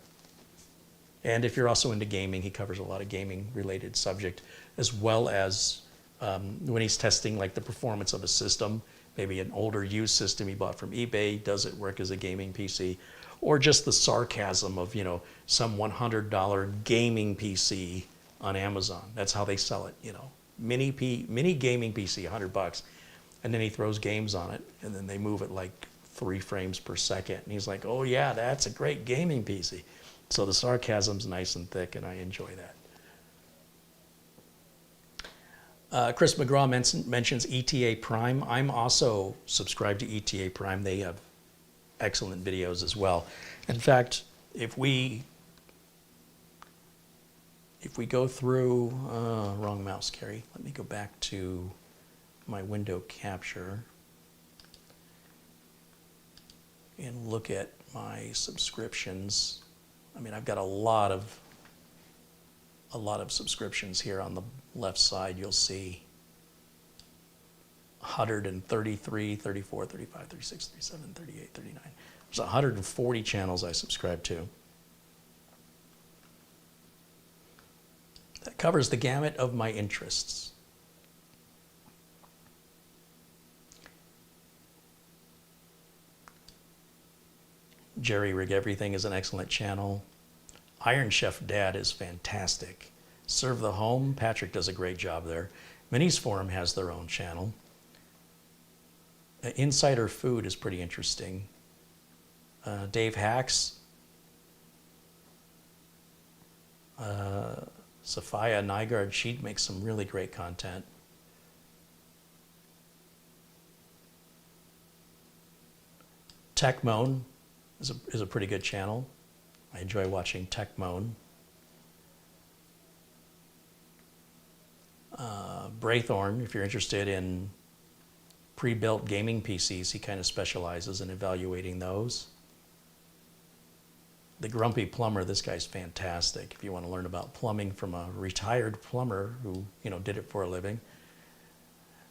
A: And if you're also into gaming, he covers a lot of gaming-related subject, as well as when he's testing like the performance of a system. Maybe an older used system he bought from eBay, does it work as a gaming PC? Or just the sarcasm of, you know, some $100 gaming PC on Amazon. That's how they sell it, you know. Mini gaming PC, $100. And then he throws games on it, and then they move at like 3 frames per second. And he's like, oh yeah, that's a great gaming PC. So the sarcasm's nice and thick, and I enjoy that. Chris McGraw mentions ETA Prime. I'm also subscribed to ETA Prime. They have excellent videos as well. In fact, if we go through, wrong mouse, Carrie. Let me go back to my window capture and look at my subscriptions. I mean, I've got a lot of subscriptions here on the left side. You'll see 133, 34, 35, 36, 37, 38, 39. There's 140 channels I subscribe to. That covers the gamut of my interests. Jerry Rig Everything is an excellent channel. Iron Chef Dad is fantastic. Serve the Home, Patrick does a great job there. Minis Forum has their own channel. Insider Food is pretty interesting. Dave Hacks. Sophia Nygaard, she makes some really great content. TechMoan is a pretty good channel. I enjoy watching TechMoan. Braythorn, if you're interested in pre-built gaming PCs, he kind of specializes in evaluating those. The Grumpy Plumber, this guy's fantastic. If you want to learn about plumbing from a retired plumber who, did it for a living.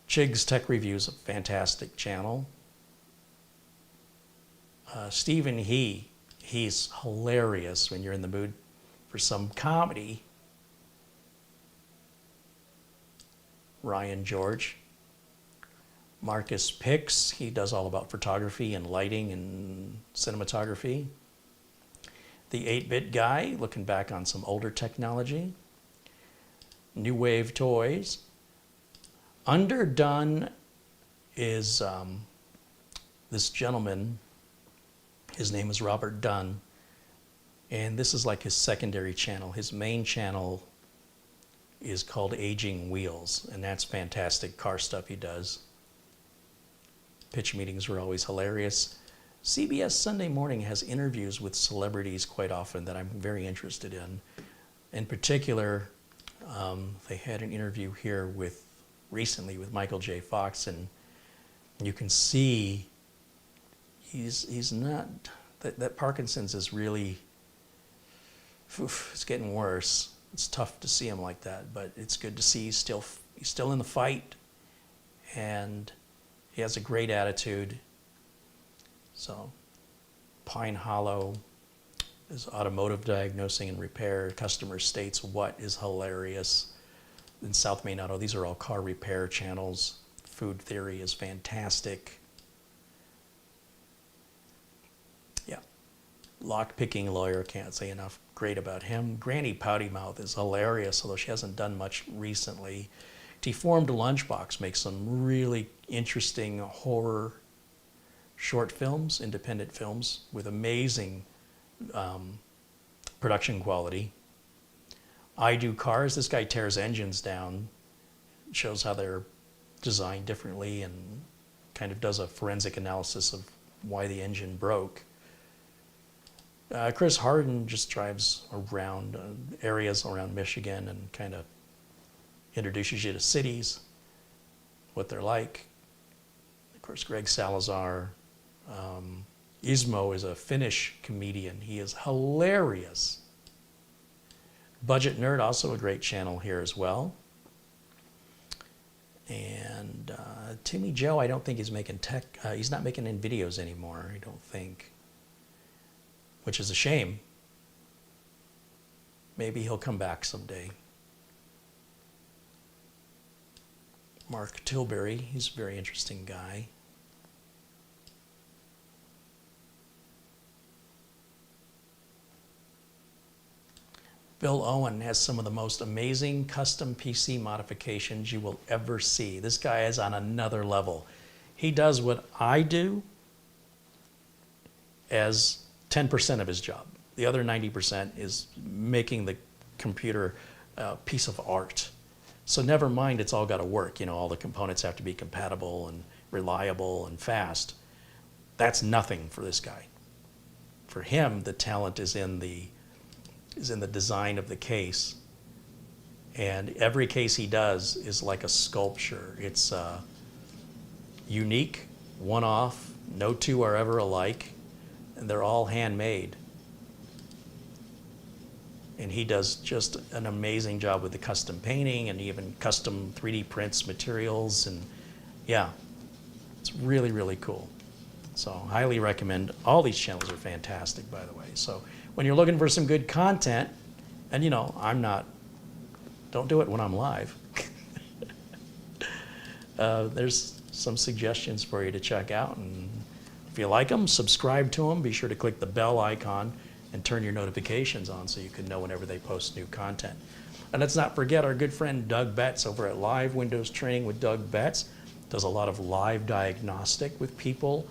A: Chig's Tech Reviews, a fantastic channel. Stephen he's hilarious when you're in the mood for some comedy. Ryan George. Marcus Pix, he does all about photography and lighting and cinematography. The 8-Bit Guy, looking back on some older technology. New Wave Toys. Underdone is this gentleman. His name is Robert Dunn, and this is like his secondary channel. His main channel is called Aging Wheels, and that's fantastic car stuff he does. Pitch meetings are always hilarious. CBS Sunday Morning has interviews with celebrities quite often that I'm very interested in. In particular, they had an interview here recently with Michael J. Fox, and you can see he's not, that Parkinson's is really, it's getting worse. It's tough to see him like that, but it's good to see he's still in the fight, and he has a great attitude. So, Pine Hollow is automotive diagnosing and repair. Customer States What is hilarious. In South Main Auto, these are all car repair channels. Food Theory is fantastic. Yeah. Lock-picking lawyer, can't say enough great about him. Granny Pouty Mouth is hilarious, although she hasn't done much recently. Deformed Lunchbox makes some really interesting horror short films, independent films, with amazing production quality. I Do Cars, this guy tears engines down, shows how they're designed differently, and kind of does a forensic analysis of why the engine broke. Chris Harden just drives around areas around Michigan and kind of introduces you to cities, what they're like. Of course, Greg Salazar. Ismo is a Finnish comedian. He is hilarious. Budget Nerd, also a great channel here as well. And Timmy Joe, I don't think he's making he's not making in videos anymore, I don't think. Which is a shame. Maybe he'll come back someday. Mark Tilbury, he's a very interesting guy. Bill Owen has some of the most amazing custom PC modifications you will ever see. This guy is on another level. He does what I do, as 10% of his job. The other 90% is making the computer a piece of art. So never mind, it's all got to work. You know, all the components have to be compatible and reliable and fast. That's nothing for this guy. For him, the talent is in the design of the case. And every case he does is like a sculpture. It's unique, one-off, no two are ever alike, and they're all handmade. And he does just an amazing job with the custom painting and even custom 3D prints materials. And yeah, it's really, really cool. So highly recommend. All these channels are fantastic, by the way. So when you're looking for some good content, and you know, don't do it when I'm live. There's some suggestions for you to check out. And if you like them, subscribe to them. Be sure to click the bell icon and turn your notifications on so you can know whenever they post new content. And let's not forget our good friend Doug Betts over at Live Windows Training with Doug Betts. Does a lot of live diagnostic with people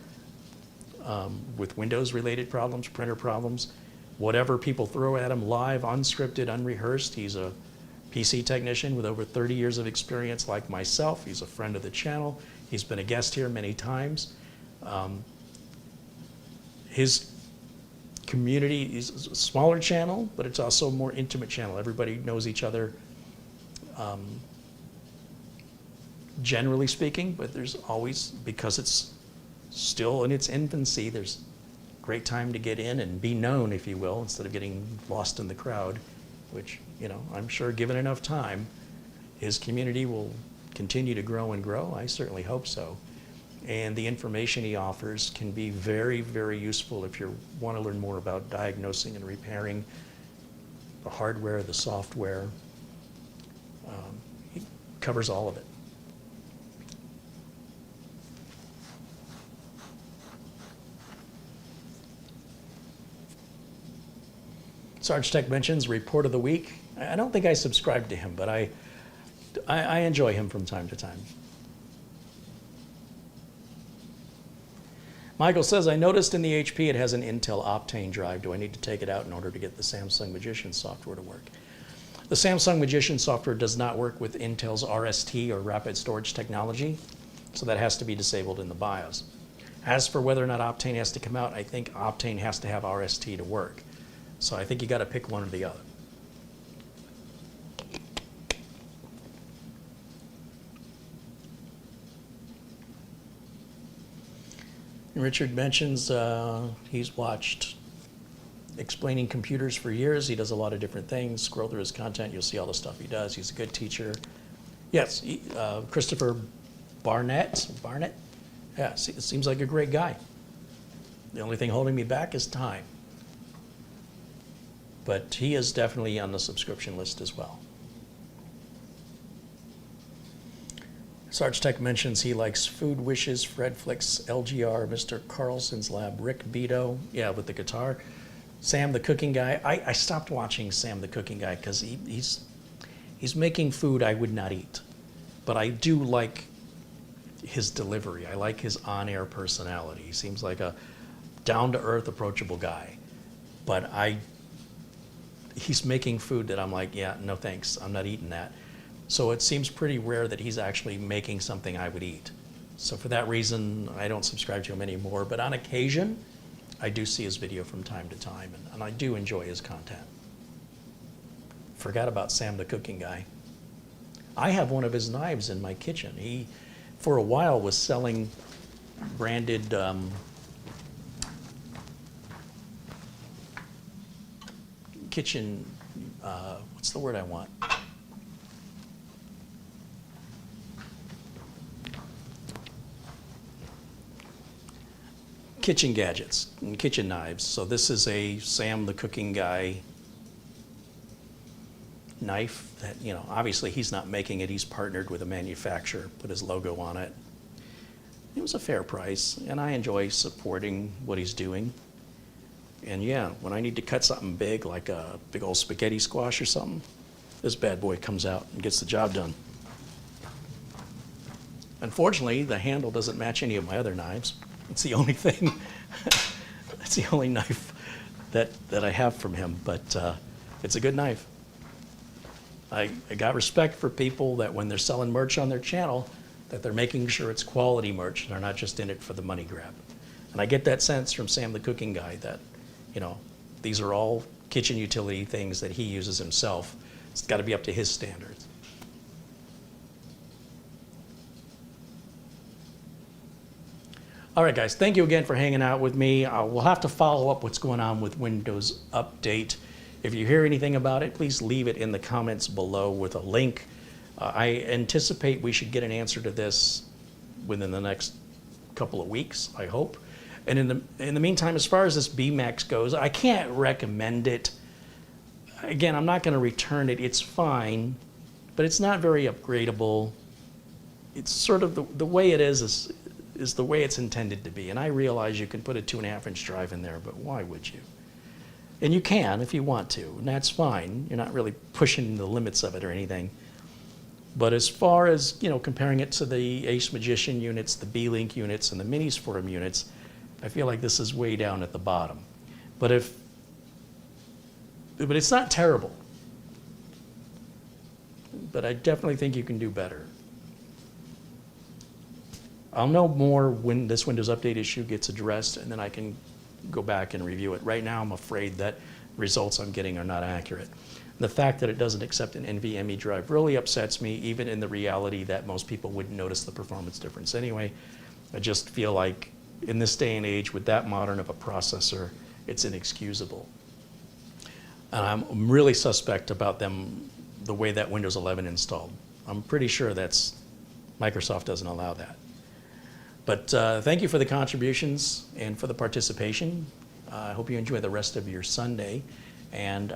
A: with Windows-related problems, printer problems, whatever people throw at him live, unscripted, unrehearsed. He's a PC technician with over 30 years of experience like myself. He's a friend of the channel. He's been a guest here many times. His community is a smaller channel, but it's also a more intimate channel. Everybody knows each other, generally speaking, but there's always, because it's still in its infancy, there's a great time to get in and be known, if you will, instead of getting lost in the crowd, which, you know, I'm sure given enough time, his community will continue to grow and grow. I certainly hope so. And the information he offers can be very, very useful if you want to learn more about diagnosing and repairing the hardware, the software. He covers all of it. Sarge Tech mentions Report of the Week. I don't think I subscribed to him, but I enjoy him from time to time. Michael says, I noticed in the HP it has an Intel Optane drive. Do I need to take it out in order to get the Samsung Magician software to work? The Samsung Magician software does not work with Intel's RST or Rapid Storage technology, so that has to be disabled in the BIOS. As for whether or not Optane has to come out, I think Optane has to have RST to work. So I think you got to pick one or the other. Richard mentions he's watched Explaining Computers for years. He does a lot of different things. Scroll through his content, you'll see all the stuff he does. He's a good teacher. Yes, Christopher Barnett? Yeah, it seems like a great guy. The only thing holding me back is time. But he is definitely on the subscription list as well. Sarge Tech mentions he likes Food Wishes, Fred Flicks, LGR, Mr. Carlson's Lab, Rick Beto, yeah, with the guitar. Sam the Cooking Guy. I stopped watching Sam the Cooking Guy because he's making food I would not eat. But I do like his delivery. I like his on-air personality. He seems like a down-to-earth, approachable guy. But he's making food that I'm like, yeah, no thanks, I'm not eating that. So it seems pretty rare that he's actually making something I would eat. So for that reason, I don't subscribe to him anymore. But on occasion, I do see his video from time to time, and I do enjoy his content. Forgot about Sam the Cooking Guy. I have one of his knives in my kitchen. He, for a while, was selling branded kitchen, what's the word I want? Kitchen gadgets and kitchen knives. So this is a Sam the Cooking Guy knife that, you know, obviously he's not making it, he's partnered with a manufacturer, put his logo on it. It was a fair price, and I enjoy supporting what he's doing. And yeah, when I need to cut something big, like a big old spaghetti squash or something, this bad boy comes out and gets the job done. Unfortunately, the handle doesn't match any of my other knives. It's the only thing. It's the only knife that I have from him, but it's a good knife. I got respect for people that when they're selling merch on their channel, that they're making sure it's quality merch. They're not just in it for the money grab. And I get that sense from Sam the cooking guy that, you know, these are all kitchen utility things that he uses himself. It's got to be up to his standards. All right, guys, thank you again for hanging out with me. We'll have to follow up what's going on with Windows Update. If you hear anything about it, please leave it in the comments below with a link. I anticipate we should get an answer to this within the next couple of weeks, I hope. And in the meantime, as far as this BMax goes, I can't recommend it. Again, I'm not going to return it. It's fine, but it's not very upgradable. It's sort of the way it is the way it's intended to be. And I realize you can put a 2.5-inch drive in there, but why would you? And you can if you want to, and that's fine. You're not really pushing the limits of it or anything. But as far as, you know, comparing it to the Ace Magician units, the B-Link units, and the Minis Forum units, I feel like this is way down at the bottom. But it's not terrible. But I definitely think you can do better. I'll know more when this Windows Update issue gets addressed, and then I can go back and review it. Right now, I'm afraid that results I'm getting are not accurate. The fact that it doesn't accept an NVMe drive really upsets me, even in the reality that most people wouldn't notice the performance difference anyway. I just feel like in this day and age, with that modern of a processor, it's inexcusable. And I'm really suspect about them, the way that Windows 11 installed. I'm pretty sure Microsoft doesn't allow that. But thank you for the contributions and for the participation. I hope you enjoy the rest of your Sunday. And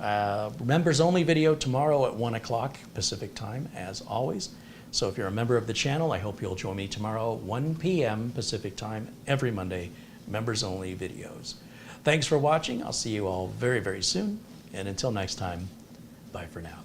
A: members only video tomorrow at 1 o'clock Pacific time, as always. So if you're a member of the channel, I hope you'll join me tomorrow, 1 p.m. Pacific time, every Monday, members only videos. Thanks for watching. I'll see you all very, very soon. And until next time, bye for now.